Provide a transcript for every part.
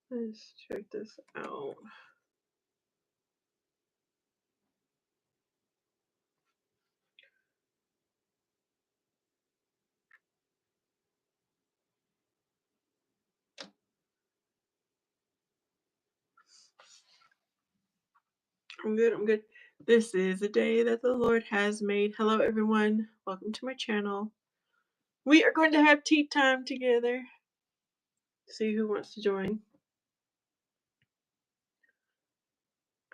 Let's check this out. I'm good. I'm good. This is a day that the Lord has made. Hello, everyone. Welcome to my channel. We are going to have tea time together. See who wants to join.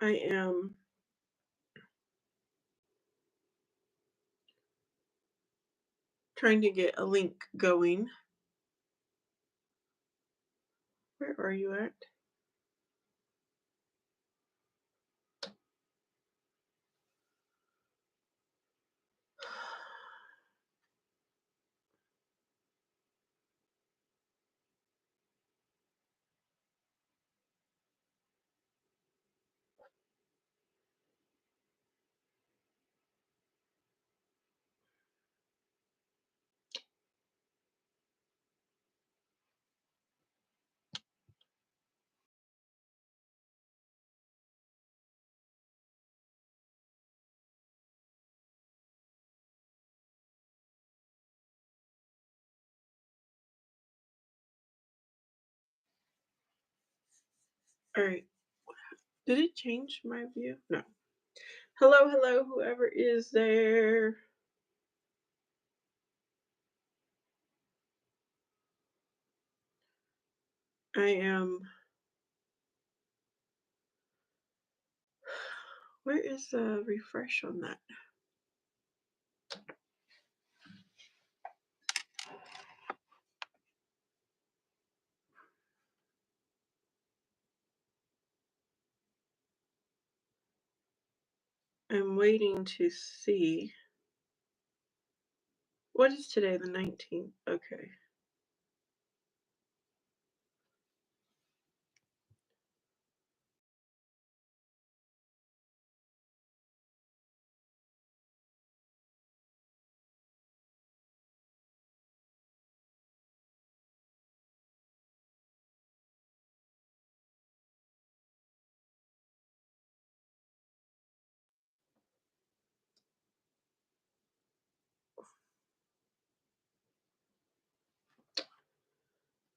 I am trying to get a link going. Where are you at? All right. Did it change my view? No. Hello, hello, whoever is there. I am. Where is the refresh on that? I'm waiting to see. What is today? The 19th. Okay.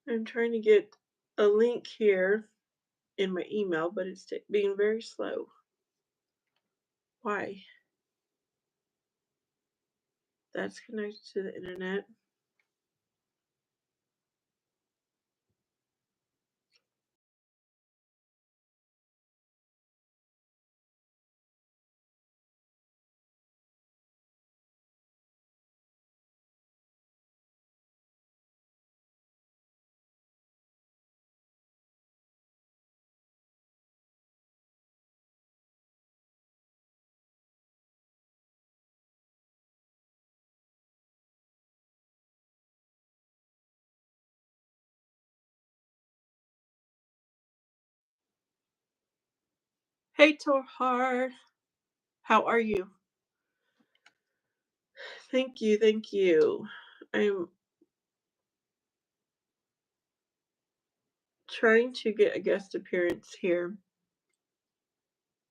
I'm trying to get a link here in my email, but it's being very slow. Why? That's connected to the internet. Hey, Torhar. How are you? Thank you, thank you. I'm trying to get a guest appearance here,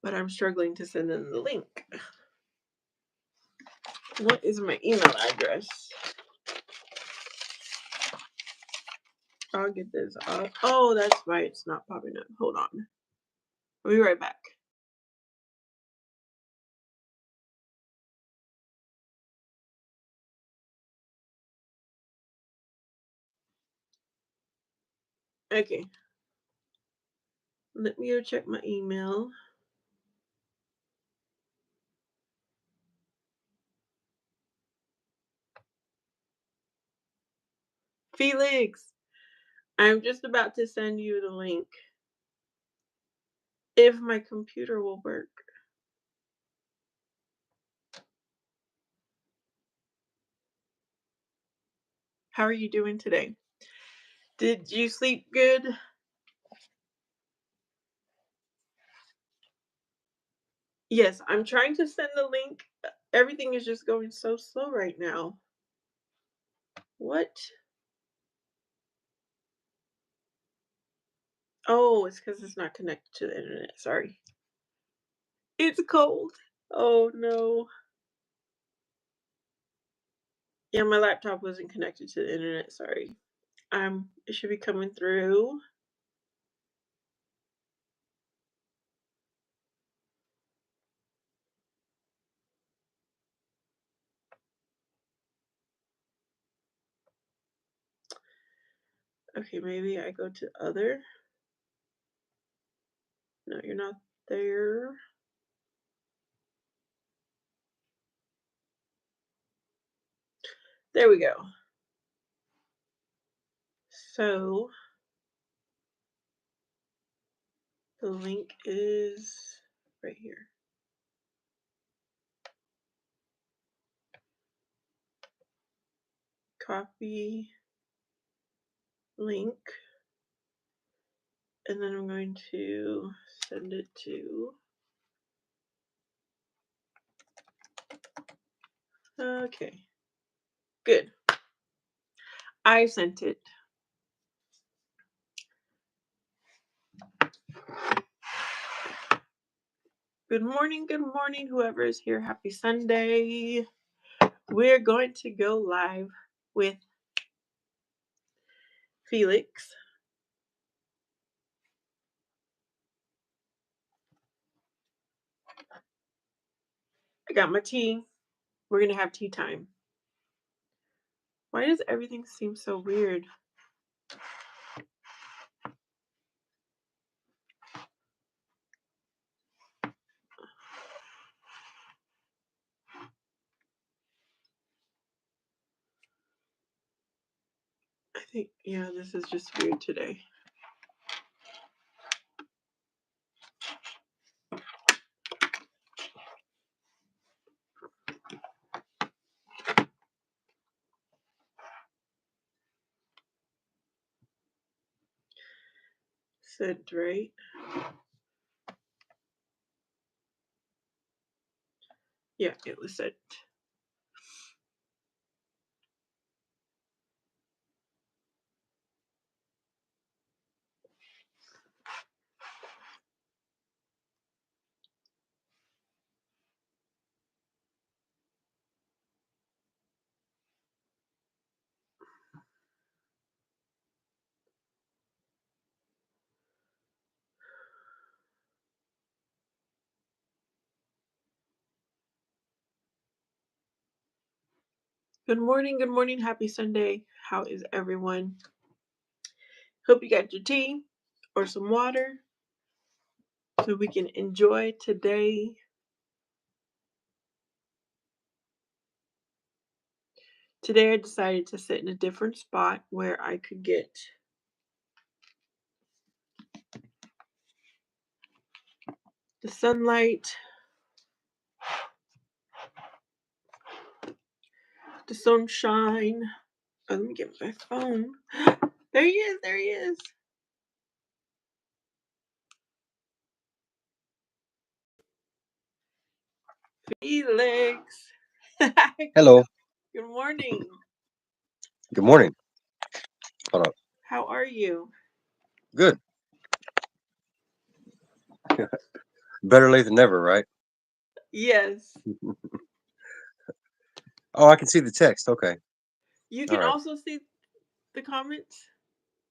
but I'm struggling to send in the link. What is my email address? I'll get this off. Oh, that's why it's not popping up. Hold on. I'll be right back. Okay. Let me go check my email. Felix, I'm just about to send you the link. If my computer will work. How are you doing today? Did you sleep good? Yes, I'm trying to send the link. Everything is just going so slow right now. What? Oh, it's because it's not connected to the internet. Sorry. It's cold. Oh no. Yeah, my laptop wasn't connected to the internet. Sorry. It should be coming through. Okay, maybe I go to other. No, you're not there. There we go. So the link is right here. Copy link. And then I'm going to send it to. Okay. Good. I sent it. Good morning, whoever is here. Happy Sunday. We're going to go live with Felix. I got my tea. We're going to have tea time. Why does everything seem so weird? I think, yeah, this is just weird today. Sent, right? Yeah, it was sent. Good morning. Happy Sunday. How is everyone? Hope you got your tea or some water so we can enjoy today. Today I decided to sit in a different spot where I could get the sunlight, the sunshine. Oh, let me get my phone. There he is. Felix. Hello. Good morning. Good morning. Hold on. How are you? Good. Better late than never, right? Yes. Oh, I can see the text. Okay. You All can right. also see the comments.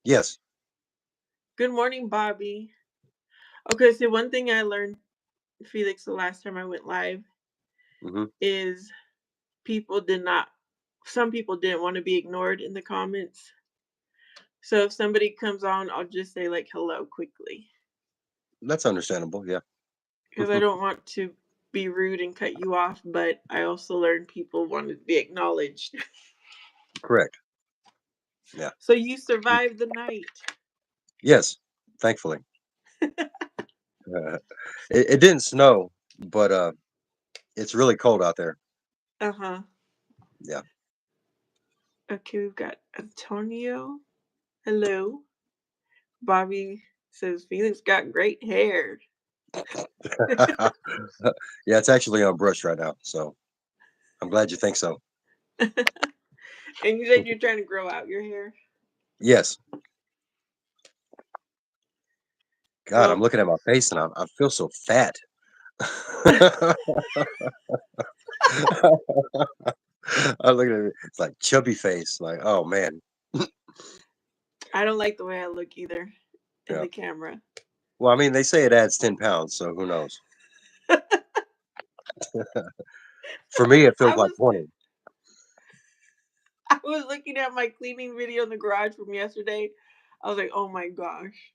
Yes. Good morning, Bobby. Okay, so one thing I learned, Felix, the last time I went live Hmm. is some people didn't want to be ignored in the comments. So if somebody comes on, I'll just say like hello quickly. That's understandable. Yeah. Because I don't want to be rude and cut you off, but I also learned people want to be acknowledged. Correct. Yeah. So you survived the night. Yes. Thankfully. It didn't snow, but it's really cold out there. Uh-huh. Yeah. Okay, we've got Antonio. Hello. Bobby says Felix got great hair. Yeah. It's actually on brush right now, so I'm glad you think so. And you said you're trying to grow out your hair. Yes. God, I'm Well, looking at my face and I feel so fat. I'm looking at it. It's like chubby face. Like, oh man. I don't like the way I look either in Yeah. the camera. Well, I mean, they say it adds 10 pounds, so who knows? For me, it I feels like was 20. I was looking at my cleaning video in the garage from yesterday. I was like, oh my gosh.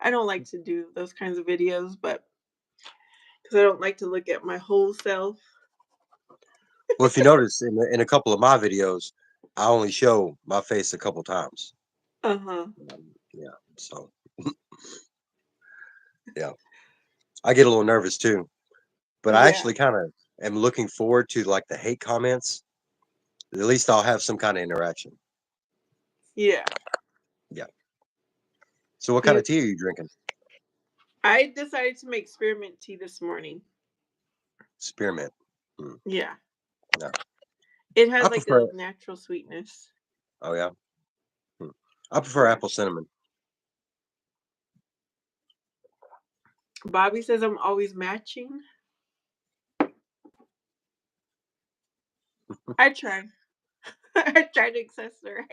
I don't like to do those kinds of videos, but because I don't like to look at my whole self. Well, if you notice in a couple of my videos, I only show my face a couple times. Uh huh. Yeah. So yeah, I get a little nervous too, but I Yeah. actually kind of am looking forward to like the hate comments. At least I'll have some kind of interaction. Yeah. Yeah. So what kind Yeah. of tea are you drinking? I decided to make spearmint tea this morning. Spearmint. Hmm. Yeah. Yeah. It I has like prefer. a natural sweetness. Oh yeah. Hmm. I prefer Yeah. apple cinnamon. Bobby says I'm always matching. I try. I try to accessorize.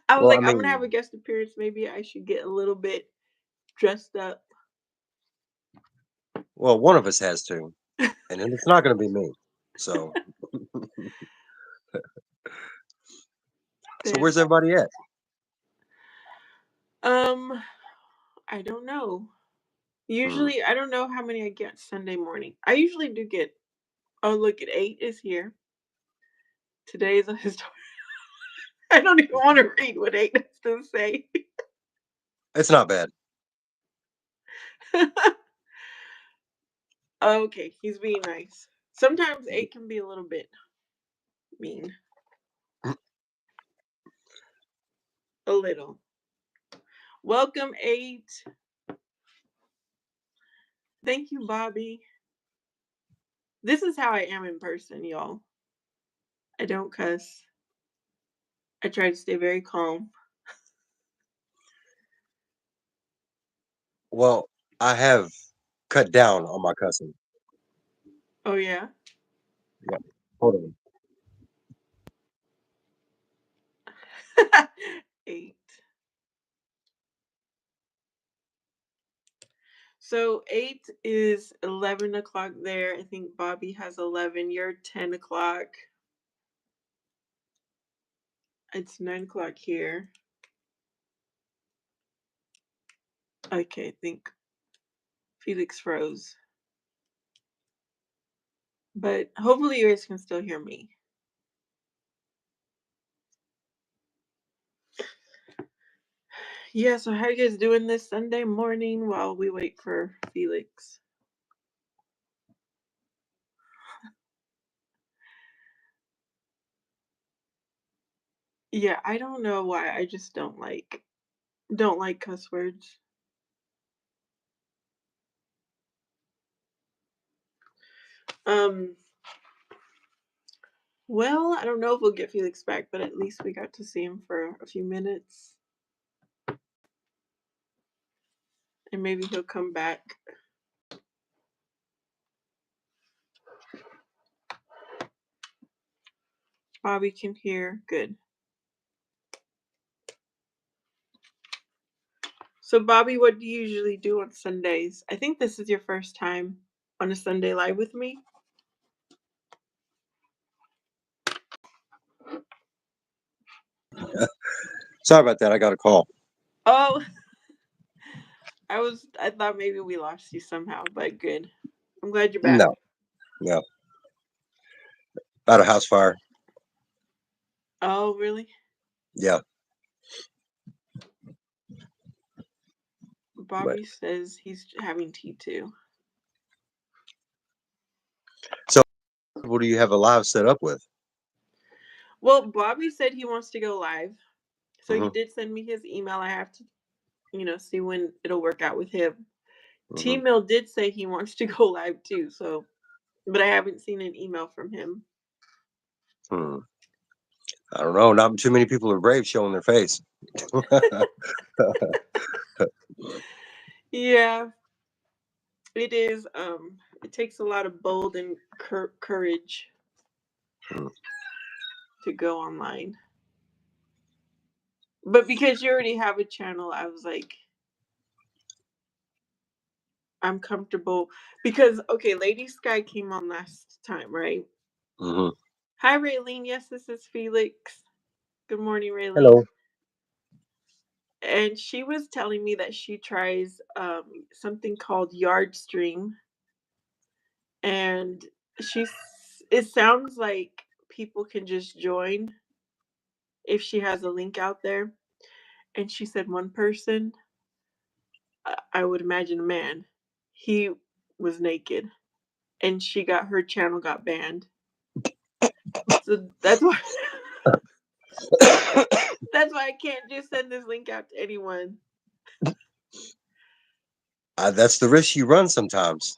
I was Well, I like, I'm gonna have a mean, guest appearance. Maybe I should get a little bit dressed up. well, one of us has to, and then it's not going to be me. So, so Yeah. where's everybody at? Um, I don't know. Hmm. Usually, I don't know how many I get Sunday morning. I usually do get. Oh, look, at 8 is here. Today is a historic. I don't even want to read what 8 has to say. It's not bad. Okay, he's being nice. Sometimes 8 can be a little bit mean. A little. Welcome, 8. Thank you, Bobby. This is how I am in person, y'all. I don't cuss. I try to stay very calm. Well, I have cut down on my cussing. Oh, yeah? Yeah. Hold on. 8. So 8 is 11 o'clock there. I think Bobby has 11. You're 10 o'clock. It's 9 o'clock here. Okay, I think Felix froze. But hopefully you guys can still hear me. Yeah, so how you guys doing this Sunday morning while we wait for Felix? Yeah, I don't know why. I just don't like cuss words. Um, well, I don't know if we'll get Felix back, but at least we got to see him for a few minutes. And maybe he'll come back. Bobby can hear. Good. So, Bobby, what do you usually do on Sundays? I think this is your first time on a Sunday live with me. Sorry about that. I got a call. Oh, I thought maybe we lost you somehow, but good. I'm glad you're back. No, no. About a house fire. Oh, really? Yeah. But Bobby says he's having tea too. so, what do you have a live set up with? Well, Bobby said he wants to go live. So he Hmm. did send me his email. I have to, see when it'll work out with him. T Hmm. Mill did say he wants to go live too, so but I haven't seen an email from him. Hmm. I don't know. Not too many people are brave showing their face. Yeah, it is. It takes a lot of bold and courage Mm. to go online. But because you already have a channel, I was like, I'm comfortable. Because, okay, Lady Sky came on last time, right? Hmm. Hi, Raylene. Yes, this is Felix. Good morning, Raylene. Hello. And she was telling me that she tries something called Yard Stream. And she's, it sounds like people can just join if she has a link out there. And she said one person, I would imagine a man, he was naked and she got her channel got banned. So that's why that's why I can't just send this link out to anyone. That's the risk you run sometimes.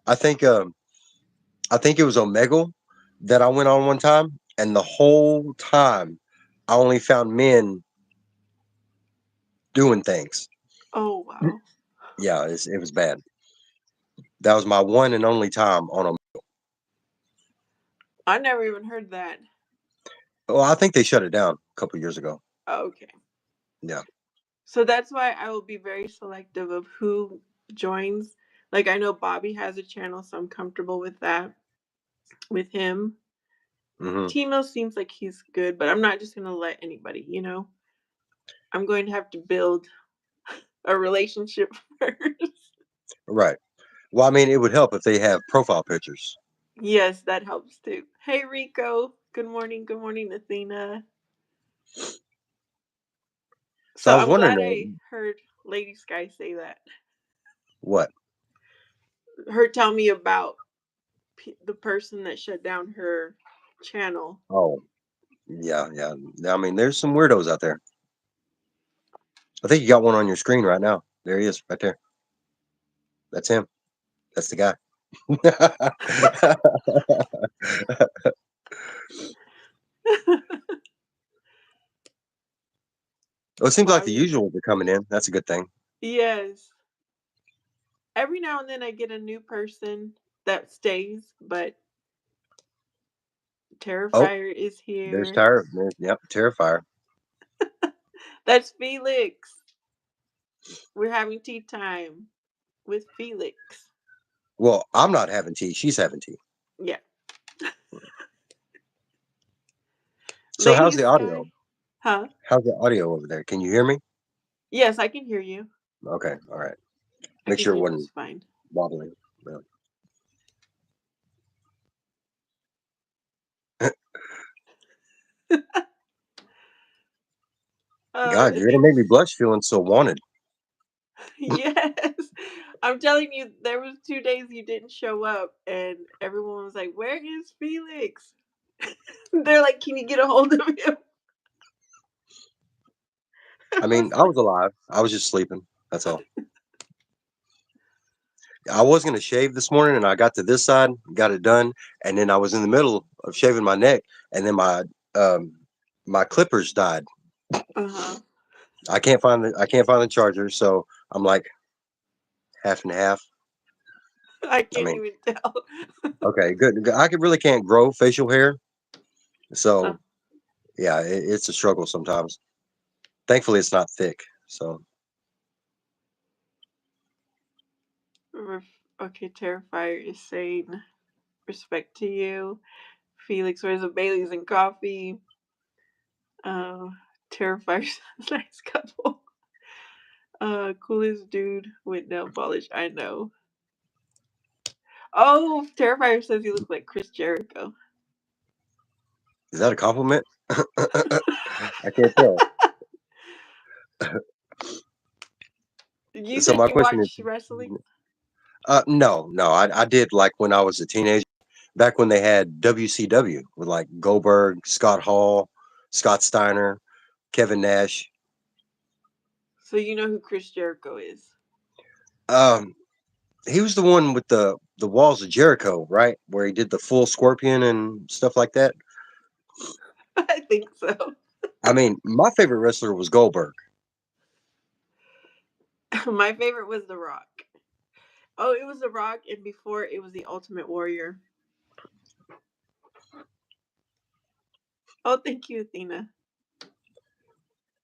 I think I think it was Omegle that I went on one time, and the whole time I only found men doing things. Oh wow. Yeah, it was bad. That was my one and only time on them. I never even heard that. Well, I think they shut it down a couple years ago. Okay. Yeah. So that's why I will be very selective of who joins. Like I know Bobby has a channel, so I'm comfortable with that with him. Hmm. Timo seems like he's good, but I'm not just gonna let anybody. I'm going to have to build a relationship first. Right. Well, I mean, it would help if they have profile pictures. Yes, that helps too. Hey Rico. Good morning. Good morning, Athena. So So I was I'm wondering, glad I heard Lady Sky say that. what? Her tell me about the person that shut down her channel. Oh, yeah, yeah. I mean, there's some weirdos out there. I think you got one on your screen right now. There he is, right there. That's him. That's the guy. Well, it seems like the Bobby. usuals are coming in. That's a good thing. Yes. Every now and then I get a new person that stays, but Oh, Terrifier is there's here. Tyre. Yep, Terrifier. That's Felix. We're having tea time with Felix. Well, I'm not having tea. She's having tea. Yeah. So how's Lady the audio? Sky. Huh? How's the audio over there? Can you hear me? Yes, I can hear you. Okay, all right. I Make can sure it hear you wasn't just fine. wobbling. Really. God, you're It gonna make me was blush feeling so wanted. yes. I'm telling you, there was 2 days you didn't show up, and everyone was like, "Where is Felix?" They're like, "Can you get a hold of him?" I I was mean, I like, was alive. I was just sleeping. That's all. I was gonna shave this morning, and I got to this side, got it done, and then I was in the middle of shaving my neck, and then um my clippers died. "Uh huh." I can't find the charger, so I'm like half and half. I I can't mean, even tell. okay, good. I could really can't grow facial hair, Uh, so yeah, it's a struggle sometimes. Thankfully, it's not thick. So okay, Terrifier is saying respect to you. Felix, where's the Baileys and coffee? Uh, Terrifier's nice couple. Coolest dude with nail polish I know. Oh, Terrifier says you look like Chris Jericho. is that a compliment? I can't tell. You So said my you question watch is, wrestling? no, no, I did like when I was a teenager, back when they had WCW with like Goldberg, Scott Hall, Scott Steiner, Kevin Nash. So you know who Chris Jericho is? Um, he was the one with the walls of Jericho, right? Where he did the full scorpion and stuff like that. I think so. I mean, my favorite wrestler was Goldberg. My favorite was The Rock. Oh, it was The Rock, and before it was The Ultimate Warrior. Oh, thank you, Athena.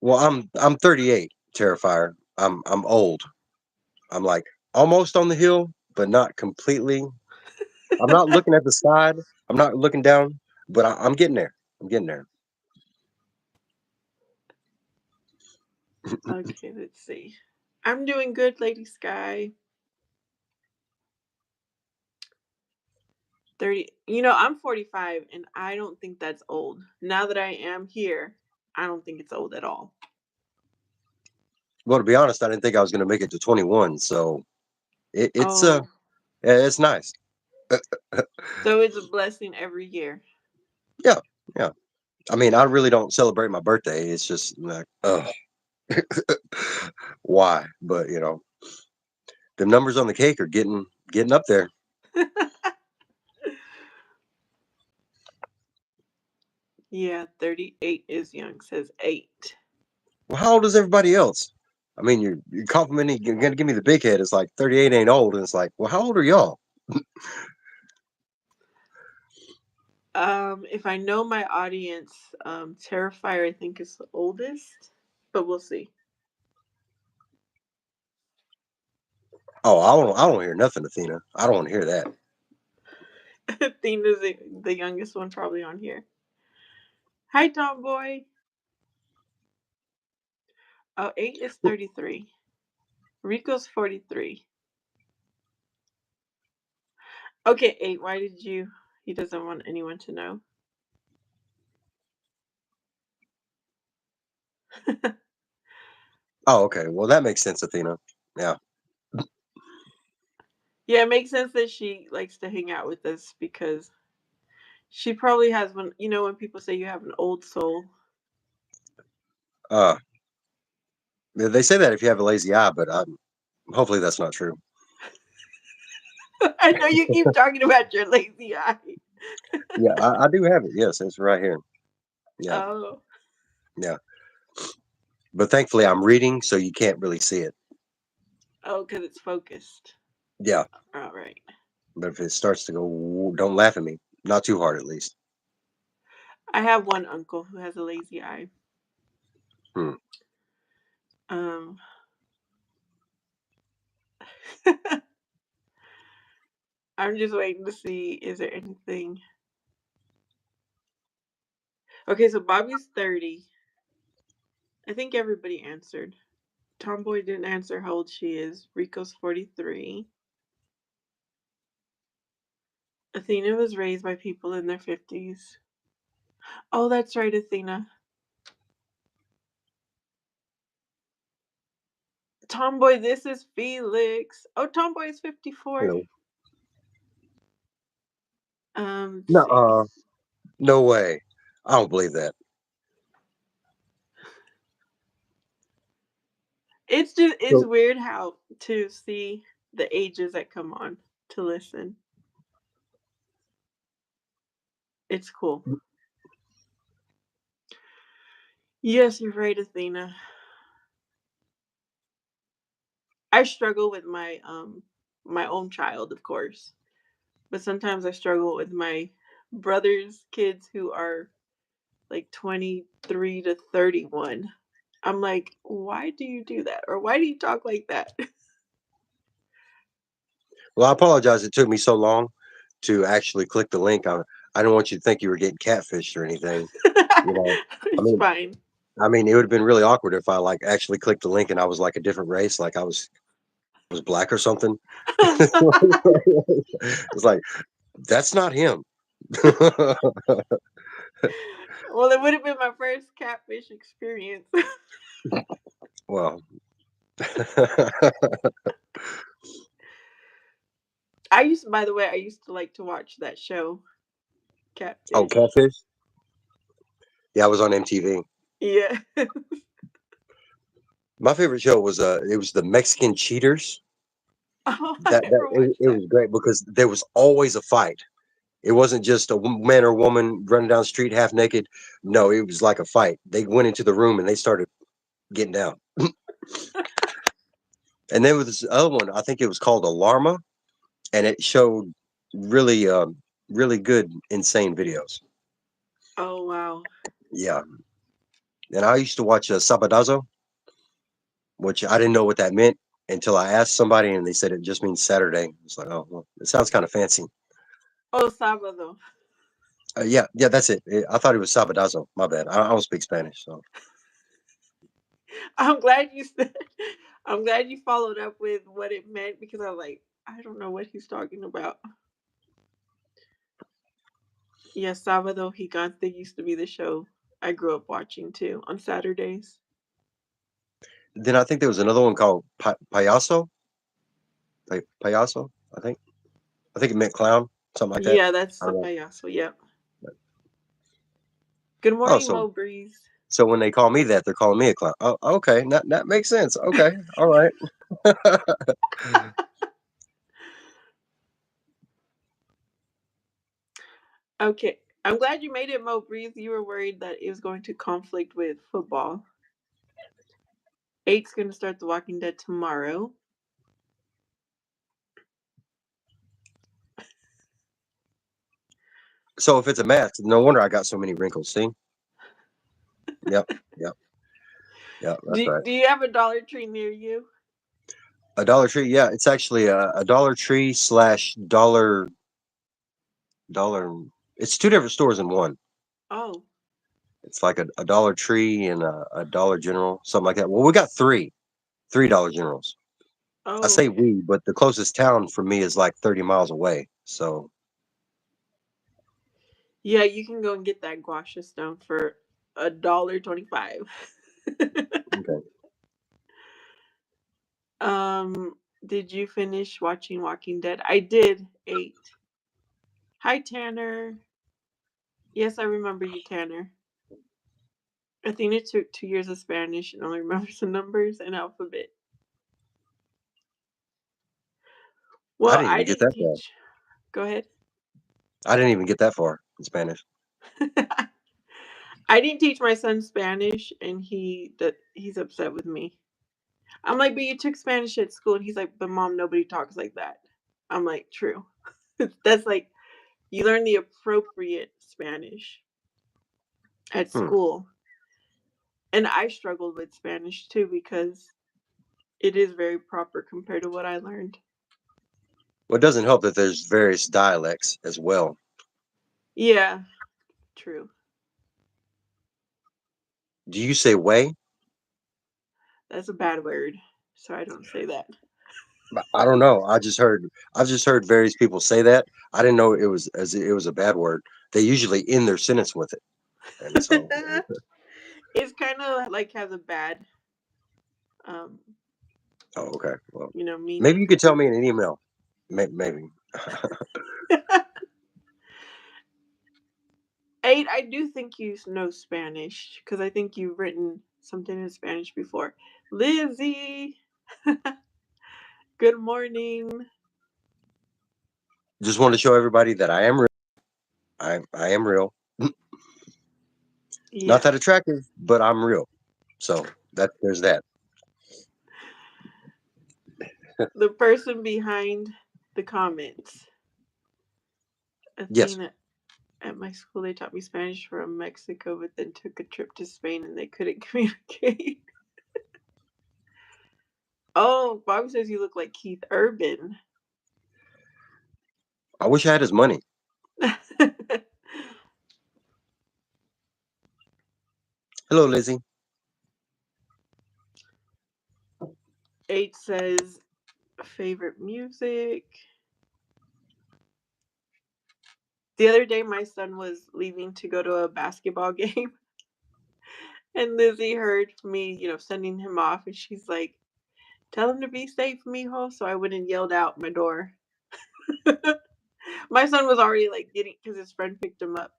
Well, I'm 38, Terrifier. I'm old. I'm like almost on the hill, but not completely. I'm not looking at the side. I'm not looking down, but I'm getting there. I'm getting there. Okay, let's see. I'm doing good, Lady Sky. 30. I'm 45, and I don't think that's old. Now that I am here, I don't think it's old at all. Well, to be honest, I didn't think I was going to make it to 21, so it's Oh, it's nice. so it's a blessing every year. Yeah, yeah. I mean, I really don't celebrate my birthday. It's just like, oh, why? But the numbers on the cake are getting up there. Yeah, 38 is young, says 8. Well, how old is everybody else? I mean, you're complimenting. You're gonna give me the big head. It's like 38 ain't old, and it's like, well, how old are y'all? If I know my audience, Terrifier I think is the oldest, but we'll see. Oh, I don't hear nothing, Athena. I don't want to hear that. Athena's the youngest one probably on here. Hi, Tomboy. Oh, 8 is 33. Rico's 43. Okay, 8, why did you... He doesn't want anyone to know. Oh, okay. Well, that makes sense, Athena. Yeah. Yeah, it makes sense that she likes to hang out with us because she probably has one. When people say you have an old soul. Uh, they say that if you have a lazy eye, but hopefully that's not true. I know you keep talking about your lazy eye. Yeah, I do have it. Yes, it's right here. Yeah, Oh. yeah. But thankfully, I'm reading, so you can't really see it. Oh, because it's focused. Yeah. All right. But if it starts to go, don't laugh at me. Not too hard, at least. I have one uncle who has a lazy eye. Hmm. Um. I'm just waiting to see, is there anything. Okay, so Bobby's 30. I think everybody answered. Tomboy didn't answer how old she is. Rico's 43. Athena was raised by people in their 50s. Oh, that's right, Athena. Tomboy, this is Felix. Oh, Tomboy is 54. Hello. Let's see. No, no way. I don't believe that. It's So, weird how to see the ages that come on to listen. It's cool. Yes, you're right, Athena. I struggle with my own child, of course, but sometimes I struggle with my brother's kids who are like 23 to 31. I'm like, why do you do that? Or why do you talk like that? well, I apologize. It took me so long to actually click the link. I don't want you to think you were getting catfished or anything. You know, I It's mean, fine. it would have been really awkward if I like actually clicked the link and I was like a different race, like I was black or something. It's like that's not him. Well, it would have been my first catfish experience. Well, By the way, I used to like to watch that show, oh, Catfish. catfish. Yeah, I was on MTV. Yeah. My favorite show was it was the Mexican Cheaters. Oh, I That never watched it that. was great because there was always a fight. It wasn't just a man or woman running down the street half naked. No, it was like a fight. They went into the room and they started getting down. And then with this other one, I think it was called Alarma, and it showed really, really good, insane videos. Oh wow. Yeah, and I used to watch Sabadazo, which I didn't know what that meant until I asked somebody, and they said it just means Saturday. It's like, oh, well, it sounds kind of fancy. Oh, sábado. Yeah, yeah, that's it. I thought it was Sabadazo. My bad. I don't speak Spanish, so. I'm glad you said. I'm glad you followed up with what it meant because I was like, I don't know what he's talking about. Yeah, Sábado Gigante used to be the show I grew up watching too on Saturdays. Then I think there was another one called Payaso. Payaso, I think. I think it meant clown, something like that. Yeah, that's I the don't know. payaso. Yep. Good Oh, morning, so Mo Breeze. so when they call me that, they're calling me a clown. Oh, okay, that makes sense. Okay, all right. Okay. I'm glad you made it, Mo Breeze. You were worried that it was going to conflict with football. Eight's going to start The Walking Dead tomorrow. So if it's a mask, no wonder I got so many wrinkles. See? Yep, yep, yep. That's right. Do you have a Dollar Tree near you? A Dollar Tree. Yeah, it's actually a Dollar Tree slash dollar. It's two different stores in one. Oh. It's like a Dollar Tree and a Dollar General, something like that. Well, we got three Dollar Generals. I Oh, say okay. we, but the closest town for me is like 30 miles away. So Yeah, you can go and get that guasha stone for $1.25. okay. Did you finish watching Walking Dead? I did. 8. Hi, Tanner. Yes, I remember you, Tanner. Athena took 2 years of Spanish and only remembers the numbers and alphabet. I Well, didn't I even get didn't that far. teach. Go ahead. I didn't even get that far in Spanish. I didn't teach my son Spanish, and he's upset with me. I'm like, but you took Spanish at school, and he's like, but mom, nobody talks like that. I'm like, true. That's like you learn the appropriate Spanish at Hmm. school, and I struggled with Spanish too because it is very proper compared to what I learned. Well, it doesn't help that there's various dialects as well. Yeah, true. Do you say way? That's a bad word, so I don't say that. I don't know. I've just heard various people say that. I didn't know it was a bad word. They usually end their sentence with it, and so. It's kind of like has a bad, um, Oh, okay. Well, maybe you meaning. could tell me in an email. Maybe. 8, I do think you know Spanish because I think you've written something in Spanish before. Lizzie, good morning. Just want to show everybody that I am real. I am real. Not Yeah, that attractive, but I'm real. So there's that. the person behind the comments. Yes. Athena, at my school, they taught me Spanish from Mexico, but then took a trip to Spain and they couldn't communicate. Oh, Bobby says you look like Keith Urban. I wish I had his money. Hello, Lizzie. 8 says favorite music. The other day, my son was leaving to go to a basketball game, and Lizzie heard me, sending him off, and she's like, "Tell him to be safe, mijo." So I went and yelled out my door. My son was already like getting because his friend picked him up.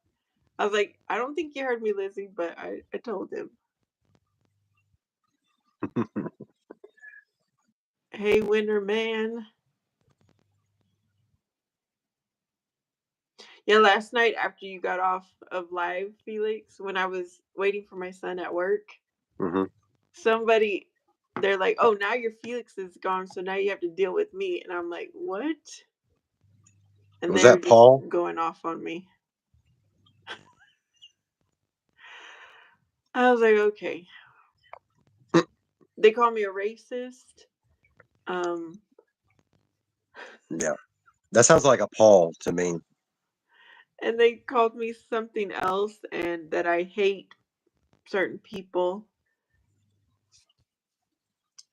I was like, "I don't think you heard me, Lizzie," but I told him. Hey, Winter Man. Yeah, last night after you got off of live, Felix, when I was waiting for my son at work, Hmm. somebody they're like, "Oh, now your Felix is gone, so now you have to deal with me." And I'm like, "What?" And Was they're that just Paul? going off on me. I was like, "Okay." They call me a racist. Um, Yeah, that sounds like a Paul to me. and they called me something else, and that I hate certain people.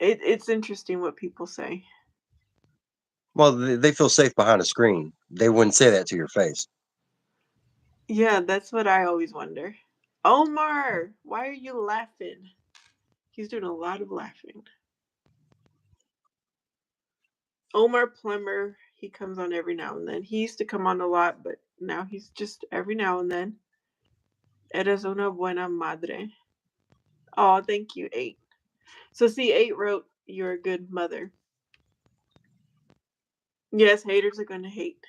It's interesting what people say. Well, they feel safe behind a screen. They wouldn't say that to your face. Yeah, that's what I always wonder. Omar, why are you laughing? He's doing a lot of laughing. Omar Plummer, he comes on every now and then. He used to come on a lot, but now he's just every now and then. Eres una buena madre. Oh, thank you, 8. So see, 8 wrote, "You're a good mother." Yes, haters are going to hate.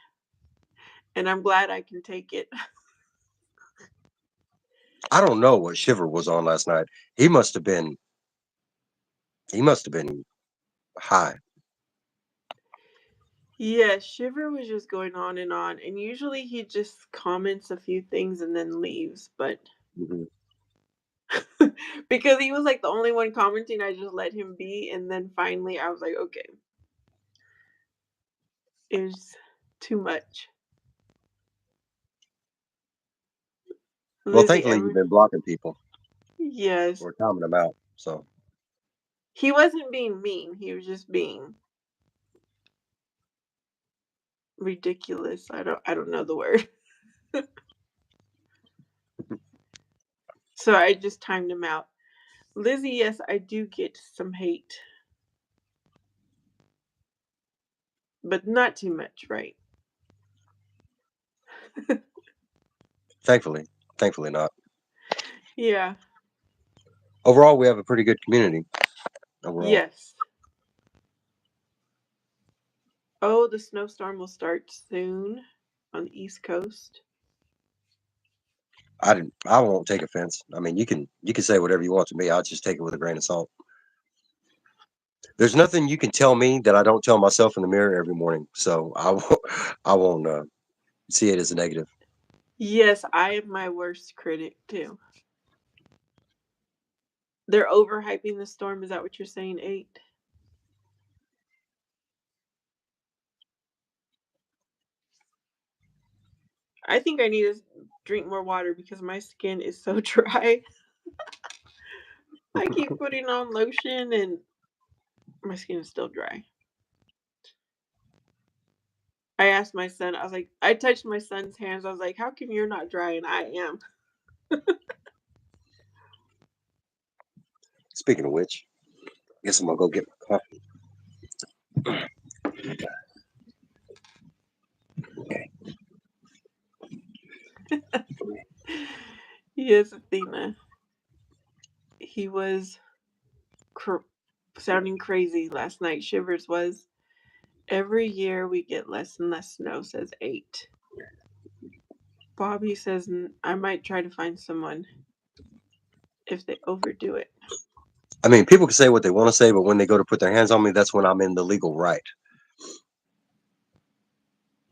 And I'm glad I can take it. I don't know what Shiver was on last night. He must have been. He must have been high. Yeah, Shiver was just going on. And usually he just comments a few things and then leaves. But Mhm. because he was like the only one commenting, I just let him be. And then finally I was like, okay, it was too much. Well, Lizzie thankfully you've ever. been blocking people Yes. or calming them out. So He wasn't being mean. He was just being ridiculous. I don't know the word. So I just timed him out. Lizzie, yes, I do get some hate. But not too much, right? thankfully not. Yeah. Overall, we have a pretty good community. Overall, Yes. Oh, the snowstorm will start soon on the East Coast. I didn't. I won't take offense. I mean, you can say whatever you want to me. I'll just take it with a grain of salt. There's nothing you can tell me that I don't tell myself in the mirror every morning. So I won't. I won't see it as a negative. Yes, I am my worst critic too. They're overhyping the storm. Is that what you're saying, 8? I think I need to drink more water because my skin is so dry. I keep putting on lotion and my skin is still dry. I asked my son, I was like, I touched my son's hands. I was like, how come you're not dry and I am? Speaking of which, I guess I'm gonna go get my coffee. Yes, Athena. He was sounding crazy last night. Shivers was. Every year we get less and less snow, says 8. Bobby says, I might try to find someone if they overdo it. I mean, people can say what they want to say, but when they go to put their hands on me, that's when I'm in the legal right.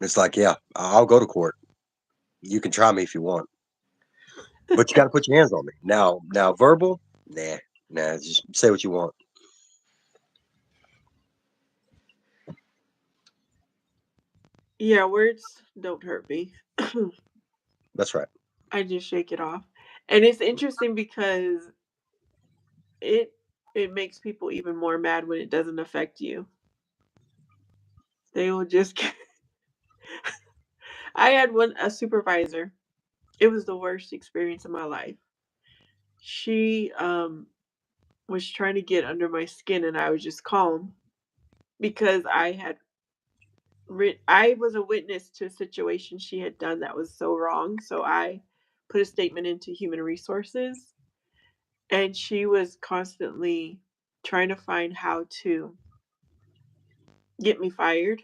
It's like, yeah, I'll go to court. You can try me if you want, but you got to put your hands on me. Now, verbal, nah, just say what you want. Yeah, words don't hurt me. That's right. I just shake it off. And it's interesting because it it makes people even more mad when it doesn't affect you. They will just I had a supervisor. It was the worst experience of my life. She was trying to get under my skin and I was just calm because I was a witness to a situation she had done that was so wrong. So I put a statement into human resources and she was constantly trying to find how to get me fired.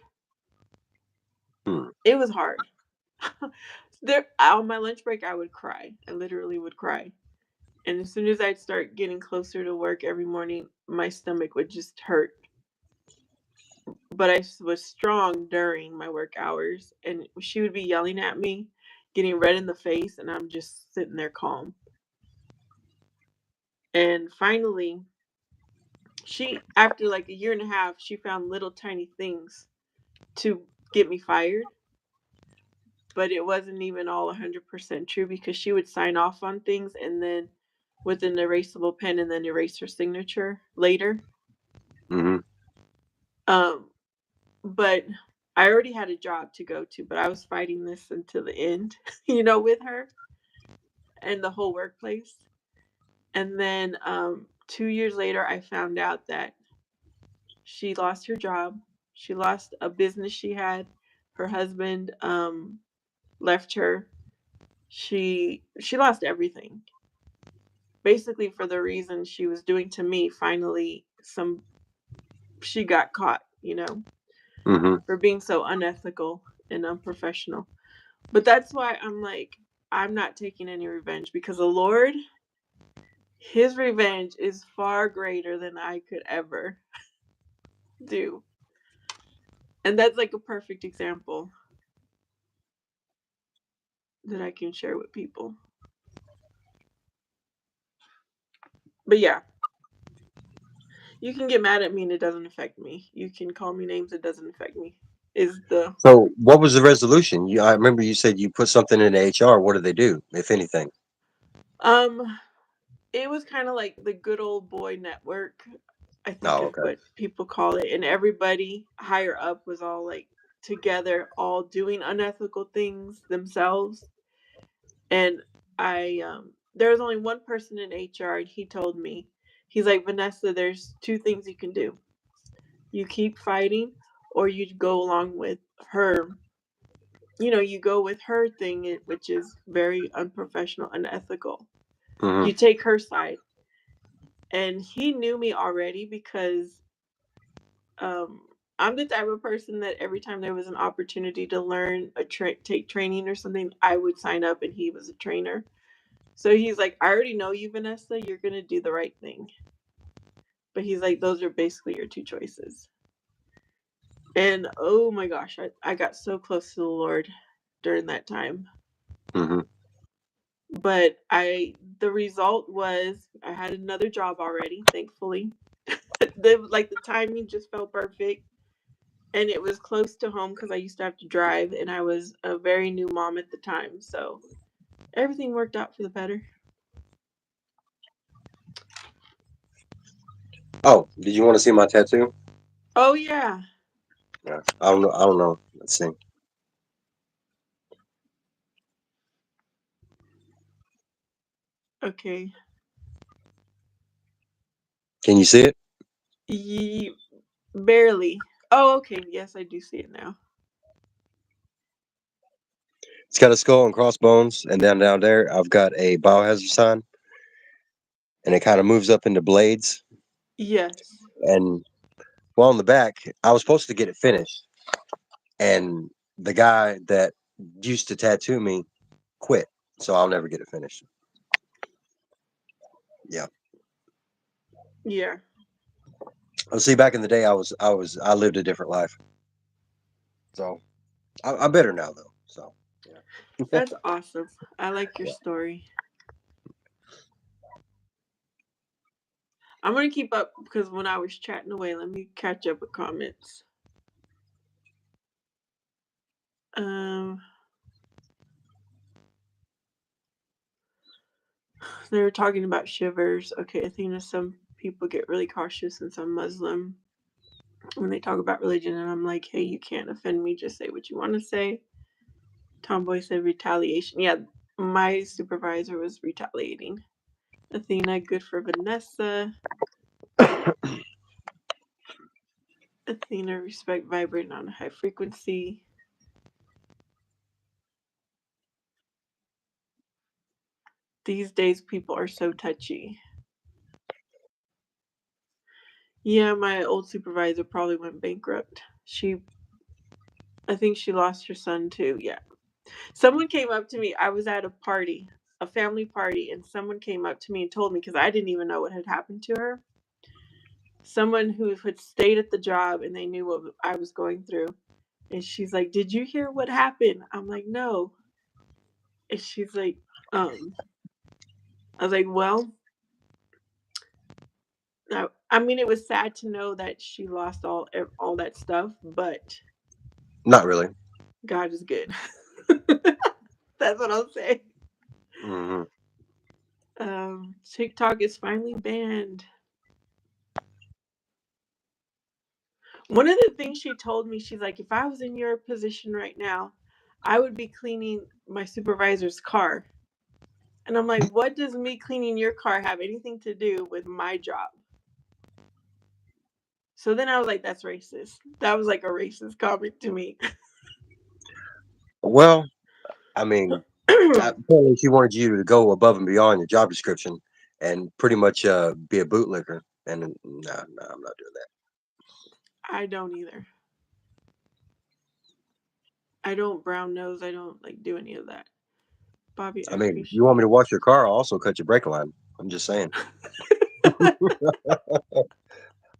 Hmm. It was hard. There on my lunch break I would cry. I literally would cry. And as soon as I'd start getting closer to work every morning, my stomach would just hurt. But was strong during my work hours, and she would be yelling at me, getting red in the face, and I'm just sitting there calm. And finally, after like a year and a half, she found little tiny things to get me fired, but it wasn't even all 100% true because she would sign off on things and then with an erasable pen and then erase her signature later. Mm-hmm. Um, but I already had a job to go to, but I was fighting this until the end, with her and the whole workplace. And then 2 years later, I found out that she lost her job. She lost a business she had. Her husband left her. She lost everything. Basically for the reason she was doing to me. Finally, she got caught, Mm-hmm. for being so unethical and unprofessional. But that's why I'm like, I'm not taking any revenge because the Lord, his revenge is far greater than I could ever do. And that's like a perfect example that I can share with people. But yeah, you can get mad at me and it doesn't affect me. You can call me names, it doesn't affect me. So, what was the resolution? I remember you said you put something in HR. What did they do, if anything? um it was kind of like the good old boy network, I think Oh, is okay. what people call it. And everybody higher up was all like together, all doing unethical things themselves. And there was only one person in HR, and he told me, he's like, Vanessa, there's two things you can do. You keep fighting, or you go along with her. You go with her thing, which is very unprofessional, unethical. Mm-hmm. You take her side. And he knew me already because um, I'm the type of person that every time there was an opportunity to learn take training or something, I would sign up, and he was a trainer. So he's like, I already know you, Vanessa. You're going to do the right thing. But he's like, those are basically your two choices. And oh my gosh, I got so close to the Lord during that time. Mm-hmm. But the result was I had another job already, thankfully. The timing just felt perfect. And it was close to home because I used to have to drive, and I was a very new mom at the time. So everything worked out for the better. Oh, did you want to see my tattoo? Oh, yeah. Yeah. I don't know. I don't know. Let's see. Okay. Can you see it? Barely. Oh, okay. Yes, I do see it now. It's got a skull and crossbones, and then down there, I've got a biohazard sign, and it kind of moves up into blades. Yes. And well, on the back, I was supposed to get it finished, and the guy that used to tattoo me quit, so I'll never get it finished. Yeah. Yeah. Well, see, back in the day, I lived a different life, so I'm better now, though. So yeah. That's awesome. I like your Yeah. story. I'm going to keep up because when I was chatting away, let me catch up with comments. Um, they were talking about shivers. Okay, Athena, some people get really cautious since I'm Muslim when they talk about religion, and I'm like, hey, you can't offend me. Just say what you want to say. Tomboy said retaliation. Yeah, my supervisor was retaliating. Athena, good for Vanessa. Athena, respect vibrating on a high frequency. These days, people are so touchy. Yeah, my old supervisor probably went bankrupt. I think she lost her son too. Yeah. Someone came up to me. I was at a party a family party, and someone came up to me and told me, because I didn't even know what had happened to her. Someone who had stayed at the job and they knew what I was going through. And she's like, "Did you hear what happened?" I'm like, "No." And she's like, I was like, "Well, I mean, it was sad to know that she lost all that stuff, but Not really. God is good." That's what I'll say. Hmm. TikTok is finally banned. One of the things she told me, she's like, "If I was in your position right now, I would be cleaning my supervisor's car." And I'm like, "What does me cleaning your car have anything to do with my job?" So then I was like, "That's racist." That was like a racist comment to me. Well, I mean, apparently she wanted you to go above and beyond your job description and pretty much be a bootlicker. And no, I'm not doing that. I don't either. I don't brown nose. I don't like do any of that. Bobby, I I mean, if you want me to wash your car, I'll also cut your brake line. I'm just saying.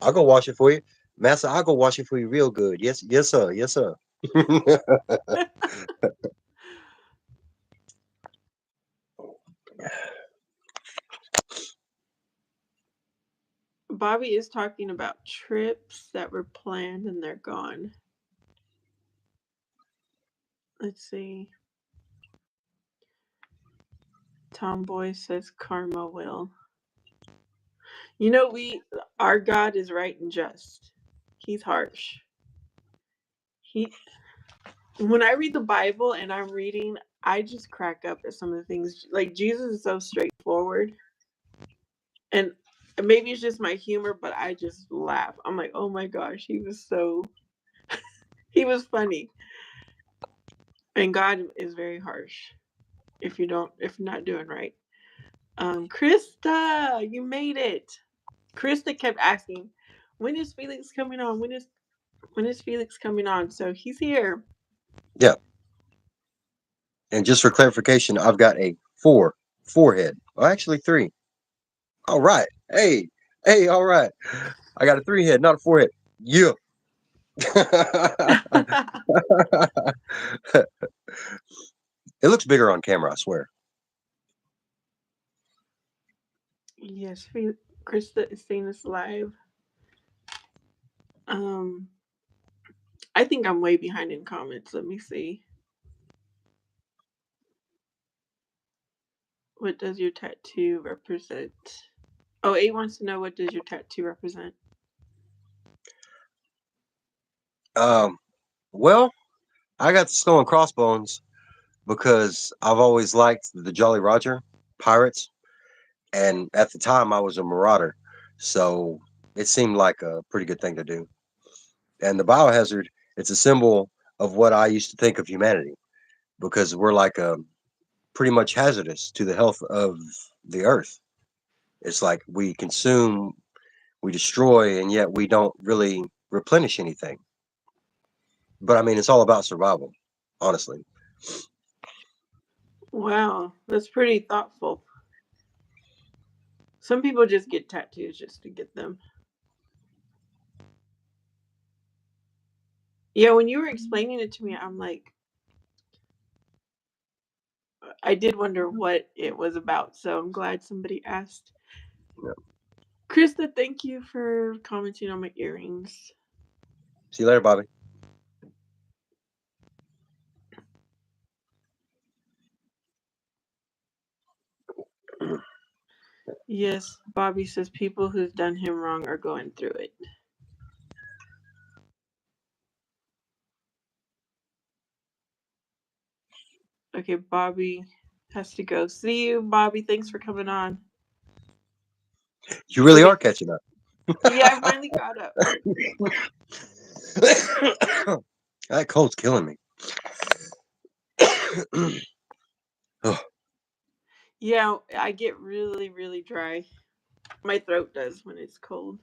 I'll go wash it for you. Master, I'll go wash it for you real good. Yes, yes, sir. Yes, sir. Bobby is talking about trips that were planned and they're gone. Let's see. Tomboy says karma will. You know, our God is right and just. He's harsh. He When I read the Bible and I'm reading, I just crack up at some of the things. Like, Jesus is so straightforward. And maybe it's just my humor, but I just laugh. I'm like, "Oh my gosh, he was funny." And God is very harsh if you're not doing right. Krista, you made it. Krista kept asking, "When is Felix coming on? When is Felix coming on?" So he's here. Yeah. And just for clarification, I've got a forehead. Well, actually, three. All right. Hey, hey, all right. I got a three head, not a forehead. Yeah. It looks bigger on camera, I swear. Yes, Krista is seeing us live. Um, I think I'm way behind in comments. Let me see. What does your tattoo represent? Oh, A wants to know, what does your tattoo represent? Um, well, I got the skull and crossbones because I've always liked the Jolly Roger pirates, and at the time I was a marauder, so it seemed like a pretty good thing to do. And the biohazard, it's a symbol of what I used to think of humanity, because we're like pretty much hazardous to the health of the earth. It's like we consume, we destroy, and yet we don't really replenish anything. But I mean, it's all about survival, honestly. Wow, that's pretty thoughtful. Some people just get tattoos just to get them. Yeah, when you were explaining it to me, I'm like, I did wonder what it was about. So I'm glad somebody asked. Yeah. Krista, thank you for commenting on my earrings. See you later, Bobby. Yes, Bobby says people who've done him wrong are going through it. Okay, Bobby has to go. See you, Bobby. Thanks for coming on. You really Okay. are catching up. Yeah, I finally got up. That cold's killing me. Oh, Yeah, I get really, really dry. My throat does when it's cold.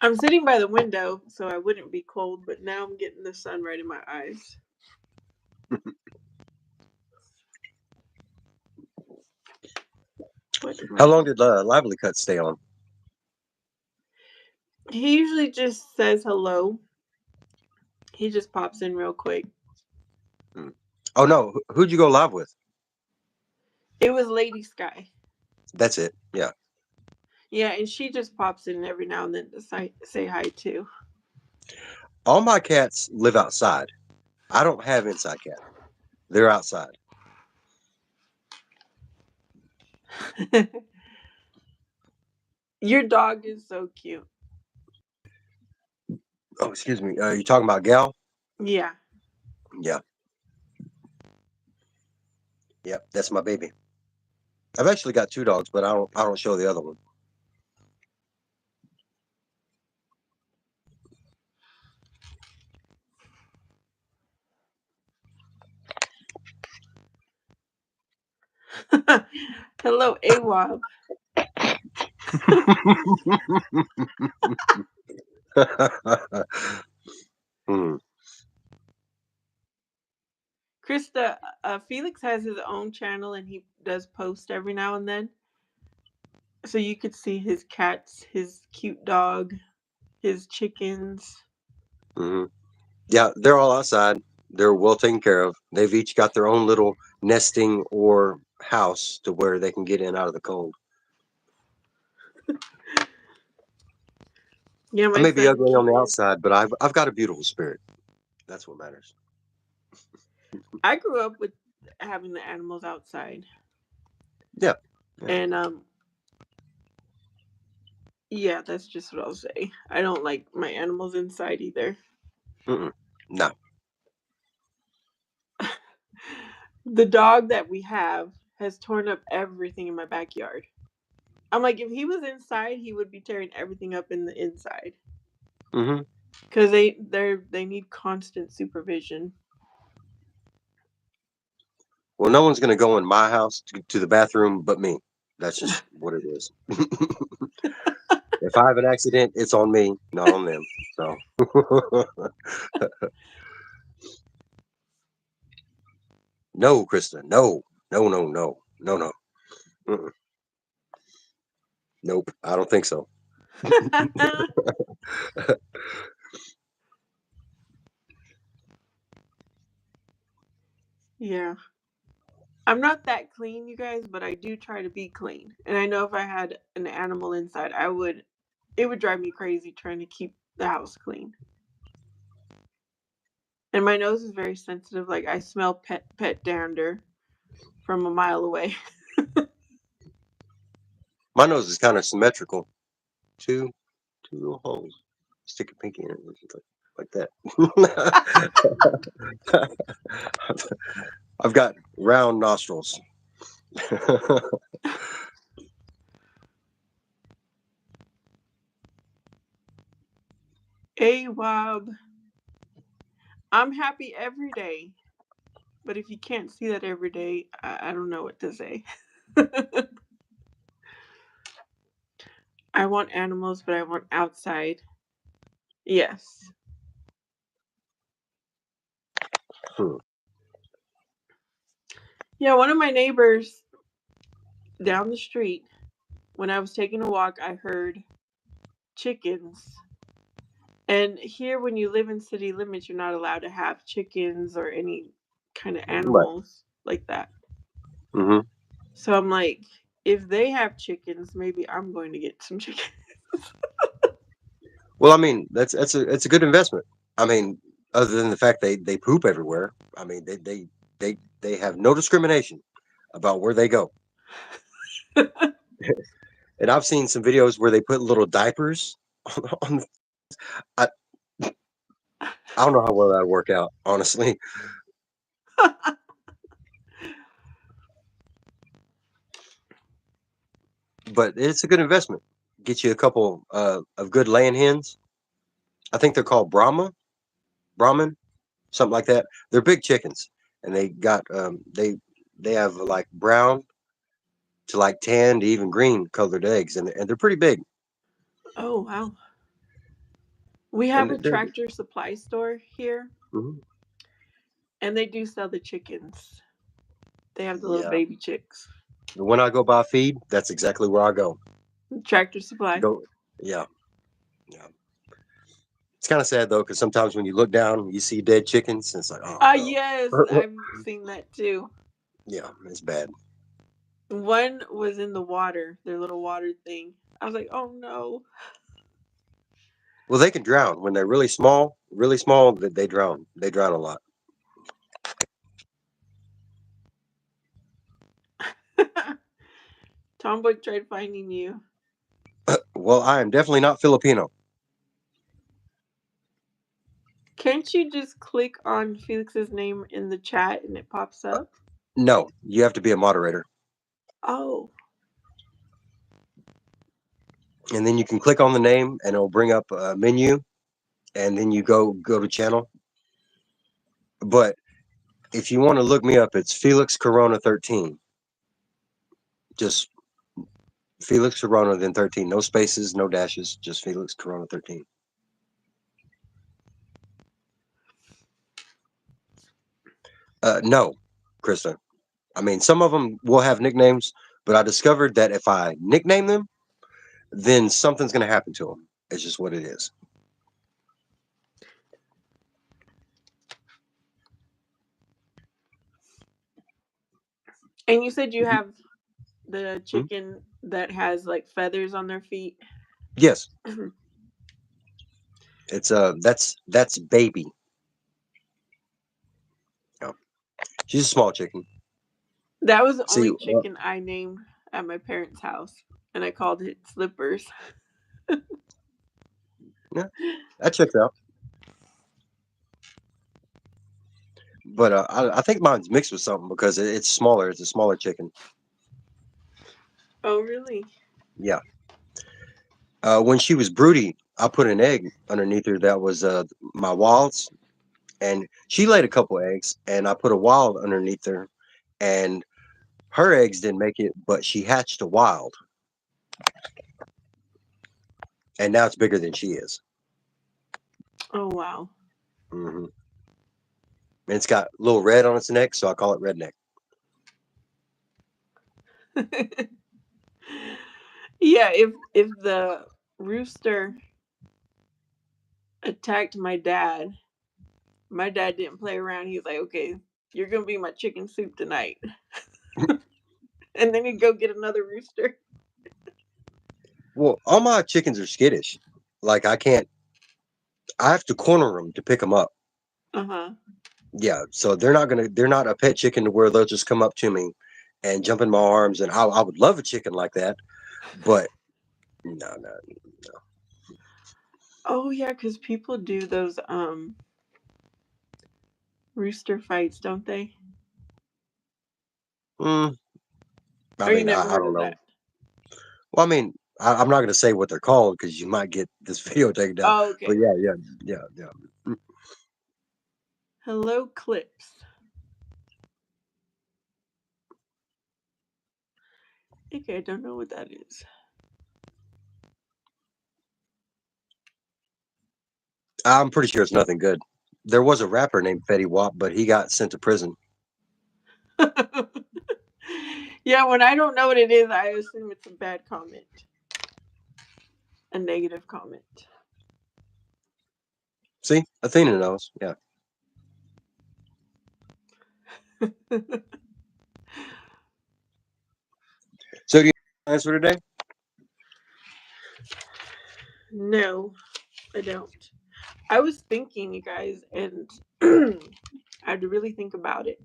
I'm sitting by the window, so I wouldn't be cold, but now I'm getting the sun right in my eyes. How long did Lively Cut stay on? He usually just says hello. He just pops in real quick. Oh no, who'd you go live with? It was Lady Sky. That's it. Yeah. Yeah, and she just pops in every now and then to say hi too. All my cats live outside. I don't have inside cats. They're outside. Your dog is so cute. Oh, excuse me. You talking about Gal? Yeah. Yeah. Yep, that's my baby. I've actually got 2 dogs, but I don't show the other one. Hello, AWOB. Hmm. Krista, Felix has his own channel and he does post every now and then. So you could see his cats, his cute dog, his chickens. Hmm. Yeah, they're all outside. They're well taken care of. They've each got their own little nesting or house to where they can get in out of the cold. Yeah, I my may be son ugly on the Keegan. outside, but I've got a beautiful spirit. That's what matters. I grew up with having the animals outside. Yeah. Yeah. And yeah, that's just what I'll say. I don't like my animals inside either. Mm-mm. No. The dog that we have has torn up everything in my backyard. I'm like, if he was inside, he would be tearing everything up in the inside. Hmm. Because they need constant supervision. Well, no one's gonna go in my house to the bathroom but me. That's just what it is. If I have an accident, it's on me, not on them. So. No, Krista. No. No. No. No. No. No. Mm-mm. Nope. I don't think so. Yeah. I'm not that clean, you guys, but I do try to be clean. And I know if I had an animal inside, it would drive me crazy trying to keep the house clean. And my nose is very sensitive. Like I smell pet dander from a mile away. My nose is kind of symmetrical. Two little holes. Stick a pinky in it, like that. I've got round nostrils. AWOB. I'm happy every day. But if you can't see that every day, I don't know what to say. I want animals, but I want outside. Yes. Hmm. Yeah, one of my neighbors down the street, when I was taking a walk, I heard chickens. And here, when you live in city limits, you're not allowed to have chickens or any kind of Right. animals like that. Hmm. So I'm like, if they have chickens, maybe I'm going to get some chickens. Well, I mean, it's a good investment. I mean, other than the fact they poop everywhere. I mean, they have no discrimination about where they go. And I've seen some videos where they put little diapers on. I, I don't know how well that'd work out, honestly. But it's a good investment. Get you a couple of good laying hens. I think they're called Brahmin, something like that. They're big chickens, and they have like brown to like tan to even green colored eggs, and they're pretty big. Oh, wow. We have a And they're Tractor Supply store here, mhm. and they do sell the chickens. They have the little Yeah. baby chicks. When I go buy feed, that's exactly where I go. Tractor Supply. Go. Yeah. Yeah. It's kind of sad though, because sometimes when you look down, you see dead chickens, and it's like, oh Ah, no. yes, I've seen that too. Yeah, it's bad. One was in the water, their little water thing. I was like, oh no. Well, they can drown when they're really small. They drown. They drown a lot. Tomboy tried finding you. Well, I am definitely not Filipino. Can't you just click on Felix's name in the chat and it pops Uh, up? No, you have to be a moderator, Oh. and then you can click on the name, and it'll bring up a menu, and then you go to channel. But if you want to look me up, it's Felix Corona 13. Just Felix Corona, then 13. No spaces, no dashes. Just Felix Corona 13. No, Krista. I mean, some of them will have nicknames, but I discovered that if I nickname them, then something's going to happen to them. It's just what it is. And you said you Mhm. have the Mhm. chicken that has like feathers on their feet. Yes, it's that's baby. Yeah. She's a small chicken. That was the See, only chicken I named at my parents' house, and I called it Slippers. yeah, that checks out. But I think mine's mixed with something because it's smaller. It's a smaller chicken. Oh, really? Yeah. When she was broody, I put an egg underneath her that was my wilds, and she laid a couple eggs, and I put a wild underneath her, and her eggs didn't make it, but she hatched a wild, and now it's bigger than she is. Oh, wow. And it's got a little red on its neck, so I call it redneck. Yeah, if the rooster attacked my dad didn't play around. He's like, okay, you're gonna be my chicken soup tonight. And then he'd go get another rooster. Well, all my chickens are skittish. Like I have to corner them to pick them up. Uh-huh. Yeah, so they're not a pet chicken to where they'll just come up to me and jump in my arms, and I would love a chicken like that, but no, no. Oh yeah, because people do those rooster fights, don't they? Mm, I Or you mean, never I heard don't of know. that? Well, I mean, I'm not going to say what they're called because you might get this video taken down. Oh, But okay. yeah. Hello, Clips. Okay, I don't know what that is. I'm pretty sure it's nothing good. There was a rapper named Fetty Wap, but he got sent to prison. Yeah, when I don't know what it is, I assume it's a bad comment, a negative comment. See, Athena knows. Yeah. So do you have plans for today? No, I don't. I was thinking, you guys, and I had to really think about it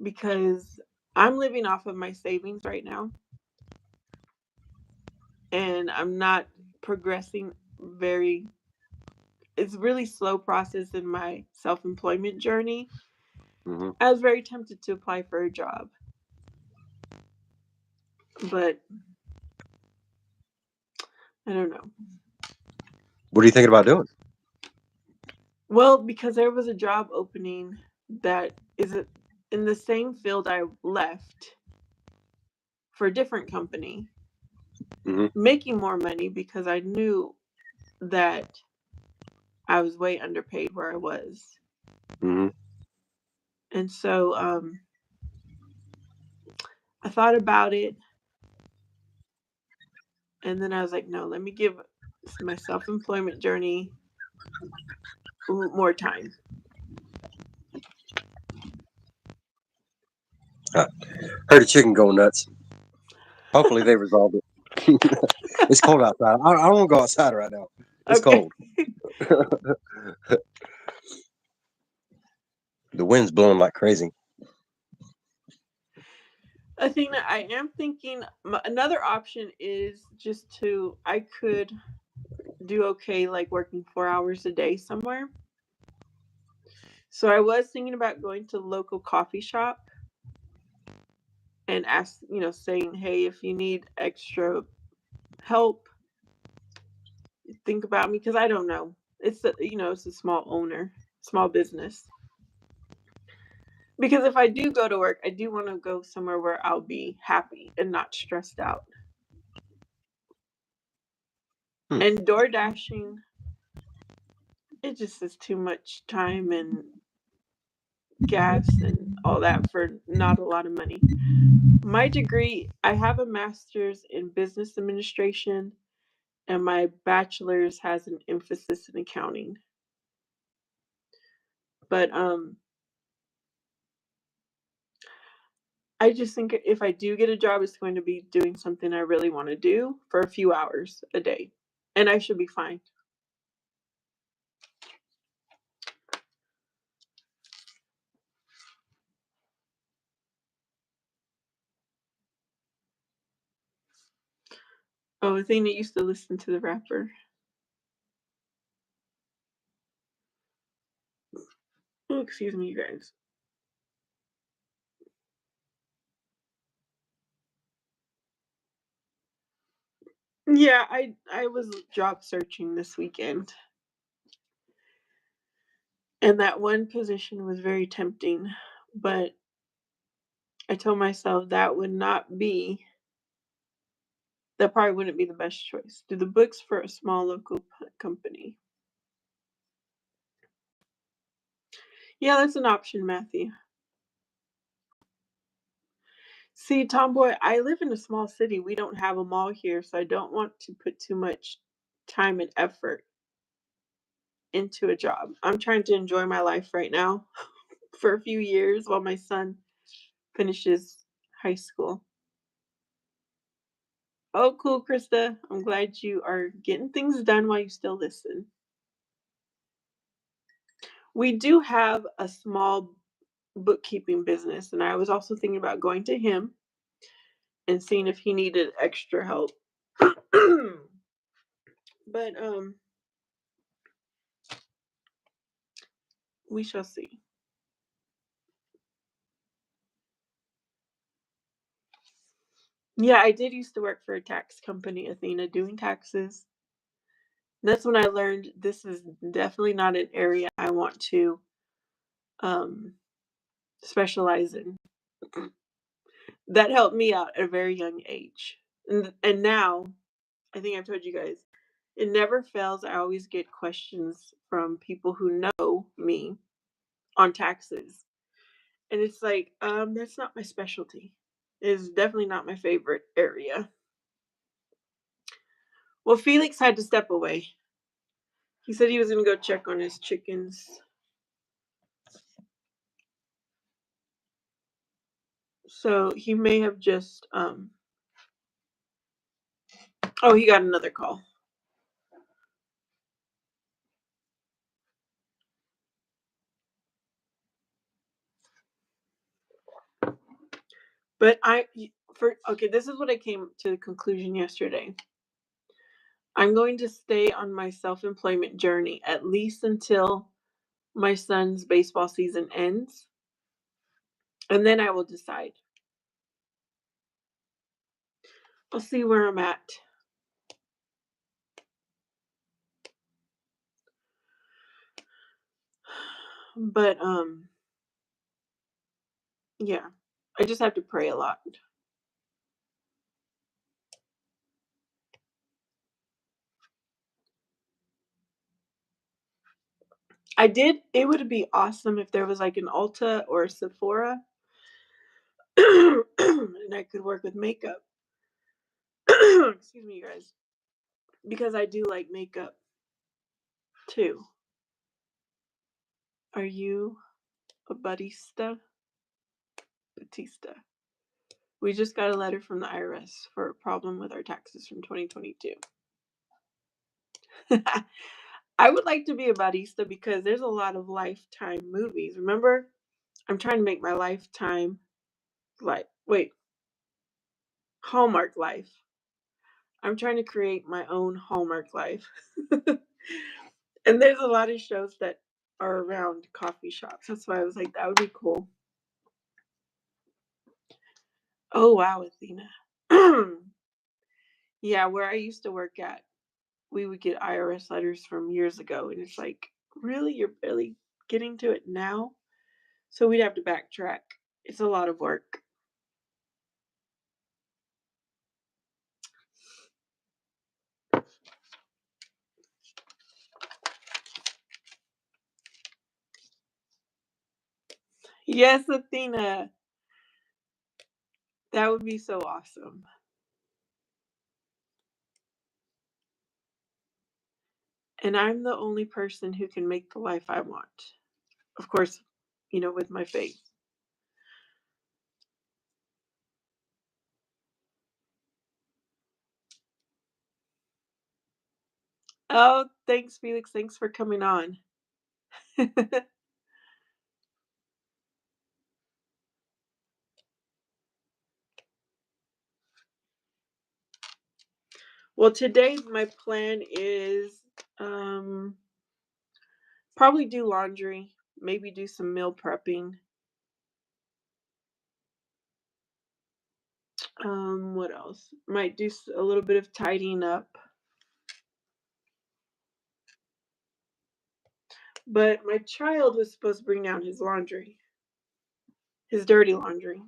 because I'm living off of my savings right now and I'm not progressing very it's really slow process in my self-employment journey. Hmm. I was very tempted to apply for a job, but I don't know. What are you thinking about doing? Well, because there was a job opening that is in the same field I left for a different company, Hmm. making more money because I knew that I was way underpaid where I was. Hmm. And so I thought about it, and then I was like, no, let me give my self-employment journey more time. Heard a chicken go nuts. Hopefully they resolved it. It's cold outside. I don't want to go outside right now. It's Okay. cold. The wind's blowing like crazy. A thing that I am thinking, another option is just I could do okay, like working 4 hours a day somewhere. So I was thinking about going to the local coffee shop and saying, hey, if you need extra help, think about me, because I don't know. It's a small business. Because if I do go to work, I do want to go somewhere where I'll be happy and not stressed out. Hmm. And door dashing, it just is too much time and gas and all that for not a lot of money. My degree, I have a master's in business administration, and my bachelor's has an emphasis in accounting. But I just think if I do get a job, it's going to be doing something I really want to do for a few hours a day, and I should be fine. Oh, a thing that used to listen to the rapper. Oh, excuse me, you guys. Yeah, I was job searching this weekend, and that one position was very tempting, but I told myself that probably wouldn't be the best choice. Do the books for a small local company. Yeah, that's an option, Matthew. See, Tomboy, I live in a small city. We don't have a mall here, so I don't want to put too much time and effort into a job. I'm trying to enjoy my life right now for a few years while my son finishes high school. Oh, cool, Krista. I'm glad you are getting things done while you still listen. We do have a small bookkeeping business, and I was also thinking about going to him and seeing if he needed extra help. But we shall see. Yeah, I did used to work for a tax company, Athena, doing taxes. That's when I learned this is definitely not an area I want to um, specialize in. That helped me out at a very young age. And now, I think I've told you guys, it never fails. I always get questions from people who know me on taxes. And it's like, that's not my specialty. It's definitely not my favorite area. Well, Felix had to step away. He said he was going to go check on his chickens. So he may have just oh, he got another call. But this is what I came to the conclusion yesterday. I'm going to stay on my self-employment journey at least until my son's baseball season ends, and then I will decide. I'll see where I'm at. But yeah, I just have to pray a lot. I did. It would be awesome if there was like an Ulta or a Sephora, and I could work with makeup. Excuse me, you guys, because I do like makeup too. Are you a Batista? Batista. We just got a letter from the IRS for a problem with our taxes from 2022. I would like to be a Batista because there's a lot of Lifetime movies. Remember, I'm trying to make my Lifetime Hallmark life. I'm trying to create my own Hallmark life. And there's a lot of shows that are around coffee shops. That's why I was like, that would be cool. Oh wow, Athena. Yeah, where I used to work at, we would get IRS letters from years ago, and it's like, really, you're barely getting to it now? So we'd have to backtrack. It's a lot of work. Yes, Athena. That would be so awesome. And I'm the only person who can make the life I want. Of course, with my faith. Oh, thanks, Felix. Thanks for coming on. Well, today my plan is probably do laundry, maybe do some meal prepping. What else? Might do a little bit of tidying up. But my child was supposed to bring down his laundry, his dirty laundry.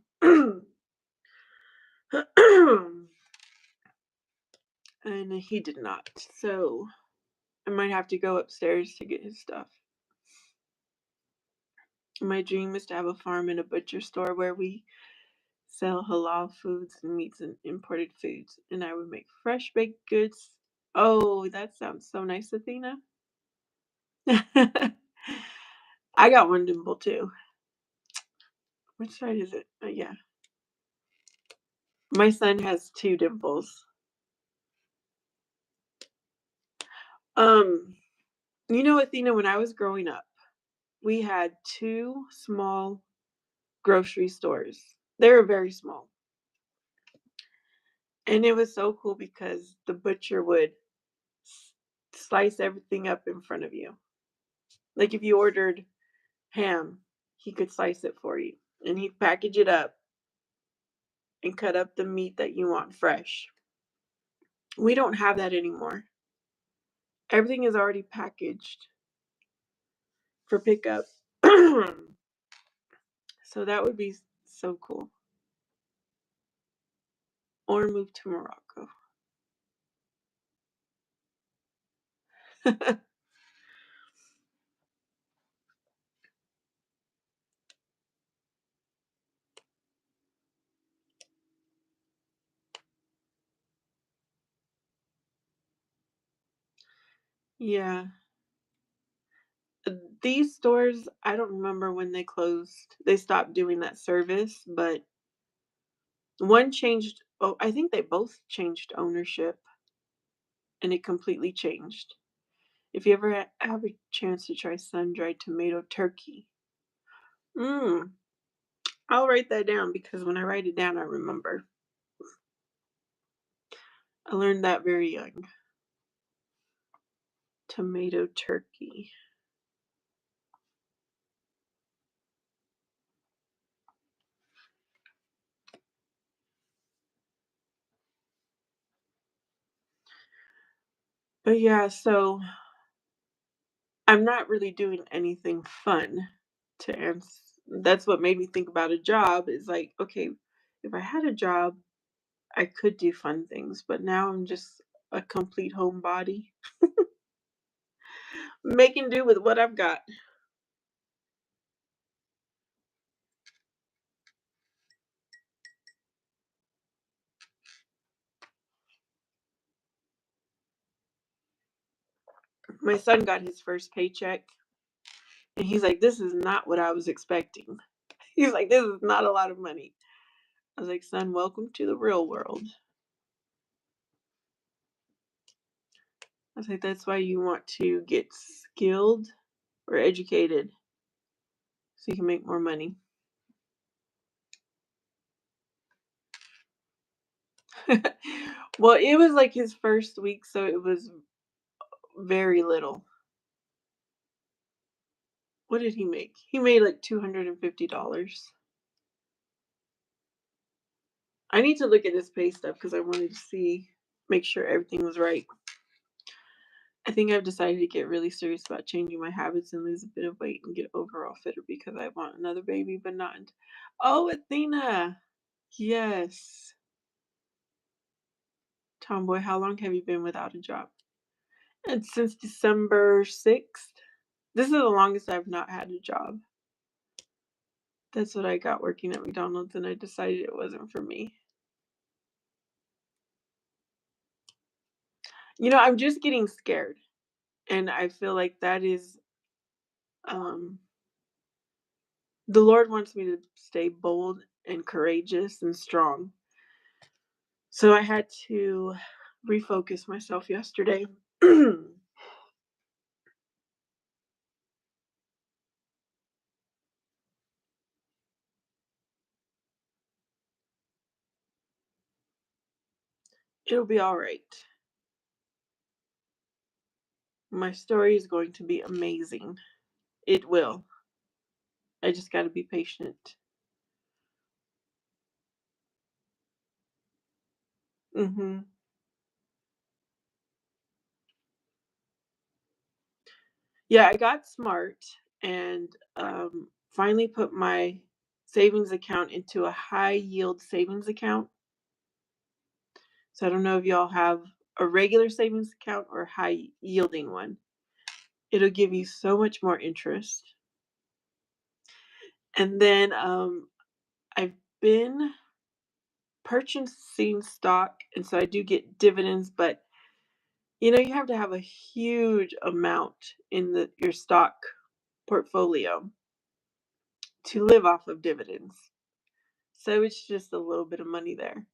And he did not. So I might have to go upstairs to get his stuff. My dream is to have a farm and a butcher store where we sell halal foods and meats and imported foods, and I would make fresh baked goods. Oh, that sounds so nice, Athena. I got one dimple too. Which side is it? Yeah. My son has two dimples. Um, Athena, when I was growing up, we had two small grocery stores. They were very small. And it was so cool because the butcher would slice everything up in front of you. Like if you ordered ham, he could slice it for you. And he'd package it up and cut up the meat that you want fresh. We don't have that anymore. Everything is already packaged for pickup. So that would be so cool. Or move to Morocco. Yeah. These stores, I don't remember when they closed. They stopped doing that service, but one changed. Oh, I think they both changed ownership and it completely changed. If you ever have a chance to try sun-dried tomato turkey, mm, I'll write that down because when I write it down, I remember. I learned that very young. Tomato turkey. But yeah, so I'm not really doing anything fun to answer. That's what made me think about a job is like, okay, if I had a job, I could do fun things, but now I'm just a complete homebody. Making do with what I've got. My son got his first paycheck, and he's like, "This is not what I was expecting." He's like, "This is not a lot of money." I was like, "Son, welcome to the real world." I was like, "That's why you want to get skilled or educated so you can make more money." Well, it was like his first week, so it was very little. What did he make? He made like $250. I need to look at his pay stub because I wanted to see, make sure everything was right. I think I've decided to get really serious about changing my habits and lose a bit of weight and get overall fitter because I want another baby, but not. Oh, Athena. Yes. Tomboy, how long have you been without a job? And since December 6th. This is the longest I've not had a job. That's what I got working at McDonald's, and I decided it wasn't for me. I'm just getting scared, and I feel like that is um the Lord wants me to stay bold and courageous and strong. So I had to refocus myself yesterday. It'll be all right. My story is going to be amazing. It will. I just got to be patient. Mhm. Yeah, I got smart and finally put my savings account into a high yield savings account. So I don't know if y'all have a regular savings account or a high yielding one. It'll give you so much more interest. And then I've been purchasing stock, and so I do get dividends, but you have to have a huge amount in your stock portfolio to live off of dividends. So it's just a little bit of money there.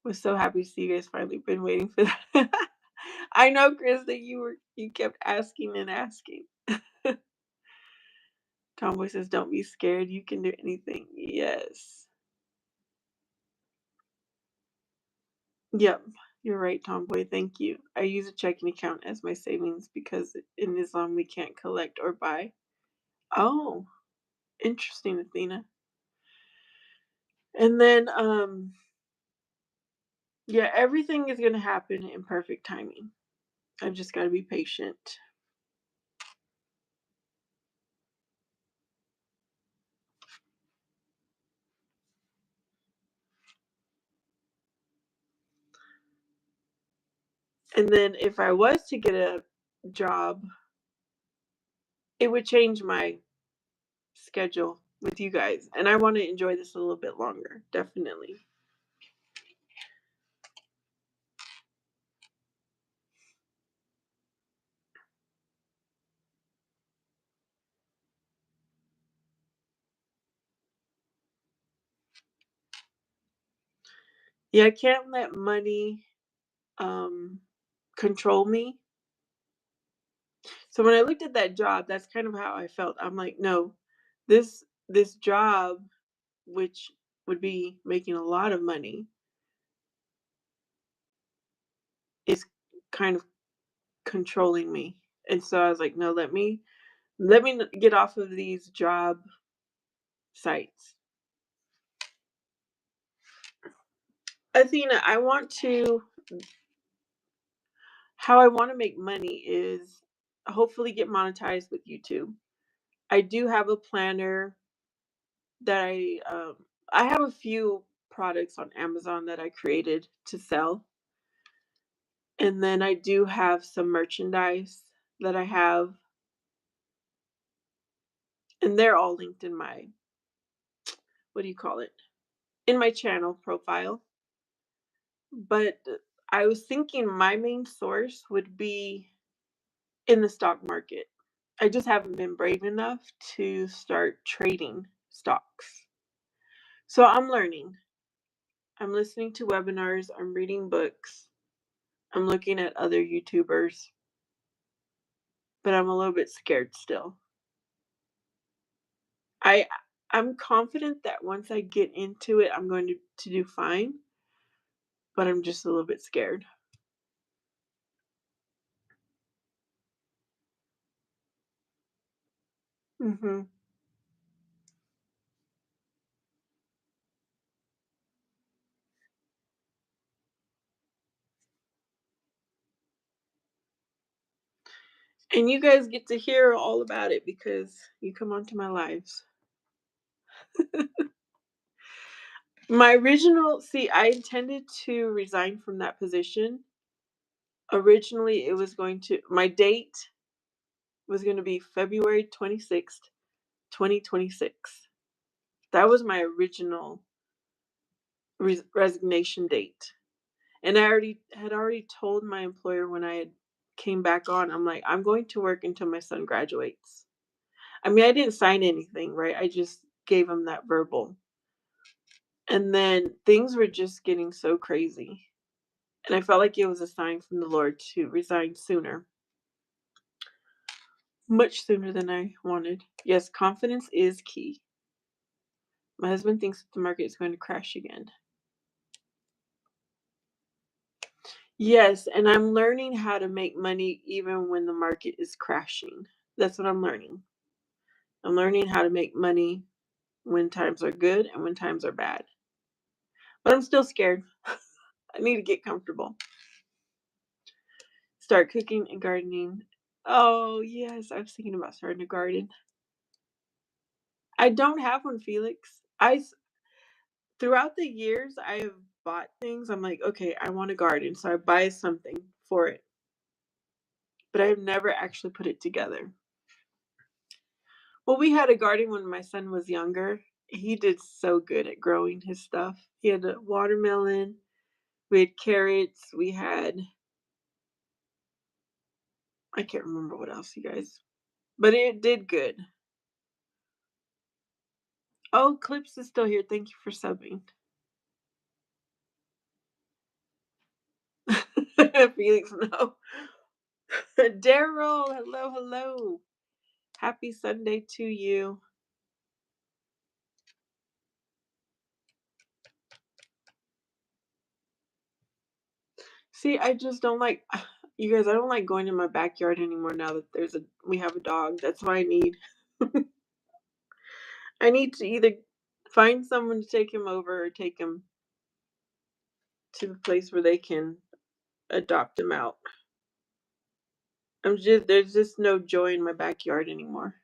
Was so happy to see you guys finally been waiting for that. I know, Chris, that you kept asking and asking. Tomboy says, "Don't be scared. You can do anything." Yes. Yep. You're right, Tomboy. Thank you. I use a checking account as my savings because in Islam we can't collect or buy. Oh, interesting, Athena. And then yeah, everything is gonna happen in perfect timing. I've just gotta be patient. And then if I was to get a job, it would change my schedule with you guys. And I want to enjoy this a little bit longer, definitely. Yeah, I can't let money um control me. So when I looked at that job, that's kind of how I felt. I'm like, no, this job, which would be making a lot of money, is kind of controlling me. And so I was like, no, let me get off of these job sites. Athena, how I want to make money is hopefully get monetized with YouTube. I do have a planner that I have a few products on Amazon that I created to sell. And then I do have some merchandise that I have, and they're all linked in my, what do you call it? In my channel profile. But I was thinking my main source would be in the stock market. I just haven't been brave enough to start trading stocks. So I'm learning. I'm listening to webinars, I'm reading books, I'm looking at other YouTubers, but I'm a little bit scared still. I I'm confident that once I get into it, I'm going to do fine, but I'm just a little bit scared. Mhm. And you guys get to hear all about it because you come onto my lives. My original see, I intended to resign from that position. Originally, it was going to my date was going to be February 26th, 2026. That was my original resignation date. And I already told my employer when I had came back on, I'm like, I'm going to work until my son graduates. I mean, I didn't sign anything, right? I just gave him that verbal. And then things were just getting so crazy. And I felt like it was a sign from the Lord to resign sooner, much sooner than I wanted. Yes, confidence is key. My husband thinks the market is going to crash again. Yes, and I'm learning how to make money even when the market is crashing. That's what I'm learning. I'm learning how to make money when times are good and when times are bad. But I'm still scared. I need to get comfortable. Start cooking and gardening. Oh, yes, I was thinking about starting a garden. I don't have one, Felix. Throughout the years I have bought things. I'm like, okay, I want a garden, so I buy something for it. But I've never actually put it together. Well, we had a garden when my son was younger. He did so good at growing his stuff. He had a watermelon, we had carrots, we had I can't remember what else, you guys. But it did good. Oh, Clips is still here. Thank you for subbing. Felix, no. Daryl, hello, hello. Happy Sunday to you. See, I just don't like you guys. I don't like going in my backyard anymore now that we have a dog. That's what I need. I need to either find someone to take him over or take him to the place where they can adopt him out. There's just no joy in my backyard anymore.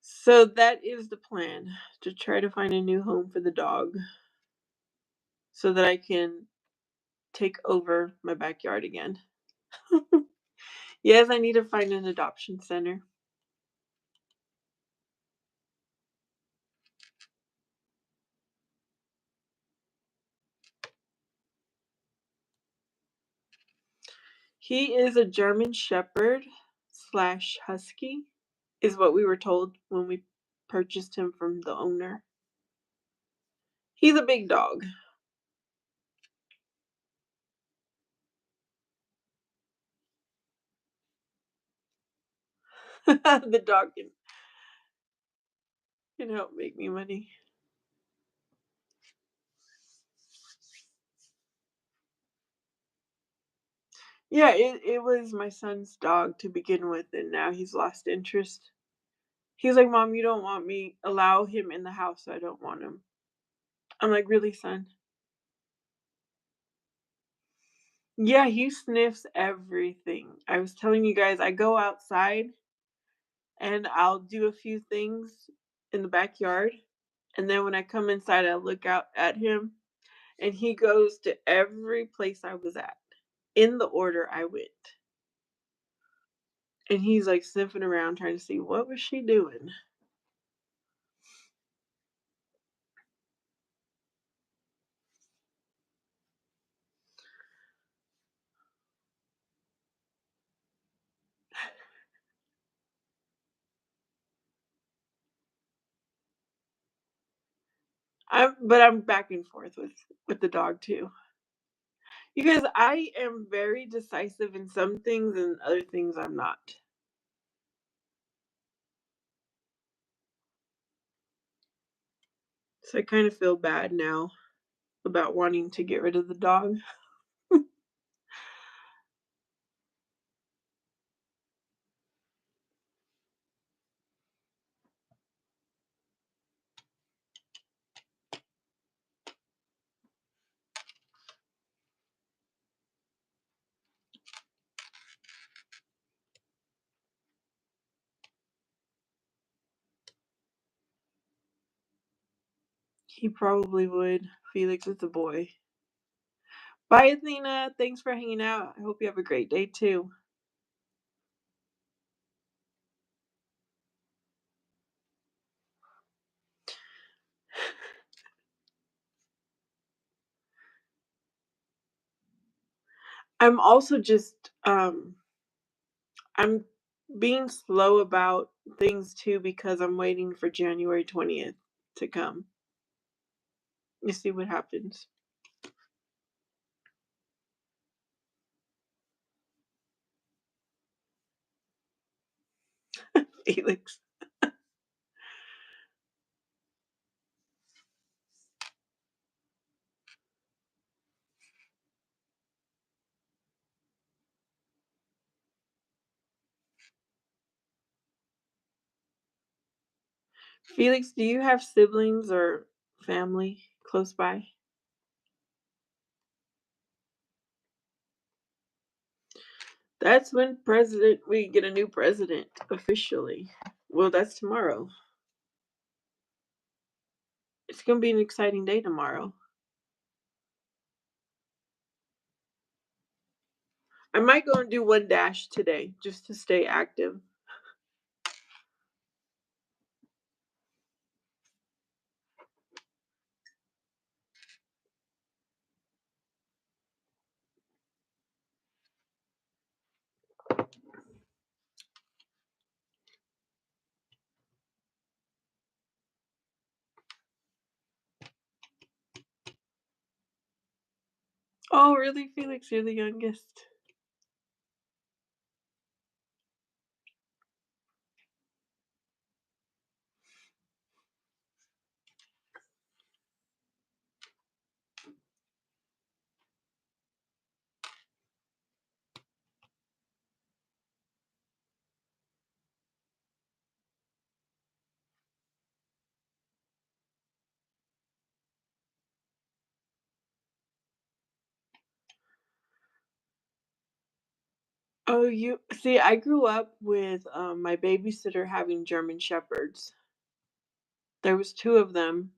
So that is the plan, to try to find a new home for the dog so that I can take over my backyard again. Yes, I need to find an adoption center. He is a German Shepherd slash Husky, is what we were told when we purchased him from the owner. He's a big dog. The dog can help make me money. Yeah, it was my son's dog to begin with, and now he's lost interest. He's like, Mom, you don't want me allow him in the house, so I don't want him. I'm like, really, son? Yeah, he sniffs everything. I was telling you guys, I go outside and I'll do a few things in the backyard, And then when I come inside, I look out at him, and he goes to every place I was at in the order I went. And he's like sniffing around trying to see what was she doing. I'm back and forth with the dog too. Because I am very decisive in some things and other things I'm not. So I kind of feel bad now about wanting to get rid of the dog. He probably would. Felix is a boy. Bye, Athena. Thanks for hanging out. I hope you have a great day too. I'm also just I'm being slow about things too because I'm waiting for January 20th to come. You see what happens. Felix. Felix, do you have siblings or family close by? That's when president we get a new president officially. Well, that's tomorrow. It's gonna be an exciting day tomorrow. I might go and do one dash today just to stay active. Oh, really, Felix? You're the youngest. Oh, you see, I grew up with my babysitter having German shepherds. There was two of them.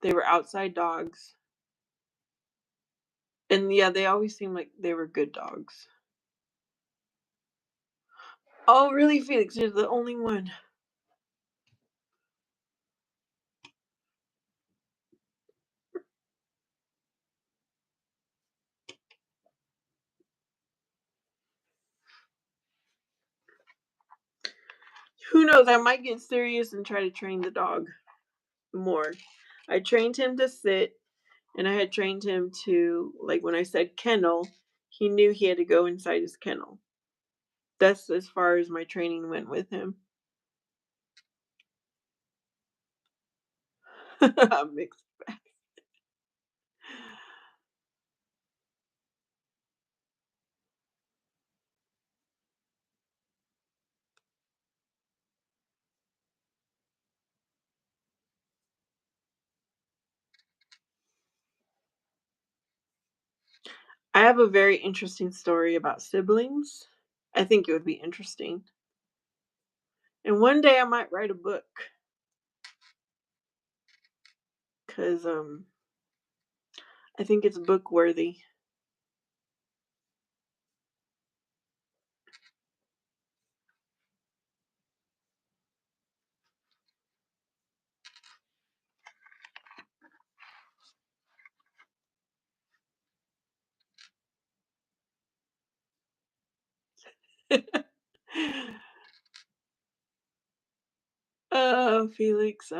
They were outside dogs, and yeah, they always seemed like they were good dogs. Oh, really, Felix? You're the only one. Who knows? I might get serious and try to train the dog more. I trained him to sit, and I had trained him to, like, when I said kennel, he knew he had to go inside his kennel. That's as far as my training went with him. Mixed. I have a very interesting story about siblings. I think it would be interesting. And one day I might write a book. because I think it's book worthy. Oh, Felix.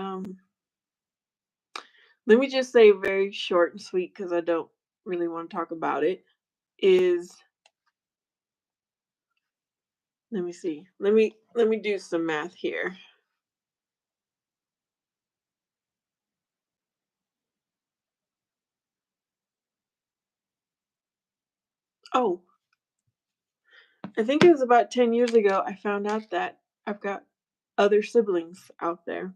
Let me just say very short and sweet because I don't really want to talk about it. Is let me see. Let me do some math here. Oh, I think it was about 10 years ago I found out that I've got other siblings out there.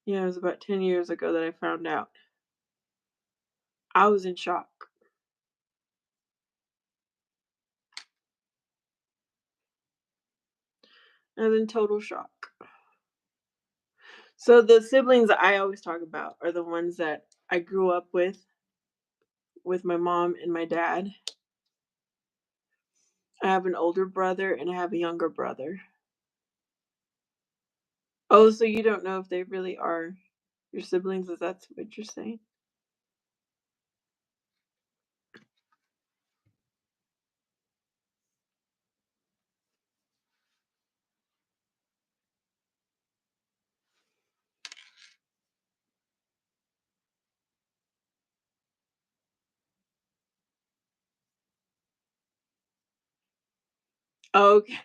Yeah, it was about 10 years ago that I found out. I was in shock. I was in total shock. So the siblings that I always talk about are the ones that I grew up with my mom and my dad. I have an older brother and I have a younger brother. Oh, so you don't know if they really are your siblings? Is that what you're saying? Okay.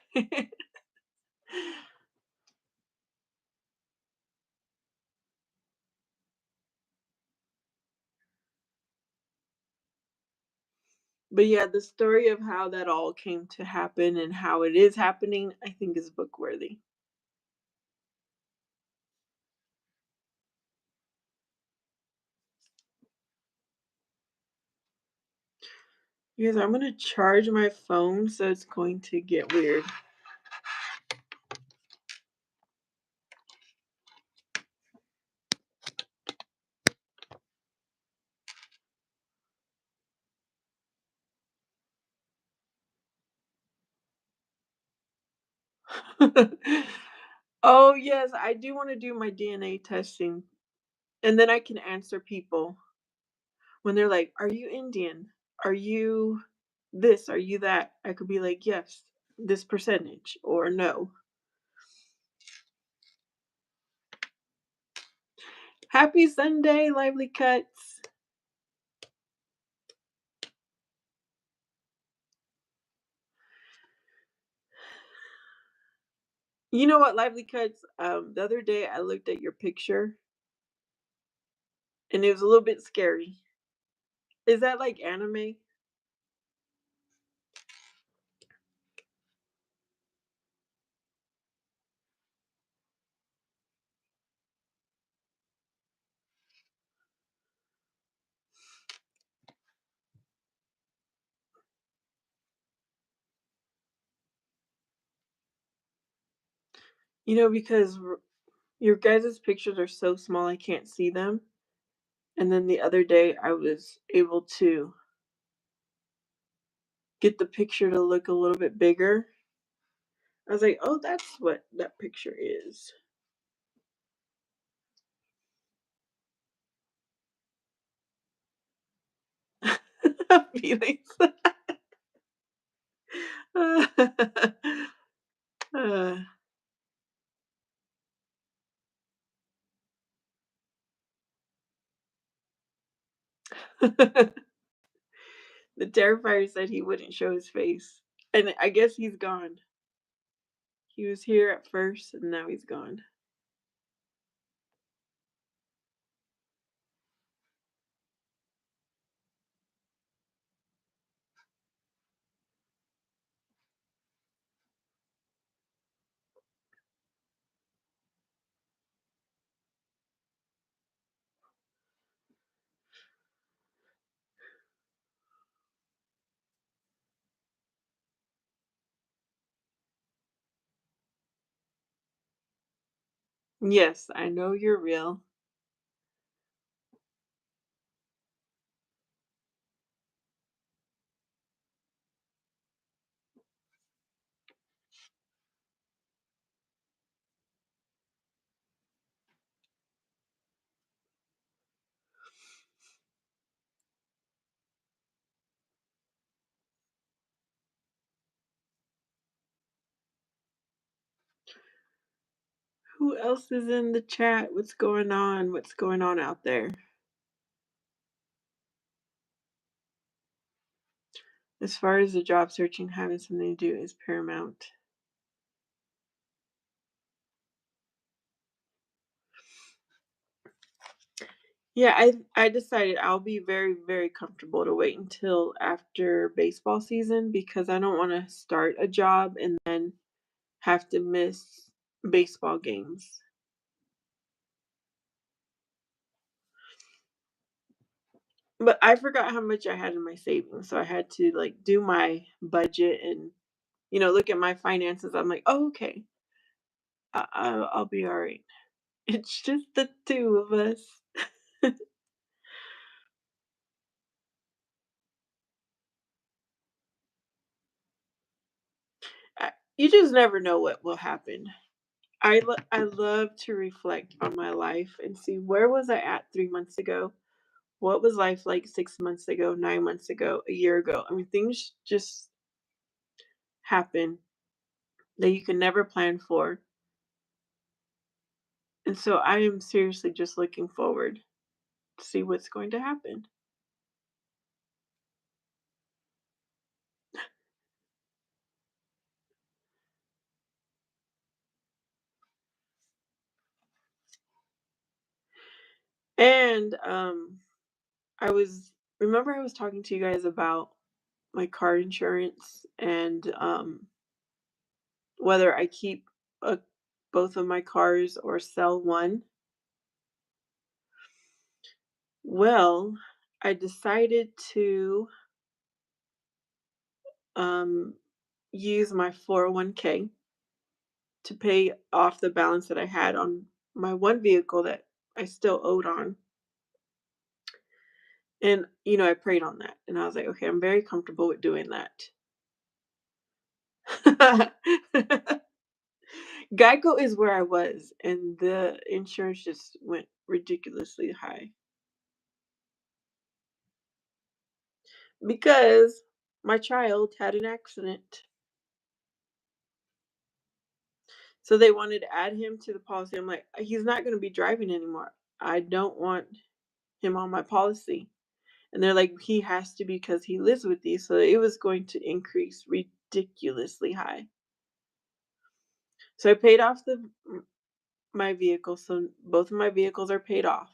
But yeah, the story of how that all came to happen and how it is happening, I think is book worthy. Because I'm gonna charge my phone, so it's going to get weird. Oh yes, I do want to do my DNA testing, and then I can answer people when they're like, "Are you Indian? Are you this? Are you that?" I could be like, "Yes, this percentage," or "No." Happy Sunday, Lively Cuts. You know what, Lively Cuts? The other day I looked at your picture and it was a little bit scary. Is that like anime? Because your guys' pictures are so small I can't see them. And then the other day I was able to get the picture to look a little bit bigger. I was like, oh, that's what that picture is. Feelings. Uh, the Terrifier said he wouldn't show his face. And I guess he's gone. He was here at first and now he's gone. Yes, I know you're real. Who else is in the chat? What's going on? What's going on out there? As far as the job searching, having something to do is paramount. Yeah, I decided I'll be very, very comfortable to wait until after baseball season because I don't want to start a job and then have to miss baseball games. But I forgot how much I had in my savings, so I had to like do my budget and look at my finances. I'm like, oh, okay, I'll be all right. It's just the two of us. You just never know what will happen. I love to reflect on my life and see where was I at 3 months ago. What was life like 6 months ago, 9 months ago, a year ago? I mean, things just happen that you can never plan for. And so I am seriously just looking forward to see what's going to happen. And I was remember I was talking to you guys about my car insurance and whether I keep uh, both of my cars or sell one. Well, I decided to um, use my 401k to pay off the balance that I had on my one vehicle that I still owed on. And, I prayed on that. And I was like, okay, I'm very comfortable with doing that. Geico is where I was, and the insurance just went ridiculously high because my child had an accident. So they wanted to add him to the policy. I'm like, he's not going to be driving anymore. I don't want him on my policy. And they're like, he has to because he lives with you. So it was going to increase ridiculously high. So I paid off my vehicle. So both of my vehicles are paid off.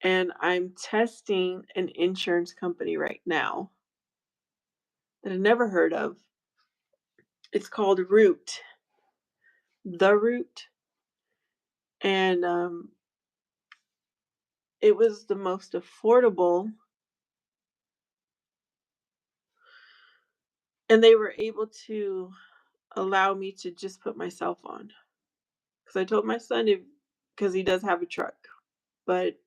And I'm testing an insurance company right now that I never heard of. It's called Root, The Root. And it was the most affordable. And they were able to allow me to just put myself on. Because I told my son, if because he does have a truck, but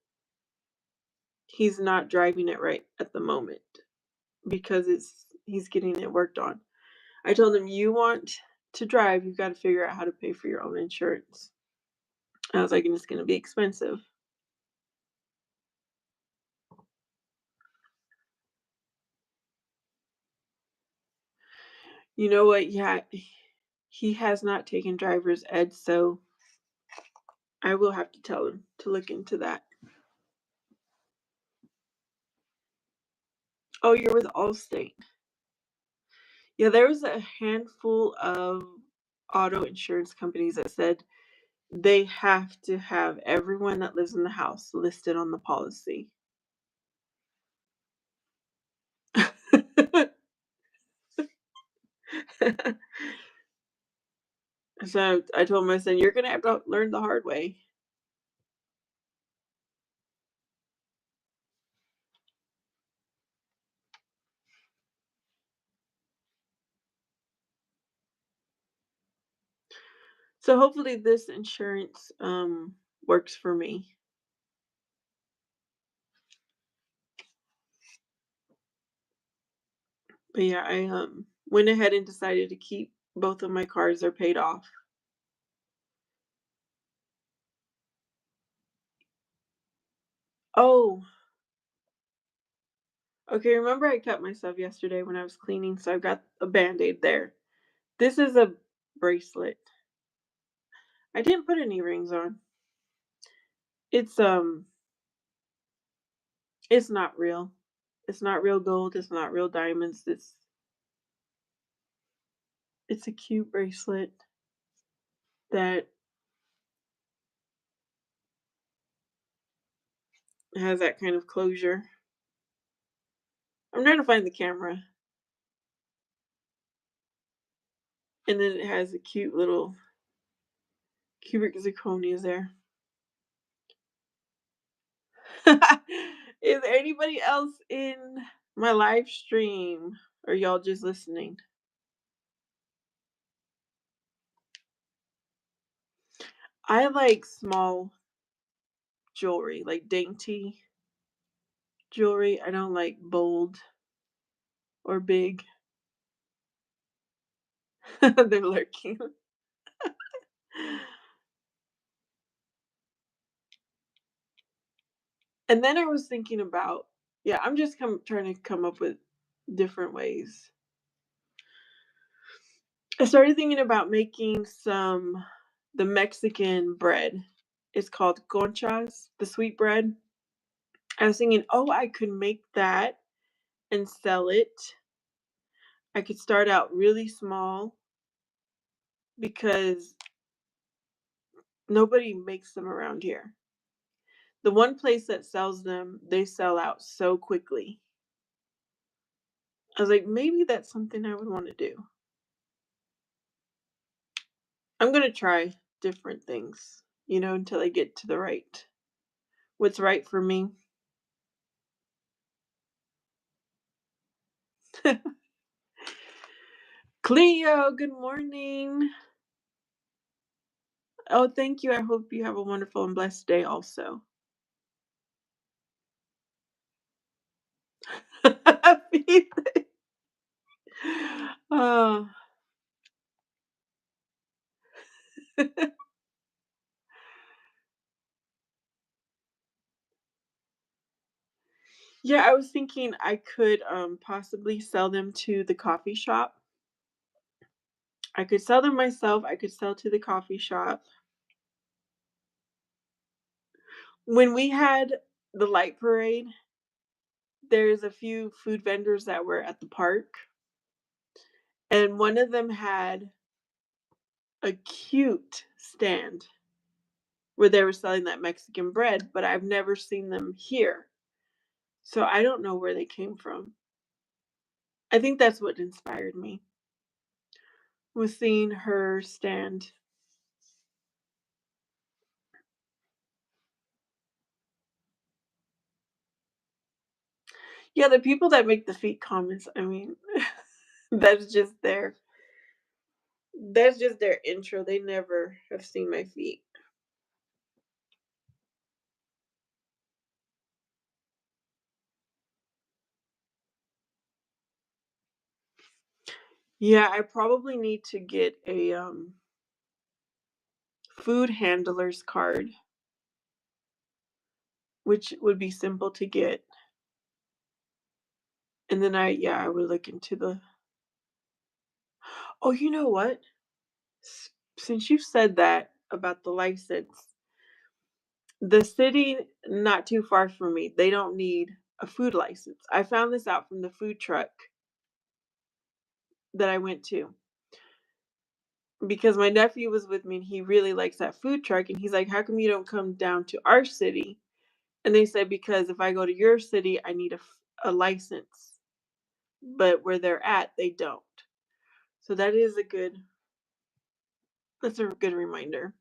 he's not driving it right at the moment because he's getting it worked on. I told him, you want to drive, you've got to figure out how to pay for your own insurance. I was like, and it's going to be expensive. You know what? Yeah, he has not taken driver's ed, so I will have to tell him to look into that. Oh, you're with Allstate. Yeah, there was a handful of auto insurance companies that said they have to have everyone that lives in the house listed on the policy. So I told my son, you're going to have to learn the hard way. So hopefully this insurance works for me. But yeah, I went ahead and decided to keep both of my cars are paid off. Oh, okay. Remember I cut myself yesterday when I was cleaning, so I've got a band-aid there. This is a bracelet. I didn't put any rings on. It's it's not real. It's not real gold, it's not real diamonds. It's a cute bracelet that has that kind of closure. I'm trying to find the camera. And then it has a cute little cubic zirconias there. Is there anybody else in my live stream? Or y'all just listening? I like small jewelry, like dainty jewelry. I don't like bold or big. They're lurking. And then I was thinking about, yeah, I'm just trying to come up with different ways. I started thinking about making the Mexican bread. It's called conchas, the sweet bread. I was thinking, oh, I could make that and sell it. I could start out really small because nobody makes them around here. The one place that sells them, they sell out so quickly. I was like, maybe that's something I would want to do. I'm going to try different things, until I get to what's right for me. Cleo, good morning. Oh, thank you. I hope you have a wonderful and blessed day also. Oh. Yeah, I was thinking I could possibly sell them to the coffee shop. I could sell them myself. I could sell to the coffee shop. When we had the light parade, there's a few food vendors that were at the park, and one of them had a cute stand where they were selling that Mexican bread, but I've never seen them here. So I don't know where they came from. I think that's what inspired me, was seeing her stand. Yeah, the people that make the feet comments, I mean, that's just their that's just their intro. They never have seen my feet. Yeah, I probably need to get a food handler's card, which would be simple to get. And then I would look into the. Oh, you know what? Since you said that about the license, the city not too far from me, they don't need a food license. I found this out from the food truck that I went to because my nephew was with me and he really likes that food truck. And he's like, how come you don't come down to our city? And they said, because if I go to your city, I need a license. But where they're at, they don't. So that's a good reminder.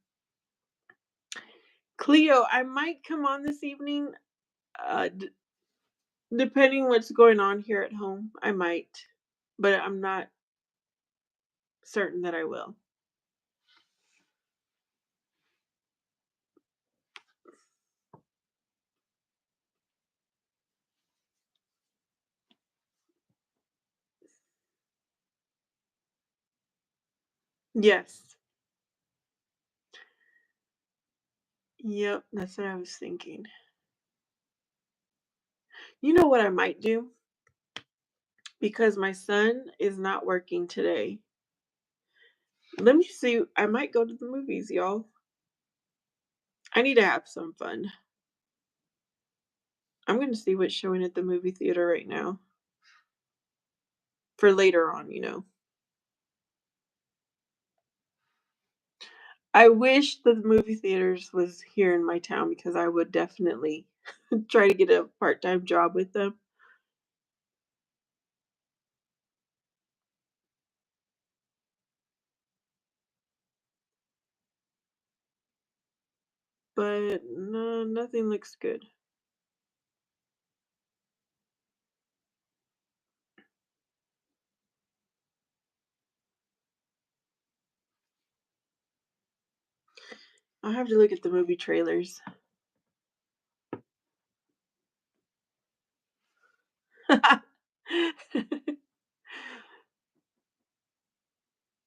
Cleo, I might come on this evening, depending what's going on here at home. I might, but I'm not certain that I will. Yes. Yep, that's what I was thinking. You know what I might do? Because my son is not working today. Let me see. I might go to the movies, y'all. I need to have some fun. I'm gonna see what's showing at the movie theater right now for later on. I wish the movie theaters was here in my town because I would definitely try to get a part-time job with them. But no, nothing looks good. I'll have to look at the movie trailers.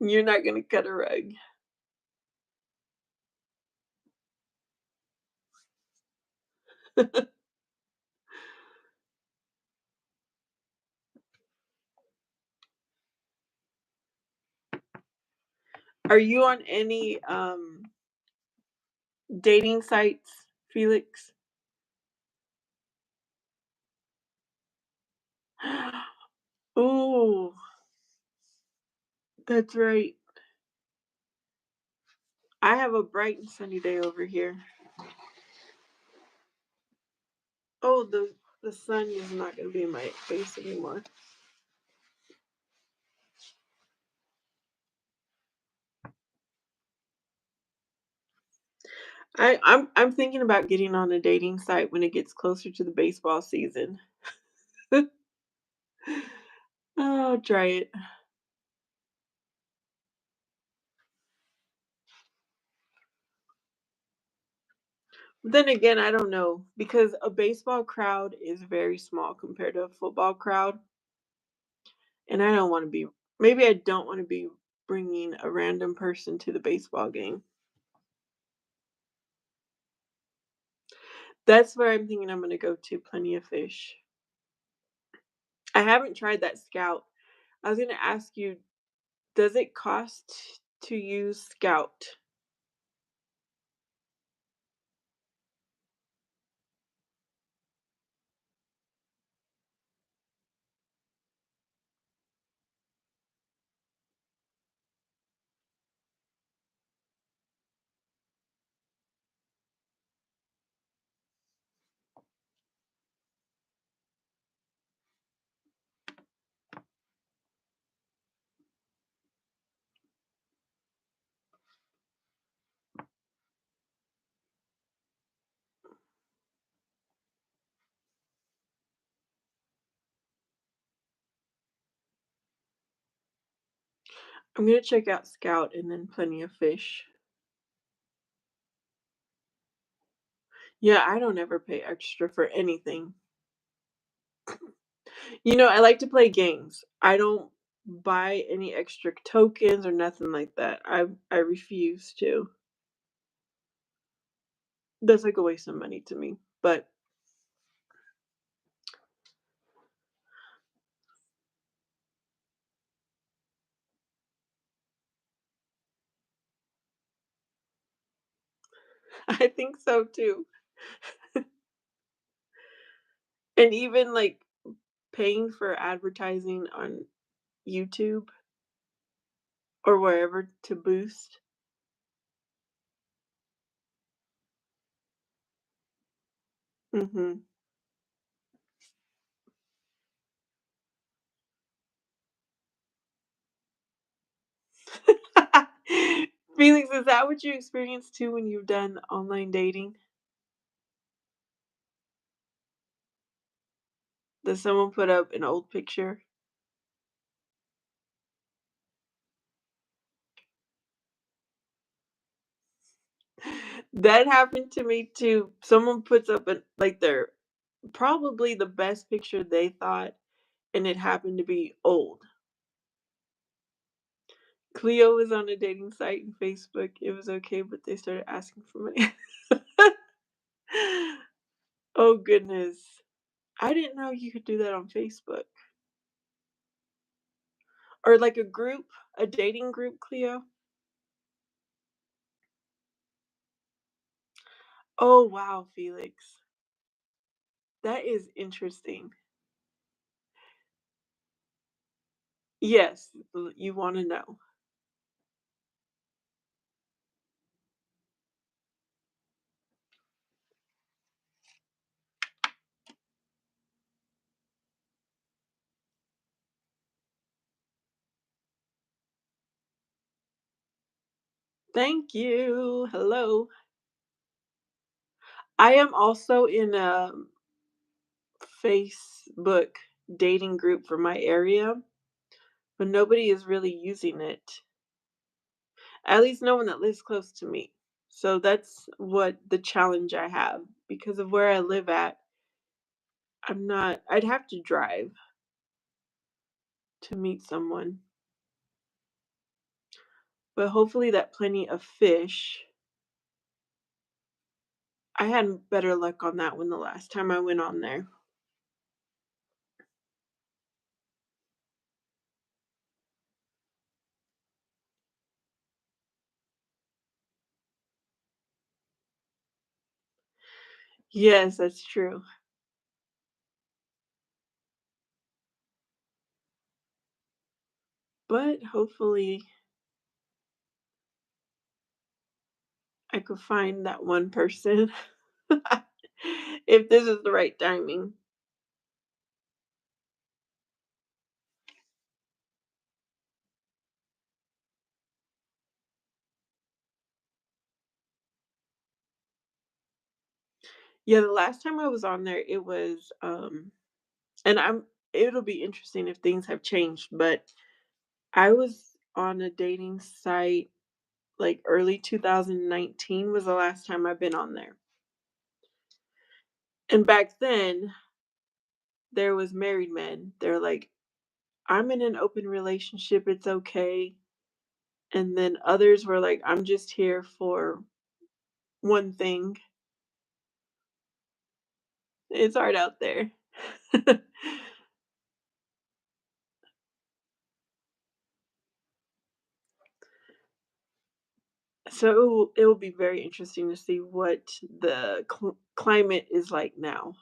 You're not gonna cut a rug. Are you on any dating sites, Felix? Ooh, that's right. I have a bright and sunny day over here. Oh, the sun is not gonna be in my face anymore. I'm thinking about getting on a dating site when it gets closer to the baseball season. Oh, try it. Then again, I don't know because a baseball crowd is very small compared to a football crowd, and I don't want to be. Maybe I don't want to be bringing a random person to the baseball game. That's where I'm thinking I'm going to go to Plenty of Fish. I haven't tried that Scout. I was going to ask you, does it cost to use Scout? I'm going to check out Scout and then Plenty of Fish. Yeah, I don't ever pay extra for anything. I like to play games. I don't buy any extra tokens or nothing like that. I refuse to. That's like a waste of money to me. But I think so too. And even like paying for advertising on YouTube or wherever to boost. Mhm. Felix, is that what you experience too when you've done online dating? Does someone put up an old picture? That happened to me too. Someone puts up like their probably the best picture they thought, and it happened to be old. Cleo was on a dating site and Facebook. It was okay, but they started asking for money. Oh goodness. I didn't know you could do that on Facebook. Or like a dating group, Cleo. Oh, wow, Felix. That is interesting. Yes, you want to know. Thank you. Hello. I am also in a Facebook dating group for my area, but nobody is really using it. At least no one that lives close to me. So that's what the challenge I have because of where I live at. I'd have to drive to meet someone, but hopefully that Plenty of Fish. I had better luck on that one the last time I went on there. Yes, that's true. But hopefully I could find that one person if this is the right timing. Yeah, the last time I was on there, it was and it'll be interesting if things have changed, but I was on a dating site like early 2019 was the last time I've been on there. And back then, there was married men. They're like, "I'm in an open relationship, it's okay." And then others were like, "I'm just here for one thing." It's hard out there. So it will be very interesting to see what the climate is like now.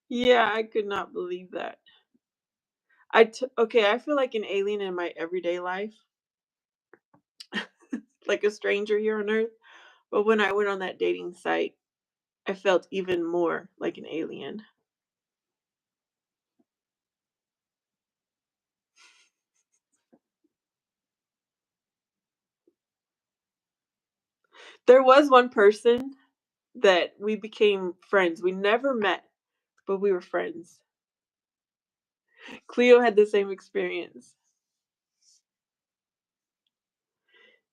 Yeah, I could not believe that. Okay, I feel like an alien in my everyday life, like a stranger here on Earth. But when I went on that dating site, I felt even more like an alien. There was one person that we became friends. We never met, but we were friends. Cleo had the same experience.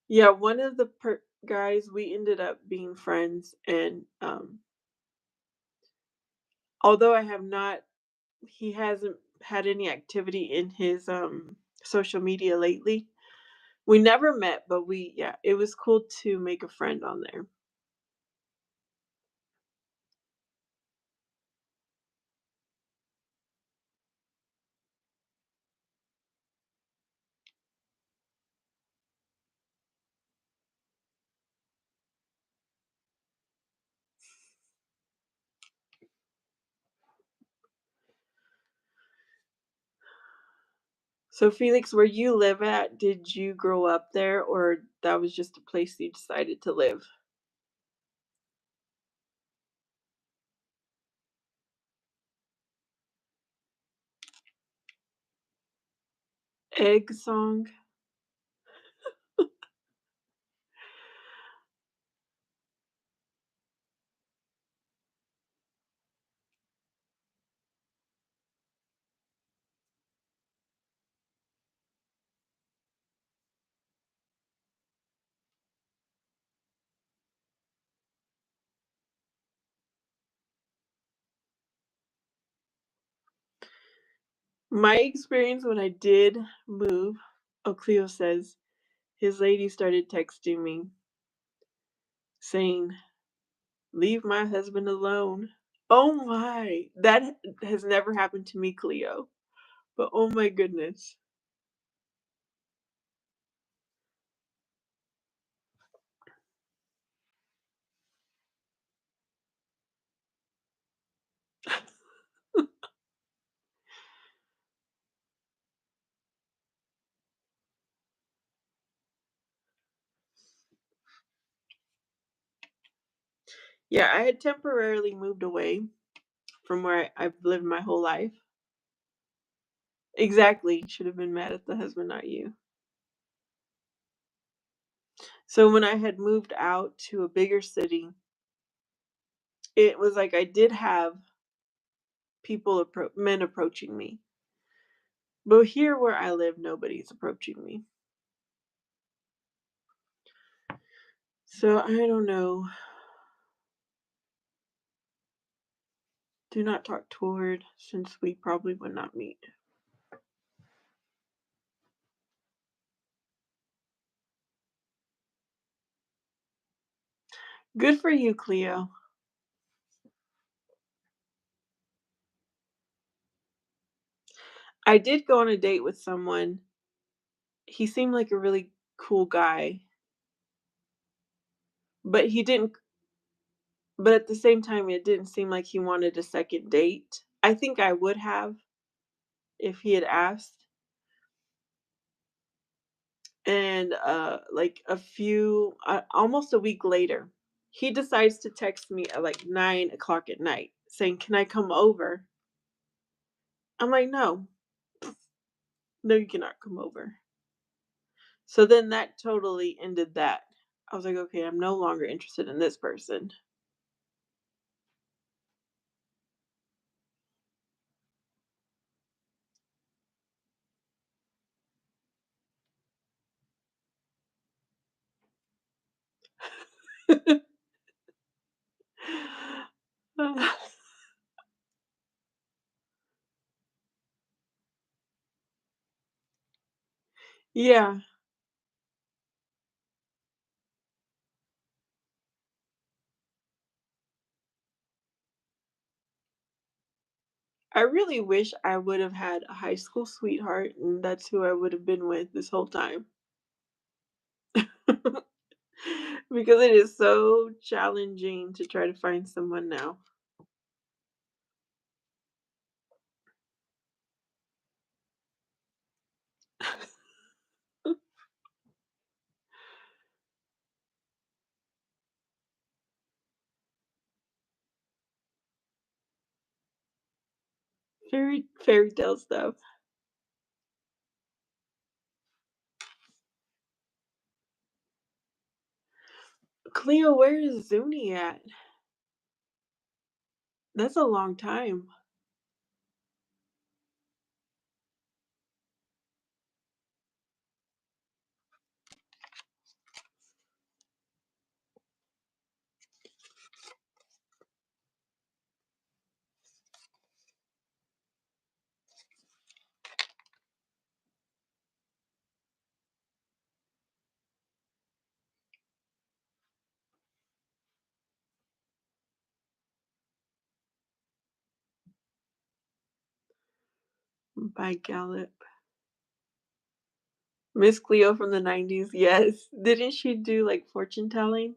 Yeah, one of the guys, we ended up being friends, and although I have not, he hasn't had any activity in his social media lately. We never met, but yeah, it was cool to make a friend on there. So Felix, where you live at, did you grow up there, or that was just a place you decided to live? Egg song. My experience when I did move, oh, Cleo says his lady started texting me saying, "Leave my husband alone." Oh my, that has never happened to me, Cleo. But oh my goodness. Yeah, I had temporarily moved away from where I've lived my whole life. Exactly. Should have been mad at the husband, not you. So when I had moved out to a bigger city, it was like I did have men approaching me. But here where I live, nobody's approaching me. So I don't know. Do not talk toward since we probably would not meet. Good for you, Cleo. I did go on a date with someone. He seemed like a really cool guy, but he didn't but at the same time it didn't seem like he wanted a second date. I think I would have if he had asked. And like almost a week later, he decides to text me at like 9 o'clock at night saying, "Can I come over?" I'm like, "No, no, you cannot come over." So then that totally ended that. I was like, "Okay, I'm no longer interested in this person." Yeah, I really wish I would have had a high school sweetheart, and that's who I would have been with this whole time. Because it is so challenging to try to find someone now. Fairy tale stuff. Cleo, where is Zuni at? That's a long time. By Gallup. Miss Cleo from the 90s, yes. Didn't she do like fortune telling?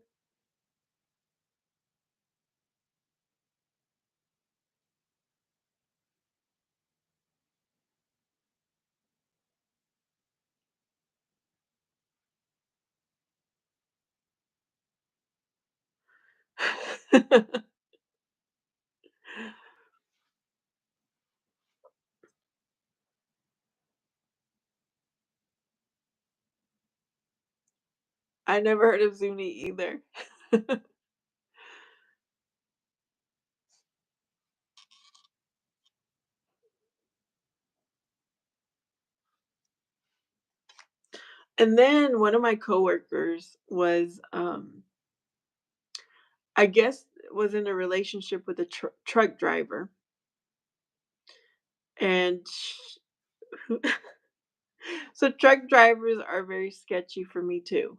I never heard of Zuni either. And then one of my coworkers was, I guess, was in a relationship with a truck driver, and so truck drivers are very sketchy for me too.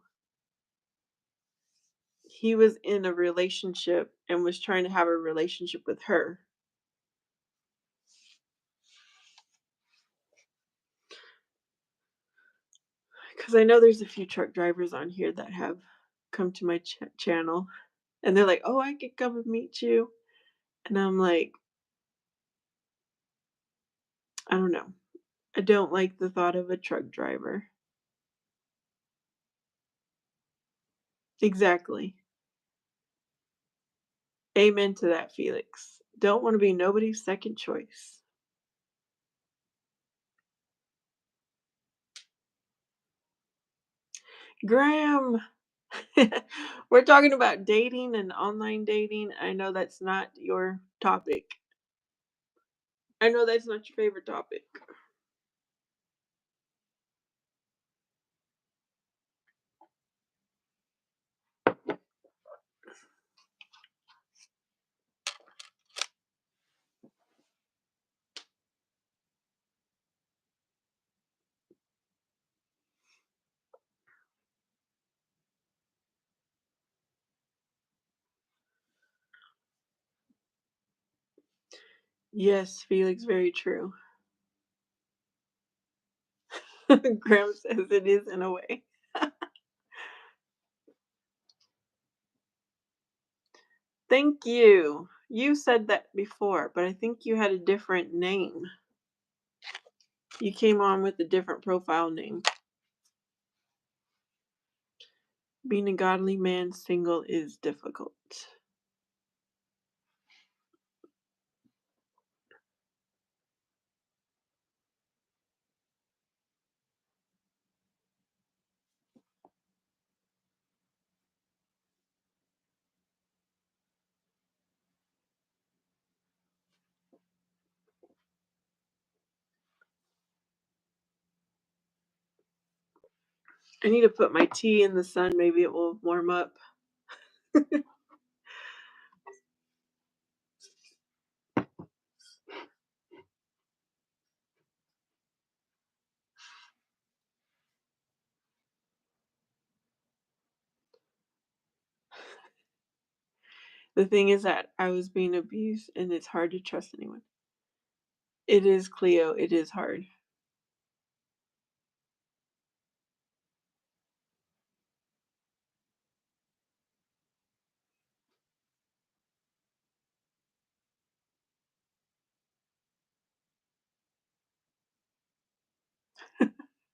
he was in a relationship and was trying to have a relationship with her. Because I know there's a few truck drivers on here that have come to my channel and they're like, "Oh, I could come and meet you." And I'm like, I don't know. I don't like the thought of a truck driver. Exactly. Amen to that, Felix. Don't want to be nobody's second choice. Graham, we're talking about dating and online dating. I know that's not your topic. I know that's not your favorite topic. Yes, Felix, very true. Graham says it is in a way. Thank you. You said that before, but I think you had a different name. You came on with a different profile name. Being a godly man single is difficult. I need to put my tea in the sun. Maybe it will warm up. The thing is that I was being abused and it's hard to trust anyone. It is, Cleo. It is hard.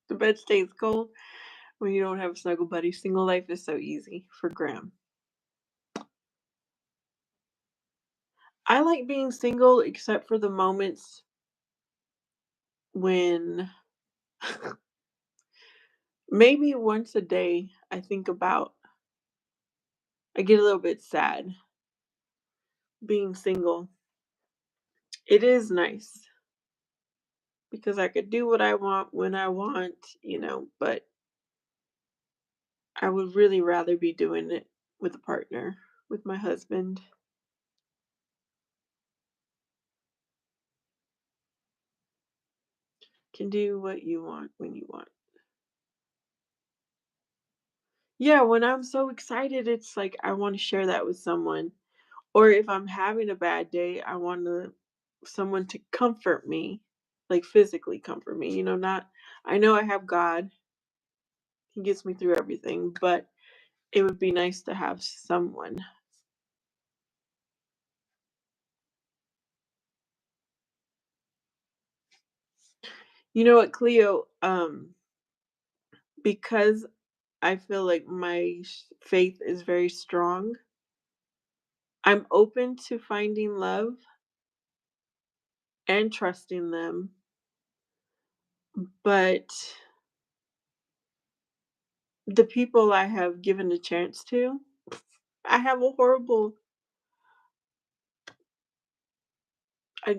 The bed stays cold when you don't have a snuggle buddy. Single life is so easy for Graham. I like being single except for the moments when maybe once a day I think about, I get a little bit sad being single. It is nice because I could do what I want when I want, but I would really rather be doing it with a partner, with my husband. Can do what you want when you want. Yeah, when I'm so excited, it's like I want to share that with someone. Or if I'm having a bad day, I want someone to comfort me, like physically comfort me. Not I know I have God. He gets me through everything, but it would be nice to have someone. You know what, Cleo? Because I feel like my faith is very strong. I'm open to finding love and trusting them, but the people I have given a chance to, I have a horrible.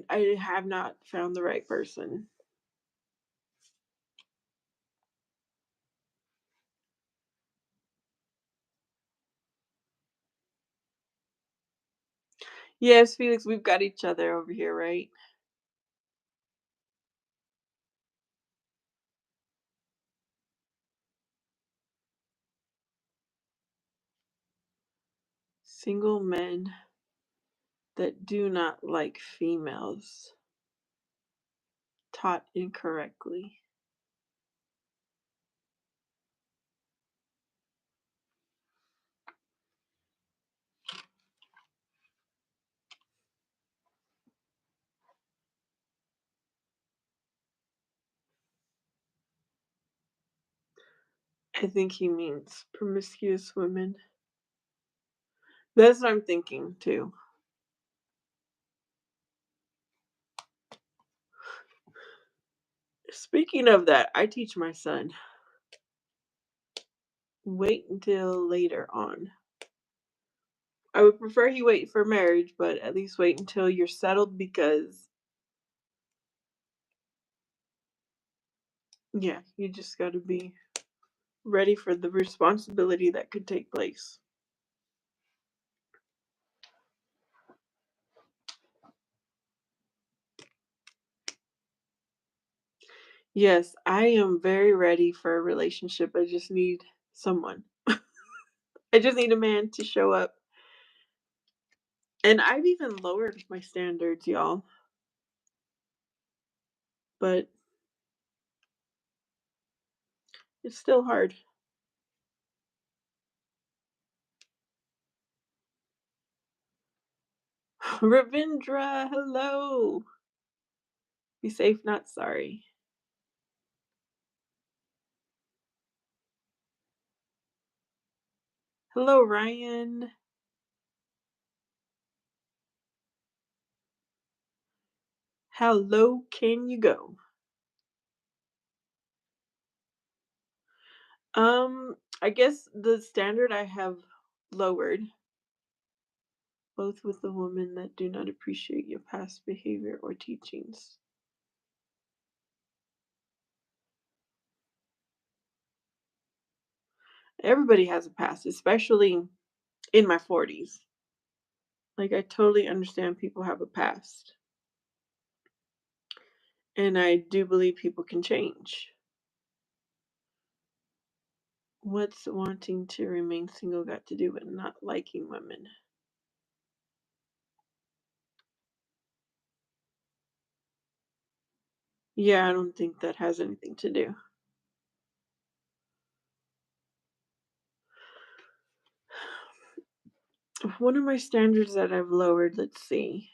I have not found the right person. Yes, Felix, we've got each other over here, right? Single men that do not like females taught incorrectly. I think he means promiscuous women. That's what I'm thinking too. Speaking of that, I teach my son. Wait until later on. I would prefer he wait for marriage, but at least wait until you're settled because, yeah, you just got to be ready for the responsibility that could take place. Yes, I am very ready for a relationship. I just need someone. I just need a man to show up. And I've even lowered my standards, y'all. But it's still hard. Ravindra, hello. Be safe, not sorry. Hello, Ryan. How low can you go? I guess the standard I have lowered, both with the women that do not appreciate your past behavior or teachings. Everybody has a past, especially in my 40s. Like, I totally understand people have a past. And I do believe people can change. What's wanting to remain single got to do with not liking women? Yeah, I don't think that has anything to do. One of my standards that I've lowered, let's see.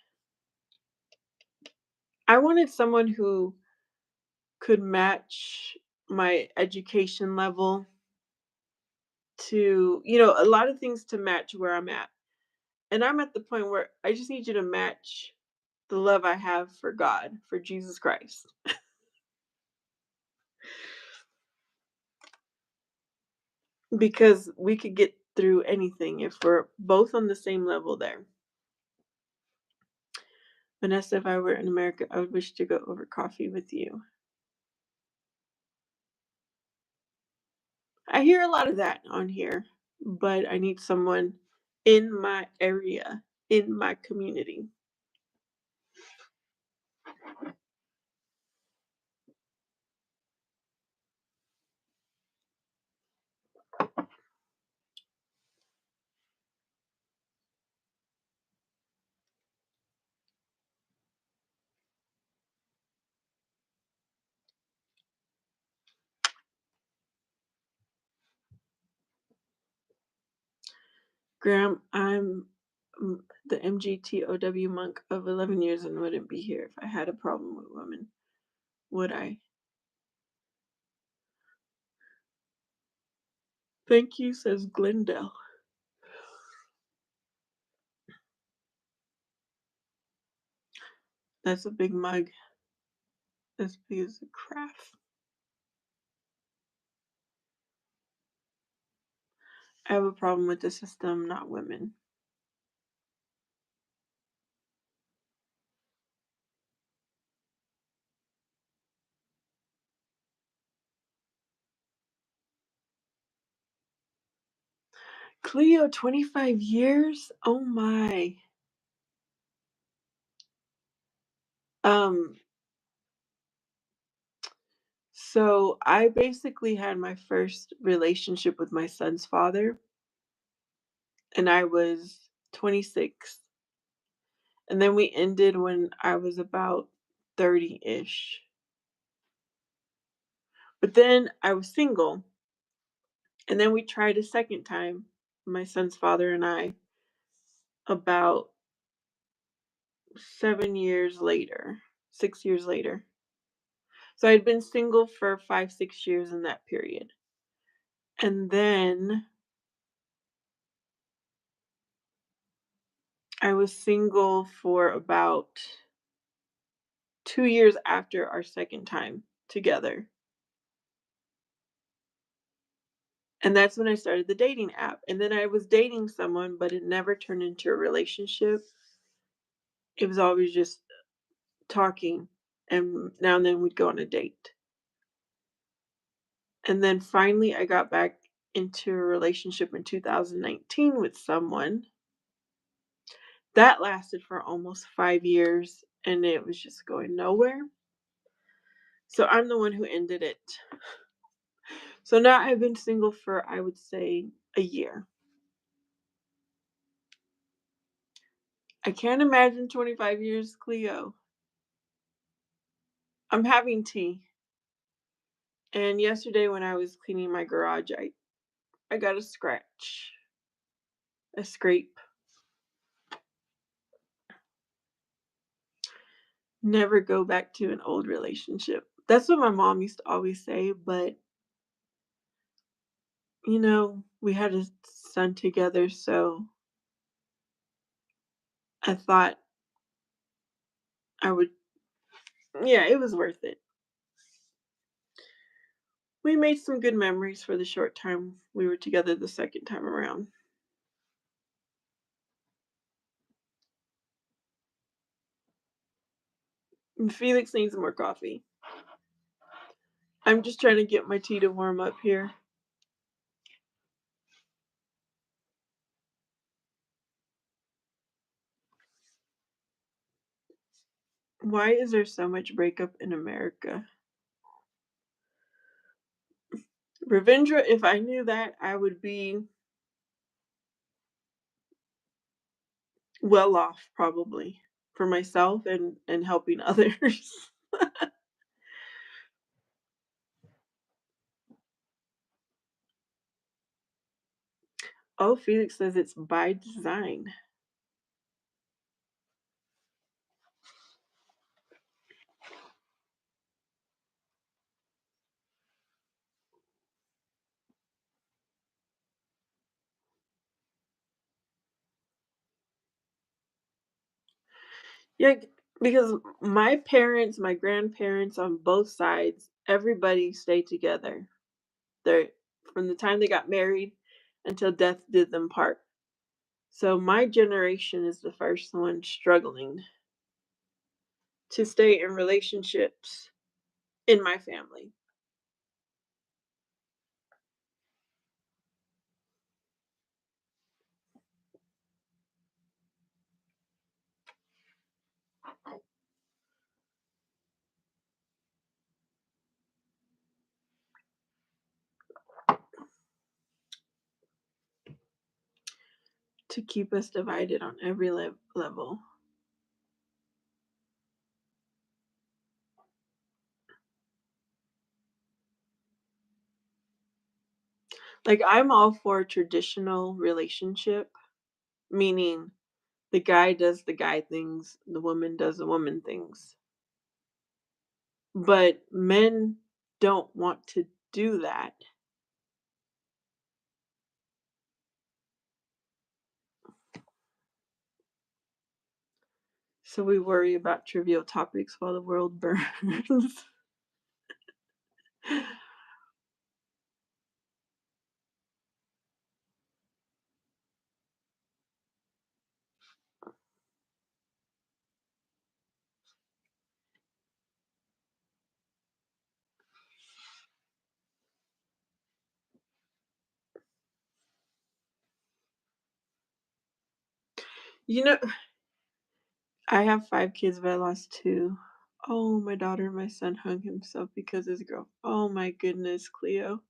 I wanted someone who could match my education level to, a lot of things to match where I'm at. And I'm at the point where I just need you to match the love I have for God, for Jesus Christ. Because we could get through anything if we're both on the same level there. Vanessa, if I were in America, I would wish to go over coffee with you. I hear a lot of that on here, but I need someone in my area, in my community. Graham, I'm the MGTOW monk of 11 years and wouldn't be here if I had a problem with women. Would I? Thank you, says Glendale. That's a big mug. As big as a craft. I have a problem with the system, not women. Cleo, 25 years? Oh my. Um, so I basically had my first relationship with my son's father, and I was 26. And then we ended when I was about 30-ish. But then I was single, and then we tried a second time, my son's father and I, about 7 years later, 6 years later. So I'd been single for 5, 6 years in that period. And then I was single for about 2 years after our second time together. And that's when I started the dating app. And then I was dating someone, but it never turned into a relationship. It was always just talking, and now and then we'd go on a date. And then finally, I got back into a relationship in 2019 with someone that lasted for almost 5 years, and it was just going nowhere. So I'm the one who ended it. So now I've been single for, I would say, a year. I can't imagine 25 years, Cleo. I'm having tea. And yesterday when I was cleaning my garage, I got a scratch, a scrape. Never go back to an old relationship. That's what my mom used to always say, but we had a son together, so I thought I would, yeah, it was worth it. We made some good memories for the short time we were together the second time around. And Felix needs more coffee. I'm just trying to get my tea to warm up here. Why is there so much breakup in America? Ravindra, if I knew that, I would be well off probably for myself and helping others. Oh, Felix says it's by design. Yeah, because my parents, my grandparents on both sides, everybody stayed together. They're from the time they got married until death did them part. So my generation is the first one struggling to stay in relationships in my family. To keep us divided on every level. Like, I'm all for traditional relationship, meaning the guy does the guy things, the woman does the woman things. But men don't want to do that. So we worry about trivial topics while the world burns. You know, I have 5 kids, but I lost 2. Oh, my daughter and my son hung himself because his girl. Oh my goodness, Cleo.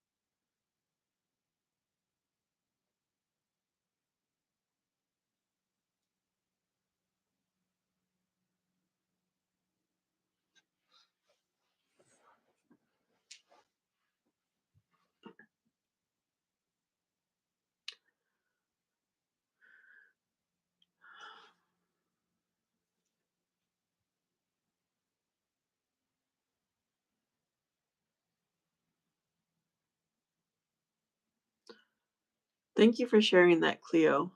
Thank you for sharing that, Cleo.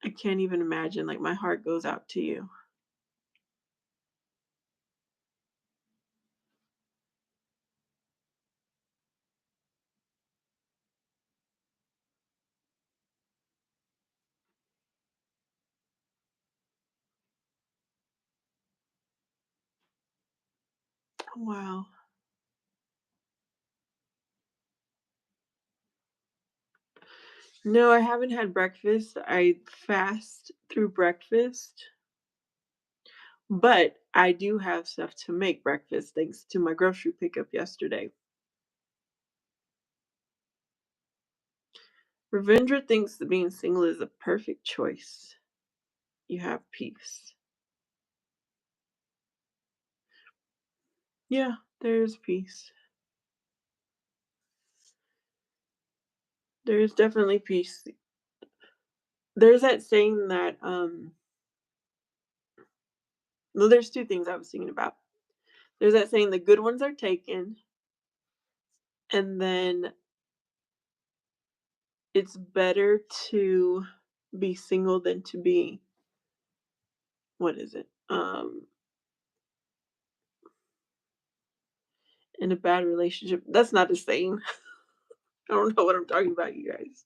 I can't even imagine. Like, my heart goes out to you. Wow. No, I haven't had breakfast. I fast through breakfast, but I do have stuff to make breakfast thanks to my grocery pickup yesterday. Ravindra thinks that being single is a perfect choice. You have peace. Yeah, there's peace. There's definitely peace. There's that saying that well, there's two things I was thinking about. There's that saying the good ones are taken, and then it's better to be single than to be, what is it? In a bad relationship. That's not a saying. I don't know what I'm talking about, you guys.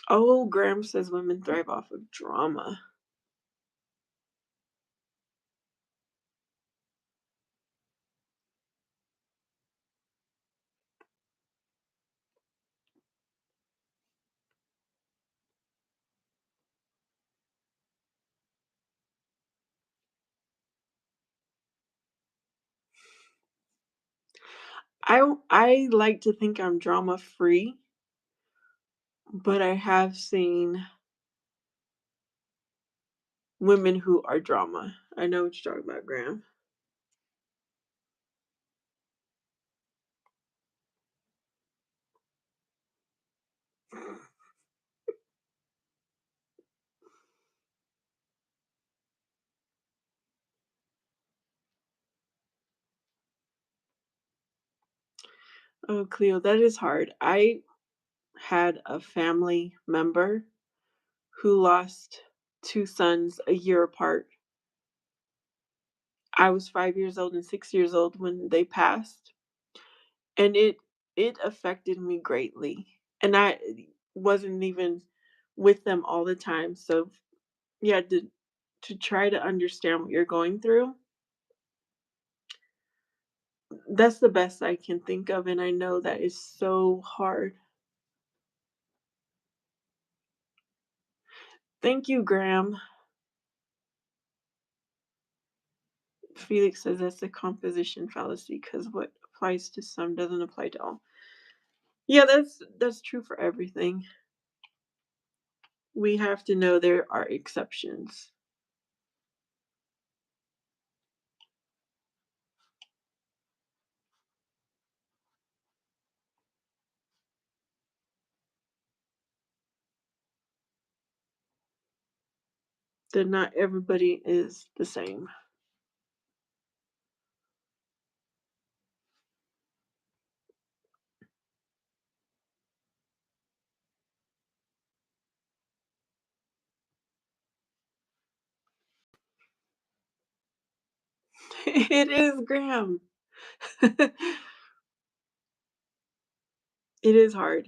Oh, Graham says women thrive off of drama. I like to think I'm drama free, but I have seen women who are drama. I know what you're talking about, Graham. Oh, Cleo, that is hard. I had a family member who lost two sons a year apart. I was 5 years old and 6 years old when they passed, and it affected me greatly. And I wasn't even with them all the time, so yeah, to try to understand what you're going through, that's the best I can think of, and I know that is so hard. Thank you, Graham. Felix says that's a composition fallacy because what applies to some doesn't apply to all. Yeah, that's true for everything. We have to know there are exceptions. That not everybody is the same. It is, Graham. It is hard.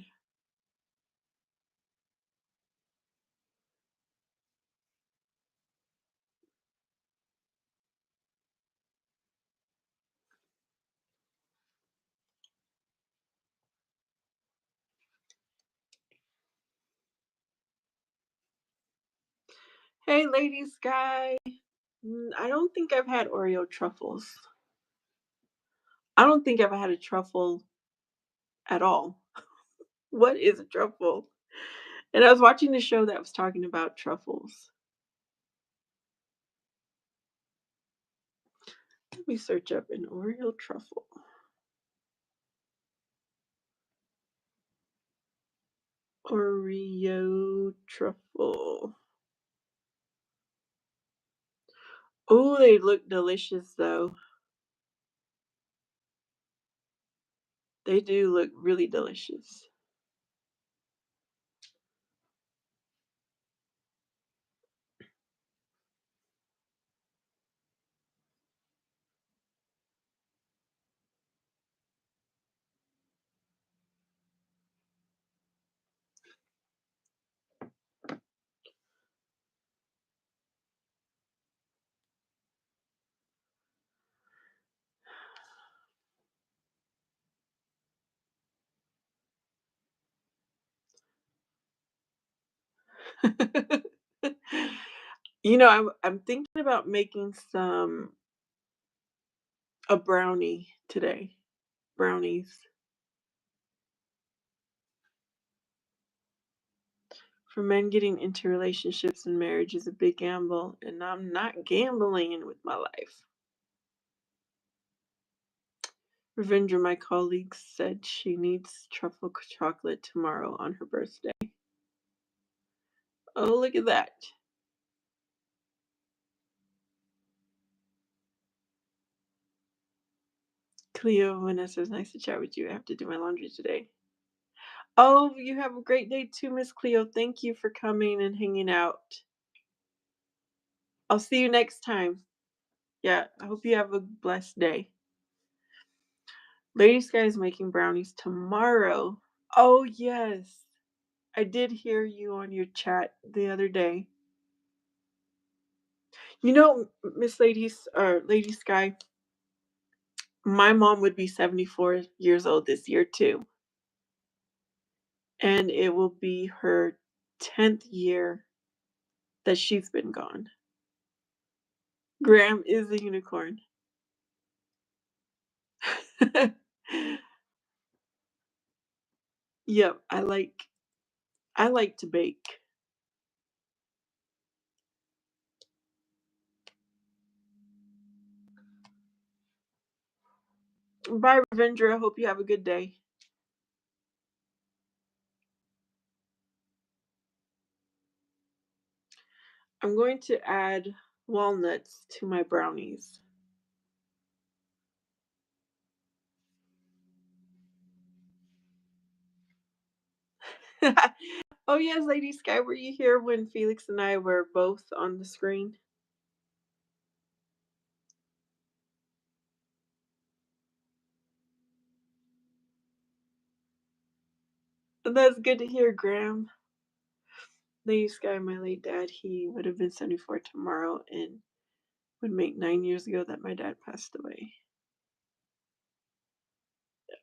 Hey, Lady Sky. I don't think I've had Oreo truffles. I don't think I've had a truffle at all. What is a truffle? And I was watching the show that was talking about truffles. Let me search up an Oreo truffle. Oreo truffle. Oh, they look delicious though. They do look really delicious. I'm thinking about making a brownie today. Brownies. For men, getting into relationships and marriage is a big gamble, and I'm not gambling with my life. Ravindra, my colleague, said she needs truffle chocolate tomorrow on her birthday. Oh, look at that. Cleo Vanessa, it's nice to chat with you. I have to do my laundry today. Oh, you have a great day too, Miss Cleo. Thank you for coming and hanging out. I'll see you next time. Yeah, I hope you have a blessed day. Lady Sky is making brownies tomorrow. Oh, yes. I did hear you on your chat the other day. Miss Ladies or Lady Sky, my mom would be 74 years old this year too. And it will be her 10th year that she's been gone. Graham is a unicorn. Yep, I like to bake. Bye, Ravindra. Hope you have a good day. I'm going to add walnuts to my brownies. Oh yes, Lady Sky, were you here when Felix and I were both on the screen? That's good to hear, Graham. Lady Sky, my late dad, he would have been 74 tomorrow and would make 9 years ago that my dad passed away.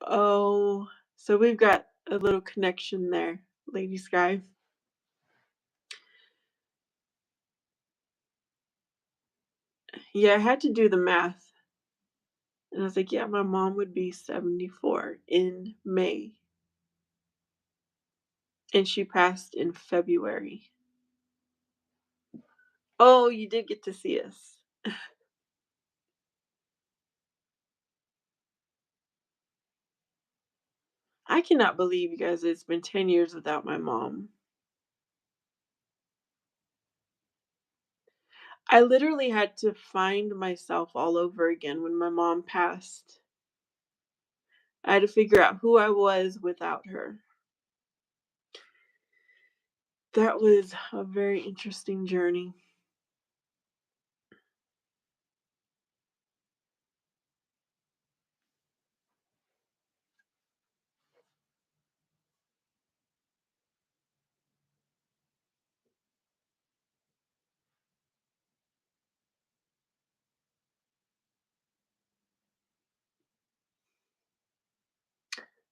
Oh, so we've got a little connection there, Lady Sky. Yeah, I had to do the math. And I was like, yeah, my mom would be 74 in May. And she passed in February. Oh, you did get to see us. I cannot believe you guys, it's been 10 years without my mom. I literally had to find myself all over again when my mom passed. I had to figure out who I was without her. That was a very interesting journey.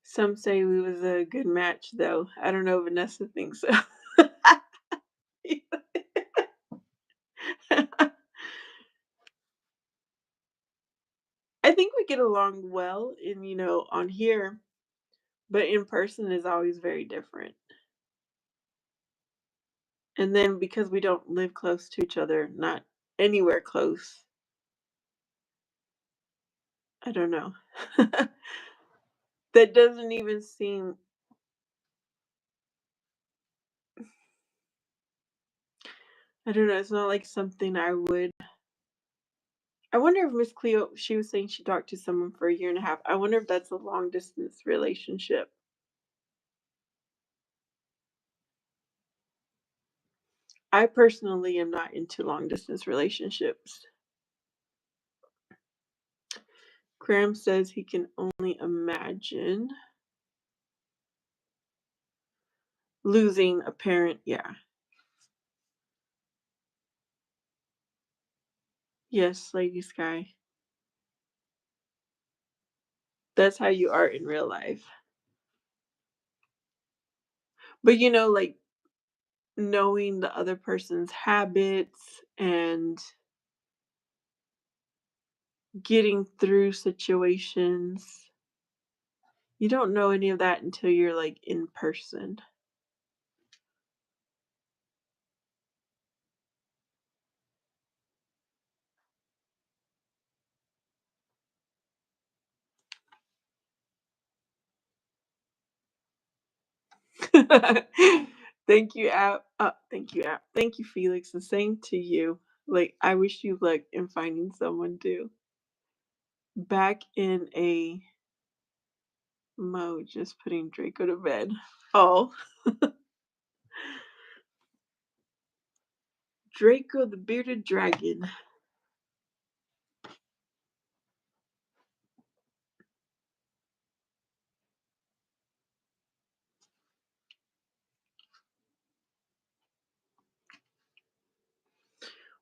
Some say we was a good match, though. I don't know, Vanessa thinks so. I think we get along well on here, but in person is always very different. And then because we don't live close to each other, not anywhere close, I don't know. That doesn't even seem, I don't know, it's not like something I would I wonder if Miss Cleo, she was saying she talked to someone for a year and a half. I wonder if that's a long distance relationship. I personally am not into long distance relationships. Graham says he can only imagine losing a parent. Yeah. Yes, Lady Sky. That's how you are in real life. But like knowing the other person's habits and getting through situations, you don't know any of that until you're like in person. Thank you, App. Thank you, App. Thank you, Felix. The same to you. Like, I wish you luck in finding someone too. Back in a mode, just putting Draco to bed. Oh, Draco the bearded dragon.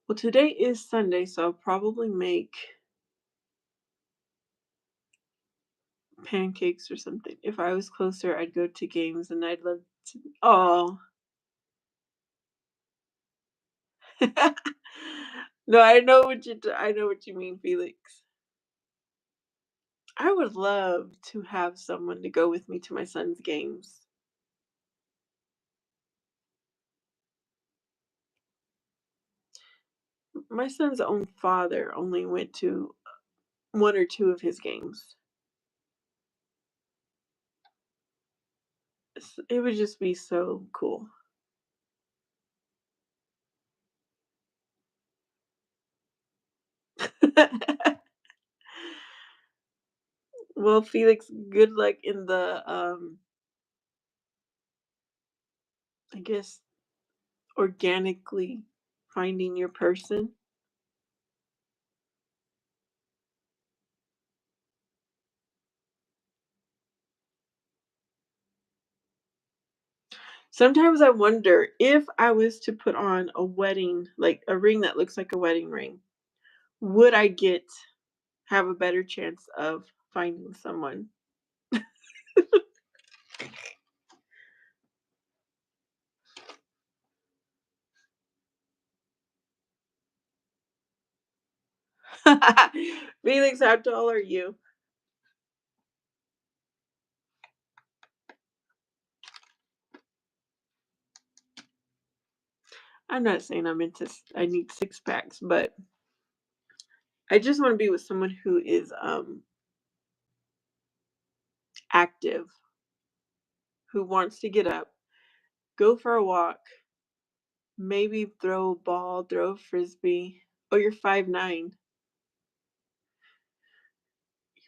Well, today is Sunday, so I'll probably make pancakes or something. If I was closer, I'd go to games, and I'd love to. Oh, no, I know what I know what you mean, Felix. I would love to have someone to go with me to my son's games. My son's own father only went to one or two of his games. It would just be so cool. Well, Felix, good luck in the I guess organically finding your person. Sometimes I wonder if I was to put on a wedding, like a ring that looks like a wedding ring, would I get have a better chance of finding someone? Felix, how tall are you? I'm not saying I need six packs, but I just want to be with someone who is active, who wants to get up, go for a walk, maybe throw a ball, throw a frisbee. Oh, you're 5'9".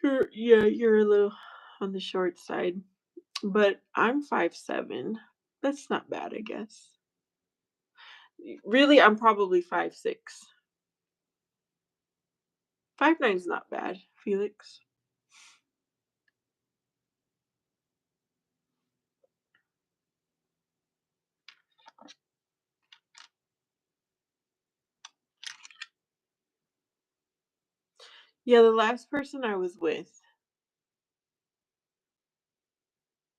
You're a little on the short side, but I'm 5'7". That's not bad, I guess. Really, I'm probably 5'6". 5'9" is not bad, Felix. Yeah, the last person I was with,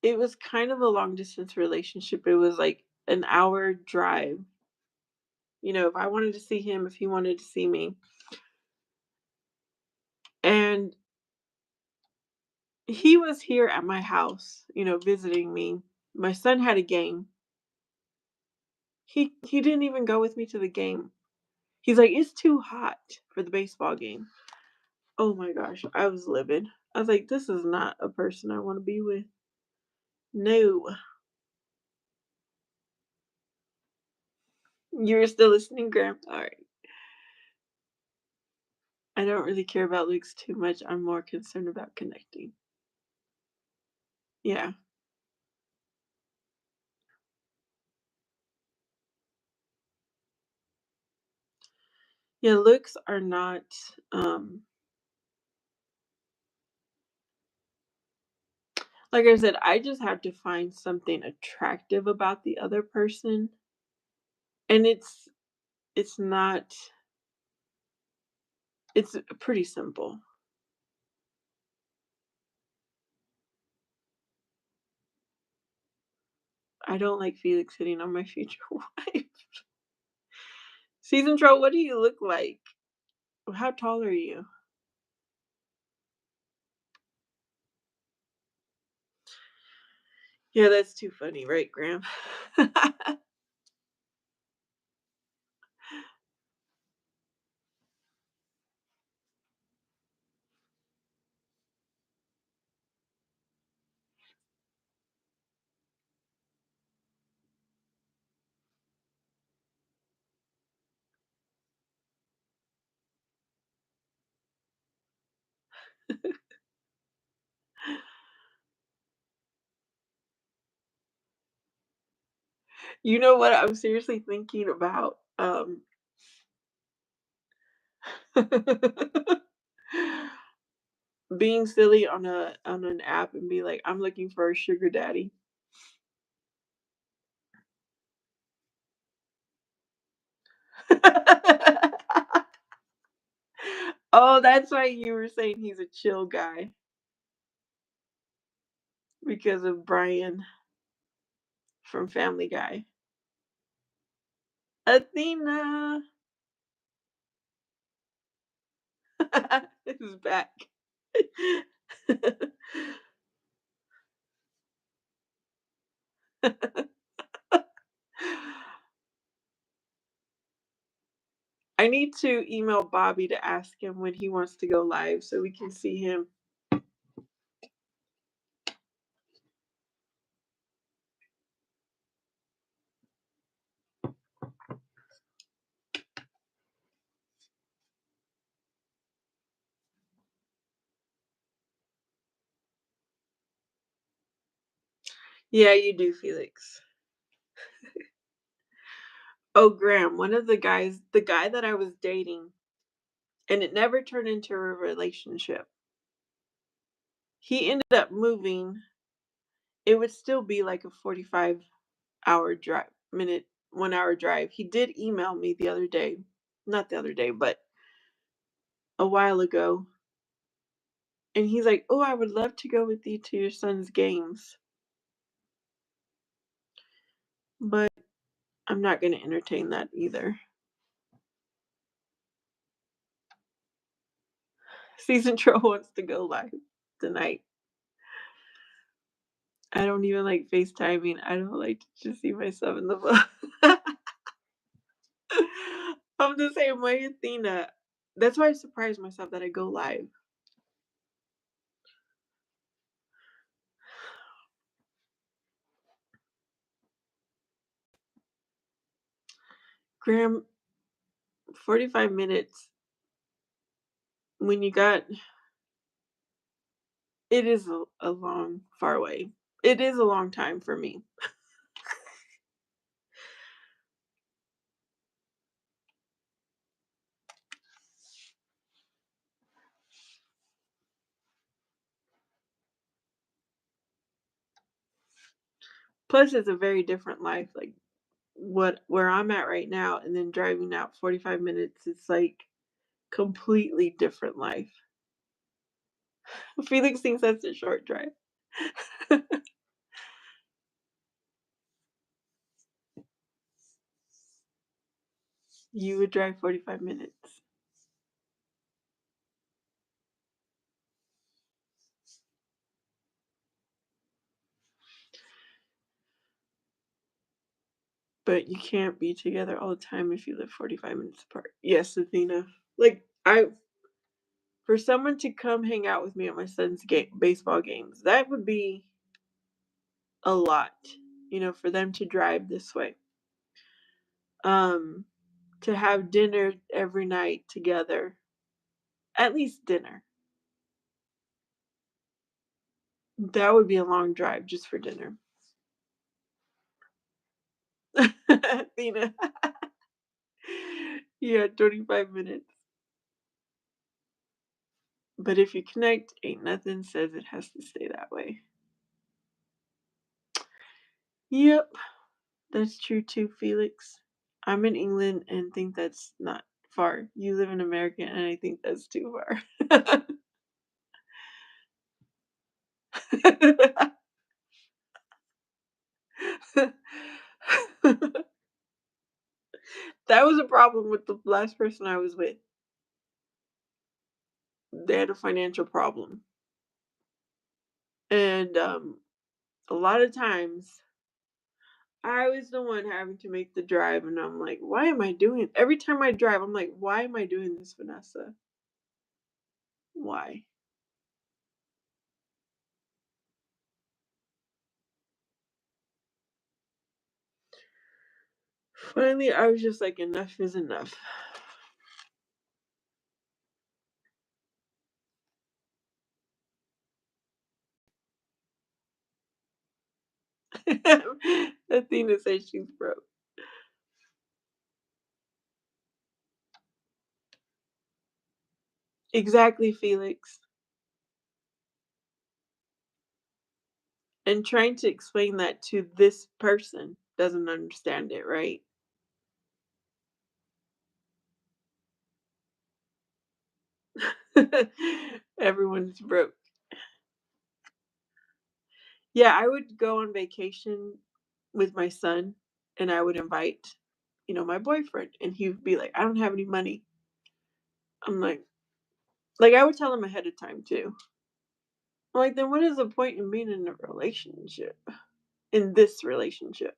it was kind of a long distance relationship. It was like an hour drive. If I wanted to see him, if he wanted to see me. And he was here at my house, visiting me. My son had a game. He didn't even go with me to the game. He's like, "It's too hot for the baseball game." Oh my gosh, I was livid. I was like, "This is not a person I want to be with." No. You're still listening, Graham? All right. I don't really care about looks too much. I'm more concerned about connecting. Yeah. Yeah, looks are not um like I said, I just have to find something attractive about the other person. And it's not it's pretty simple. I don't like Felix hitting on my future wife. Season Troll, what do you look like? How tall are you? Yeah, that's too funny, right, Graham? You know what? I'm seriously thinking about being silly on an app and be like, I'm looking for a sugar daddy. Oh, that's why you were saying he's a chill guy because of Brian from Family Guy. Athena is back. I need to email Bobby to ask him when he wants to go live so we can see him. Yeah, you do, Felix. Oh, Graham, one of the guy that I was dating, and it never turned into a relationship. He ended up moving. It would still be like a 45-hour drive, 1 hour drive. He did email me the other day, not the other day, but a while ago. And he's like, "Oh, I would love to go with you to your son's games, but I'm not going to entertain that either." Season Troll wants to go live tonight. I don't even like FaceTiming. I don't like to just see myself in the phone. I'm the same way, Athena. That's why I surprise myself that I go live. Graham, 45 minutes when you got it is a long far away. It is a long time for me. Plus it's a very different life. Like where I'm at right now and then driving out 45 minutes, it's like completely different life. Felix thinks that's a short drive. You would drive 45 minutes. But you can't be together all the time if you live 45 minutes apart. Yes, Athena. Like I for someone to come hang out with me at my son's baseball games, that would be a lot, for them to drive this way. Um to have dinner every night together. At least dinner. That would be a long drive just for dinner. Athena. Yeah, 25 minutes. But if you connect, ain't nothing says it has to stay that way. Yep, that's true too, Felix. I'm in England and think that's not far. You live in America and I think that's too far. That was a problem with the last person I was with. They had a financial problem. And a lot of times I was the one having to make the drive, and I'm like, why am I doing every time I drive, I'm like, why am I doing this, Vanessa? Why? Finally, I was just like, enough is enough. Athena says she's broke. Exactly, Felix. And trying to explain that to this person doesn't understand it, right? Everyone's broke. Yeah, I would go on vacation with my son and I would invite, my boyfriend, and he would be like, I don't have any money. I'm like I would tell him ahead of time too. I'm like, then what is the point in being in a relationship? In this relationship.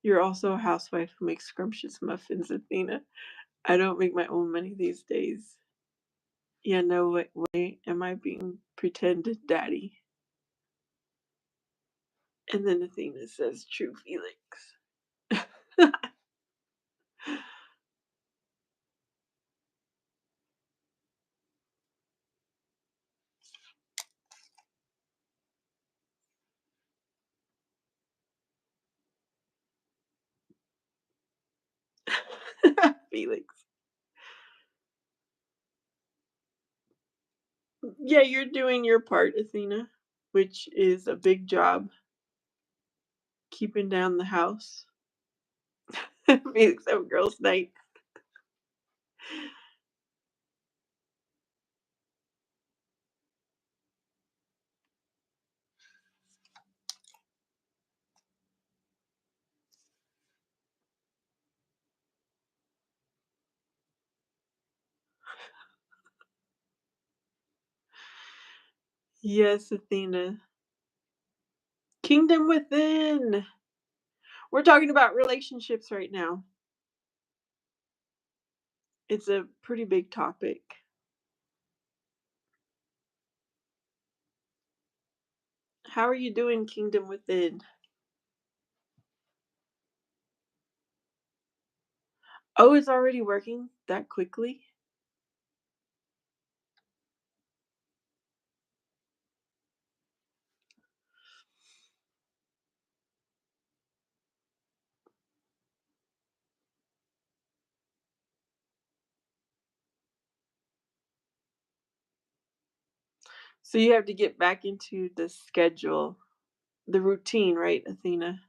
You're also a housewife who makes scrumptious muffins, Athena. I don't make my own money these days. Yeah, no way am I being pretend daddy. And then Athena says, true Felix. Felix. Yeah, you're doing your part, Athena, which is a big job, keeping down the house. Felix, have a girls' night. Yes, Athena. Kingdom within. We're talking about relationships right now. It's a pretty big topic. How are you doing, Kingdom within? Oh, it's already working that quickly? So you have to get back into the schedule, the routine, right, Athena?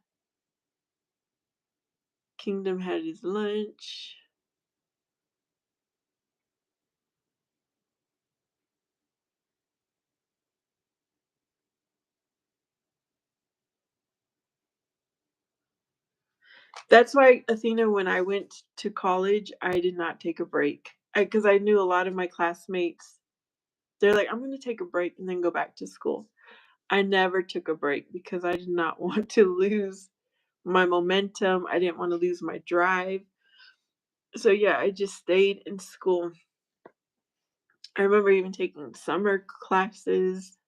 Kingdom had his lunch. That's why, Athena, when I went to college, I did not take a break. Because I knew a lot of my classmates, they're like, I'm going to take a break and then go back to school. I never took a break because I did not want to lose my momentum. I didn't want to lose my drive. So, yeah, I just stayed in school. I remember even taking summer classes.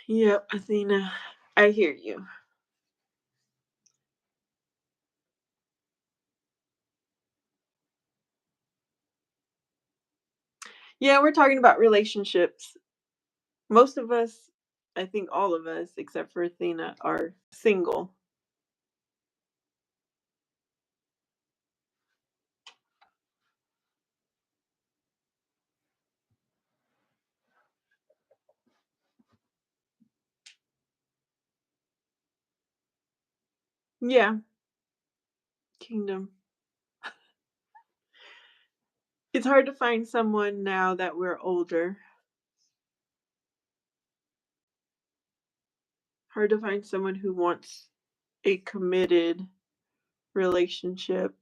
Yep, Athena. I hear you. Yeah, we're talking about relationships. Most of us, I think all of us, except for Athena, are single. Yeah, Kingdom. It's hard to find someone now that we're older. Hard to find someone who wants a committed relationship.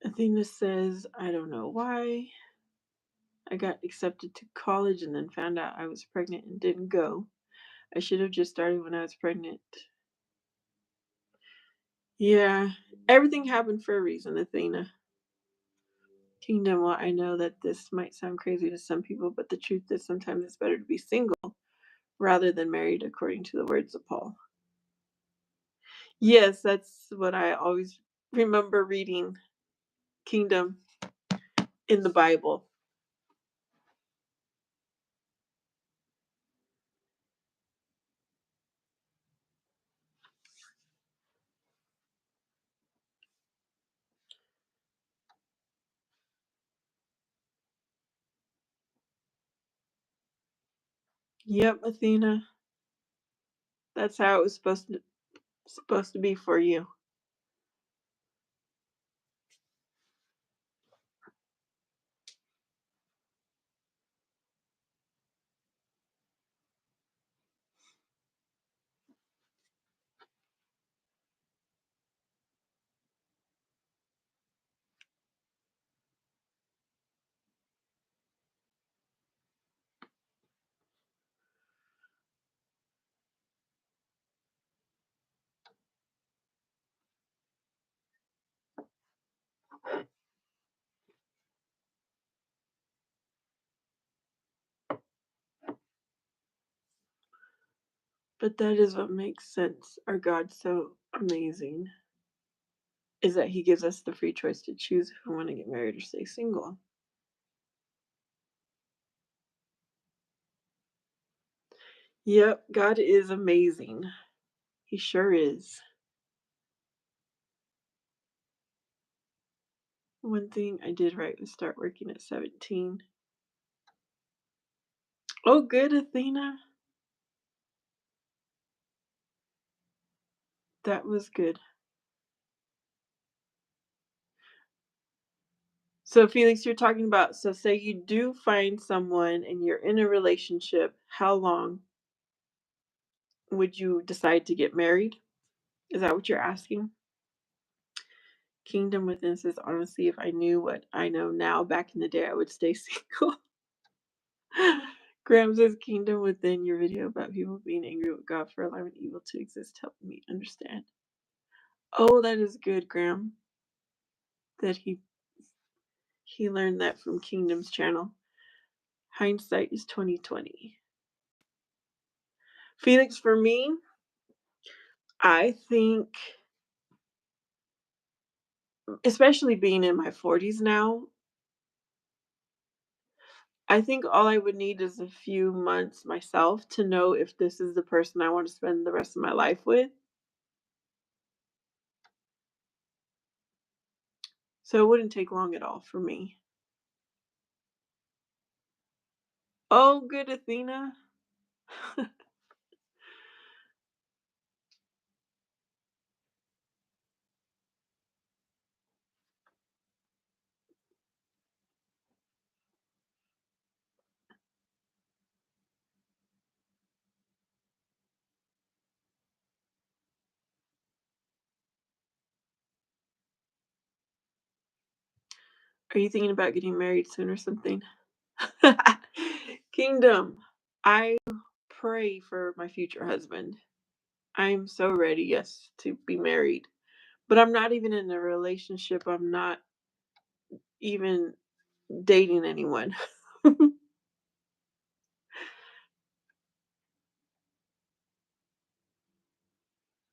Athena says, I don't know why. I got accepted to college and then found out I was pregnant and didn't go. I should have just started when I was pregnant. Yeah, everything happened for a reason, Athena. Kingdom, well, I know that this might sound crazy to some people, but the truth is sometimes it's better to be single rather than married, according to the words of Paul. Yes, that's what I always remember reading, Kingdom, in the Bible. Yep, Athena. That's how it was supposed to be for you. But that is what makes sense. Our God's so amazing, is that He gives us the free choice to choose if we want to get married or stay single. Yep, God is amazing. He sure is. One thing I did right was start working at 17. Oh, good, Athena. That was good. So, Felix, you're talking about, so say you do find someone and you're in a relationship, how long would you decide to get married? Is that what you're asking? Kingdom Within says, honestly, if I knew what I know now back in the day, I would stay single. Graham says, Kingdom Within, your video about people being angry with God for allowing evil to exist helped me understand. Oh, that is good, Graham. That he learned that from Kingdom's channel. Hindsight is 2020. Felix, for me, I think, especially being in my 40s now, I think all I would need is a few months myself to know if this is the person I want to spend the rest of my life with. So it wouldn't take long at all for me. Oh, good, Athena. Are you thinking about getting married soon or something? Kingdom. I pray for my future husband. I'm so ready, yes, to be married. But I'm not even in a relationship. I'm not even dating anyone.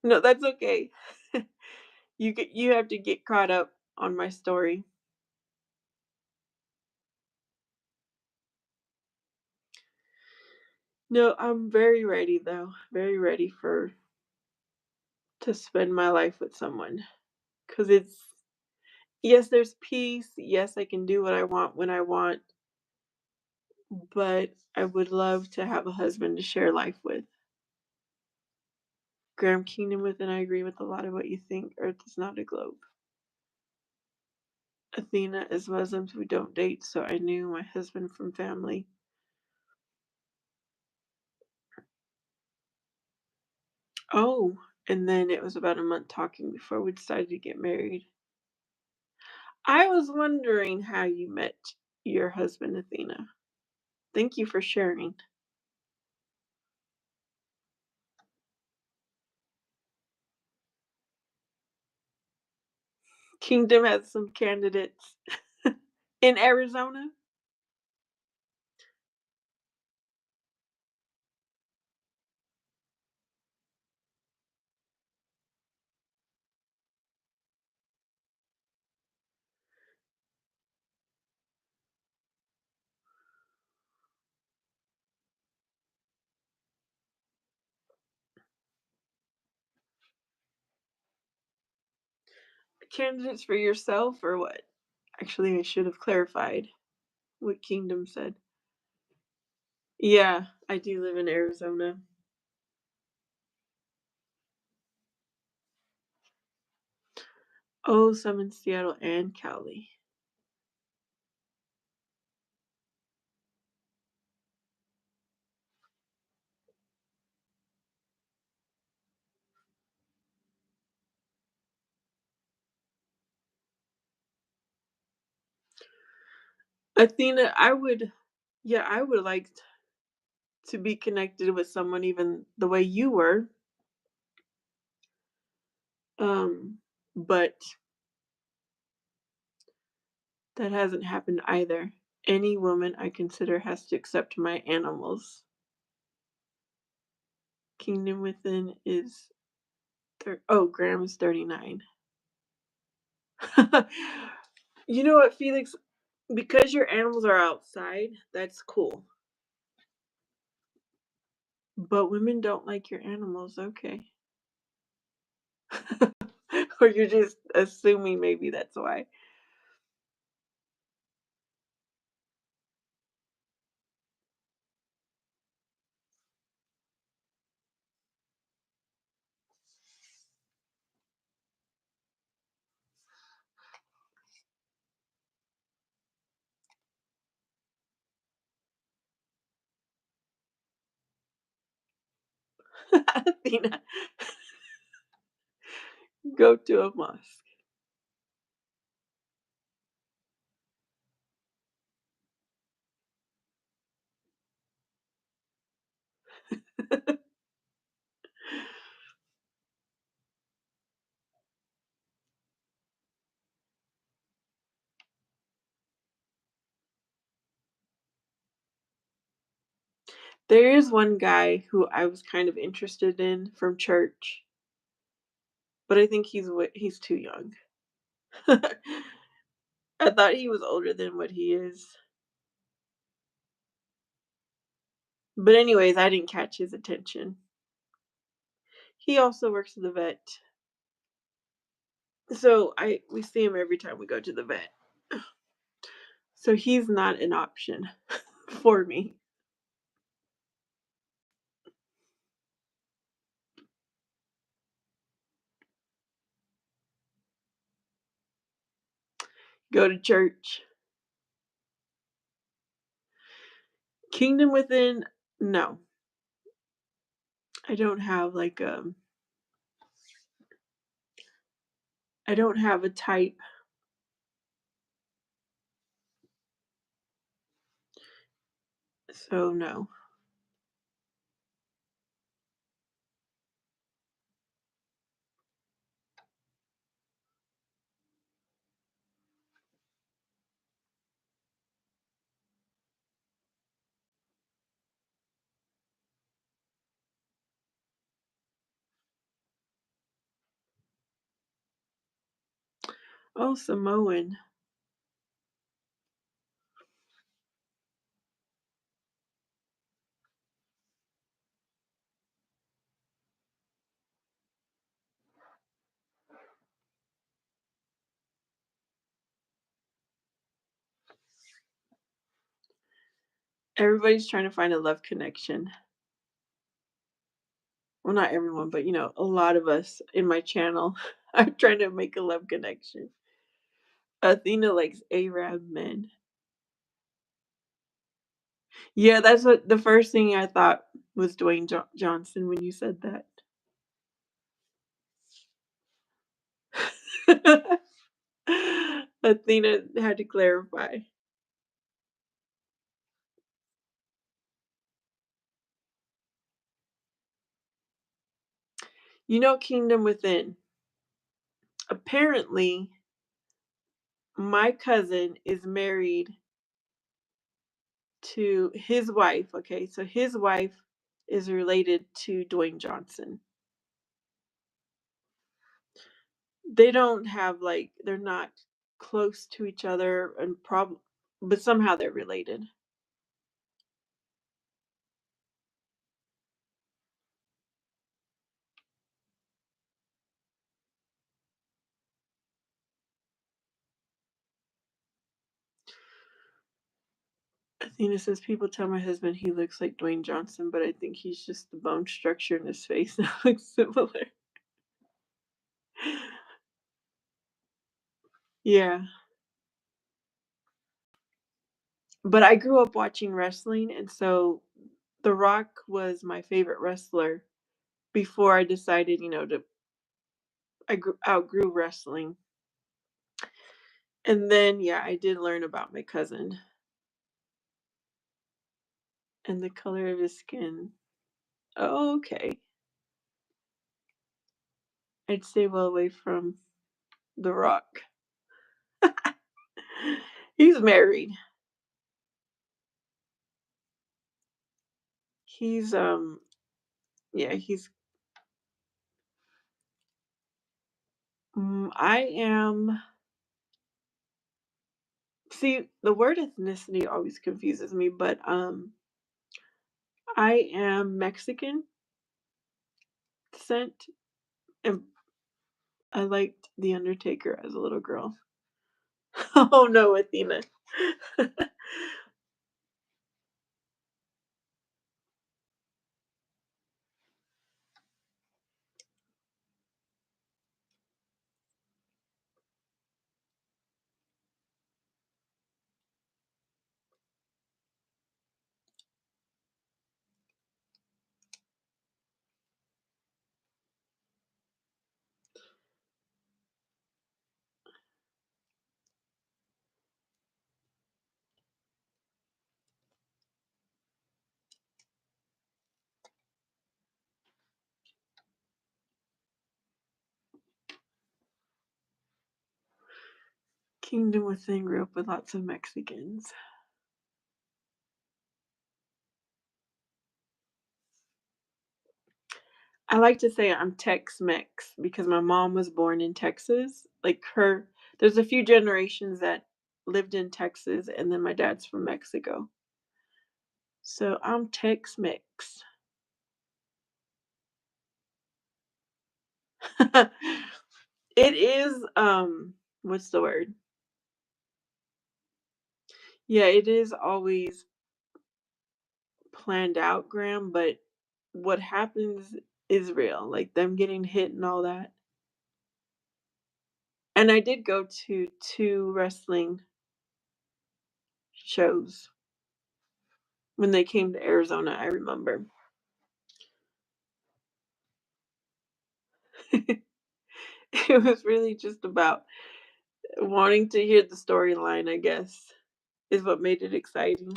No, that's okay. You have to get caught up on my story. No, I'm very ready though. Very ready for to spend my life with someone cuz it's yes, there's peace. Yes, I can do what I want when I want, but I would love to have a husband to share life with. Graham Kingdom with, and I agree with a lot of what you think. Earth is not a globe. Athena is Muslims. We don't date, so I knew my husband from family. Oh, and then it was about a month talking before we decided to get married. I was wondering how you met your husband, Athena. Thank you for sharing. Kingdom has some candidates in Arizona. Candidates for yourself or what? Actually, I should have clarified what Kingdom said. Yeah, I do live in Arizona. Oh, some in Seattle and Cali. Athena, yeah, I would like to be connected with someone even the way you were. Um, but that hasn't happened either. Any woman I consider has to accept my animals. Kingdom Within is Graham is 39. You know what, Felix? Because your animals are outside, that's cool. But women don't like your animals, okay. Or you're just assuming maybe that's why. Athena, go to a mosque. There is one guy who I was kind of interested in from church, but I think he's too young. I thought he was older than what he is. But anyways, I didn't catch his attention. He also works at the vet. So I we see him every time we go to the vet. So he's not an option for me. Go to church. Kingdom Within, no. I don't have I don't have a type. So no. Oh, Samoan. Everybody's trying to find a love connection. Well, not everyone, but a lot of us in my channel are trying to make a love connection. Athena likes Arab men. Yeah, that's what the first thing I thought was Dwayne Johnson when you said that. Athena had to clarify. Kingdom Within. Apparently, my cousin is married to his wife. Okay, so his wife is related to Dwayne Johnson. They don't have they're not close to each other and but somehow they're related. Athena says people tell my husband he looks like Dwayne Johnson, but I think he's just the bone structure in his face that looks similar. Yeah. But I grew up watching wrestling, and so The Rock was my favorite wrestler before I decided, outgrew wrestling. And then, yeah, I did learn about my cousin and the color of his skin. Oh, okay. I'd stay well away from The Rock. He's married. He's yeah, I am. See, the word ethnicity always confuses me, but I am Mexican descent, and I liked The Undertaker as a little girl. Oh no, Athena. Kingdom Within grew up with lots of Mexicans. I like to say I'm Tex-Mex because my mom was born in Texas. There's a few generations that lived in Texas, and then my dad's from Mexico. So I'm Tex-Mex. It is, what's the word? Yeah, it is always planned out, Graham, but what happens is real, like them getting hit and all that. And I did go to 2 wrestling shows when they came to Arizona, I remember. It was really just about wanting to hear the storyline, I guess, is what made it exciting.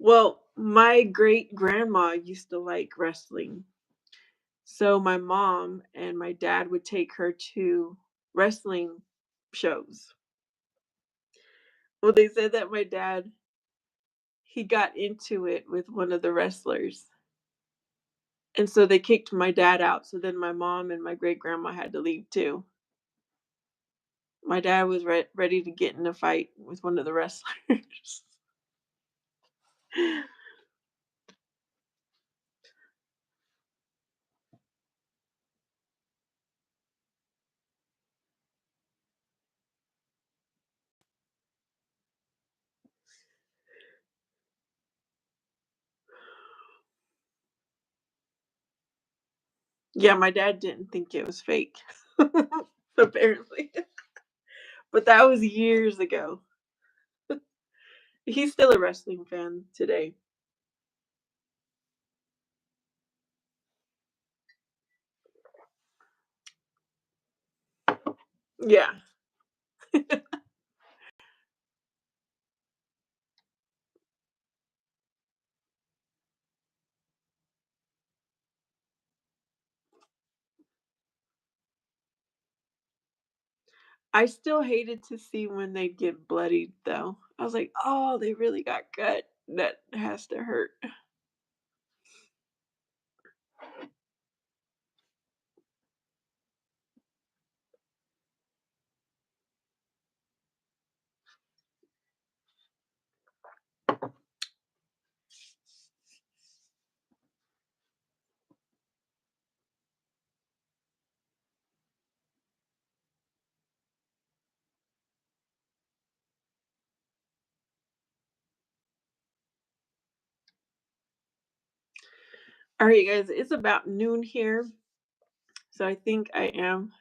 Well, my great grandma used to like wrestling. So my mom and my dad would take her to wrestling shows. Well, they said that my dad, he got into it with one of the wrestlers. And so they kicked my dad out. So then my mom and my great grandma had to leave too. My dad was ready to get in a fight with one of the wrestlers. Yeah, my dad didn't think it was fake. Apparently. But that was years ago. He's still a wrestling fan today. Yeah. I still hated to see when they'd get bloodied though. I was like, "Oh, they really got cut. That has to hurt." All right, guys, it's about noon here. So I think I am.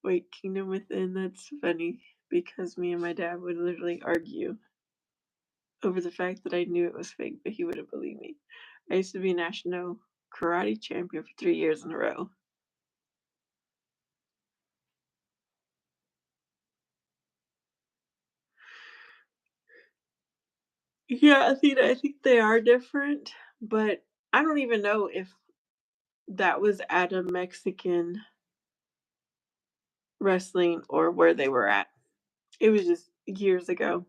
Wait, Kingdom Within, that's funny because me and my dad would literally argue over the fact that I knew it was fake, but he wouldn't believe me. I used to be a national karate champion for 3 years in a row. Yeah, Athena, I think they are different, but I don't even know if that was at a Mexican wrestling or where they were at. It was just years ago.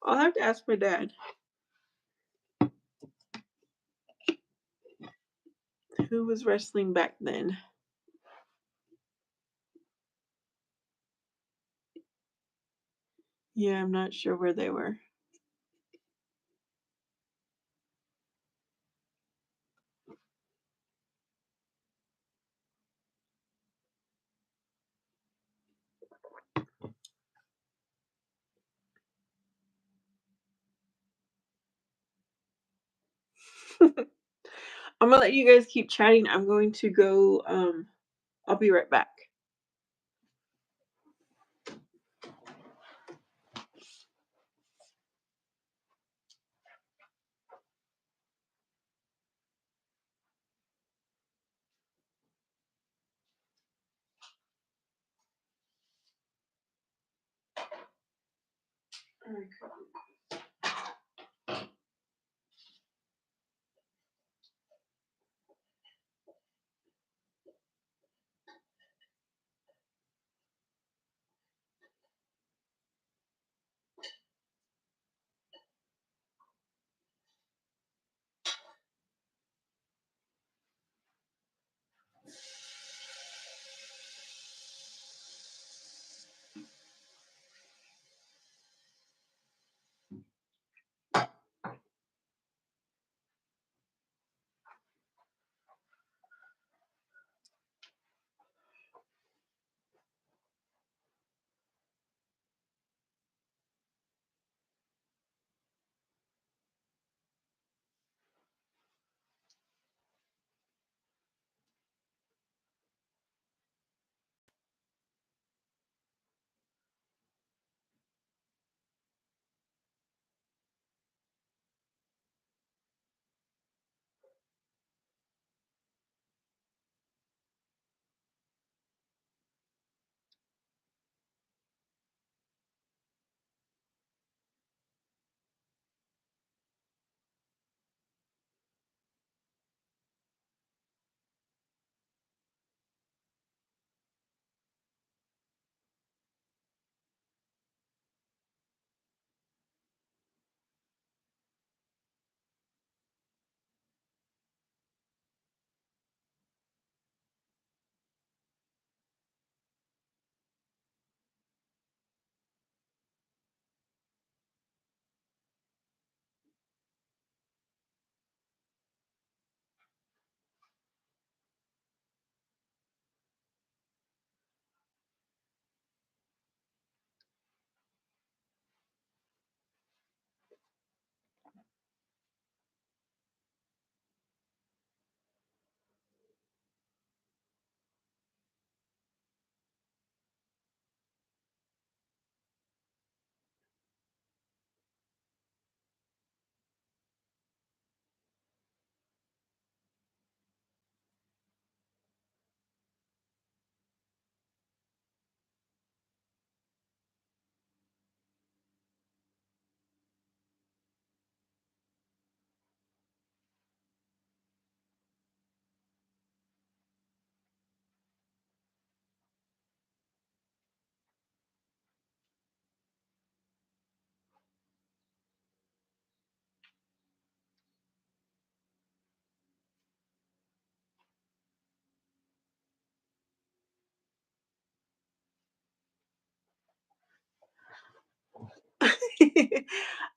I'll have to ask my dad who was wrestling back then. Yeah, I'm not sure where they were. I'm gonna let you guys keep chatting. I'm going to go. I'll be right back.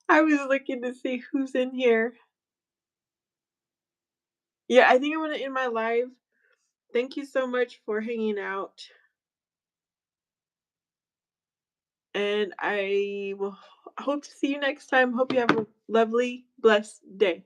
I was looking to see who's in here. Yeah, I think I'm gonna end my live. Thank you so much for hanging out, and I will hope to see you next time. Hope you have a lovely, blessed day.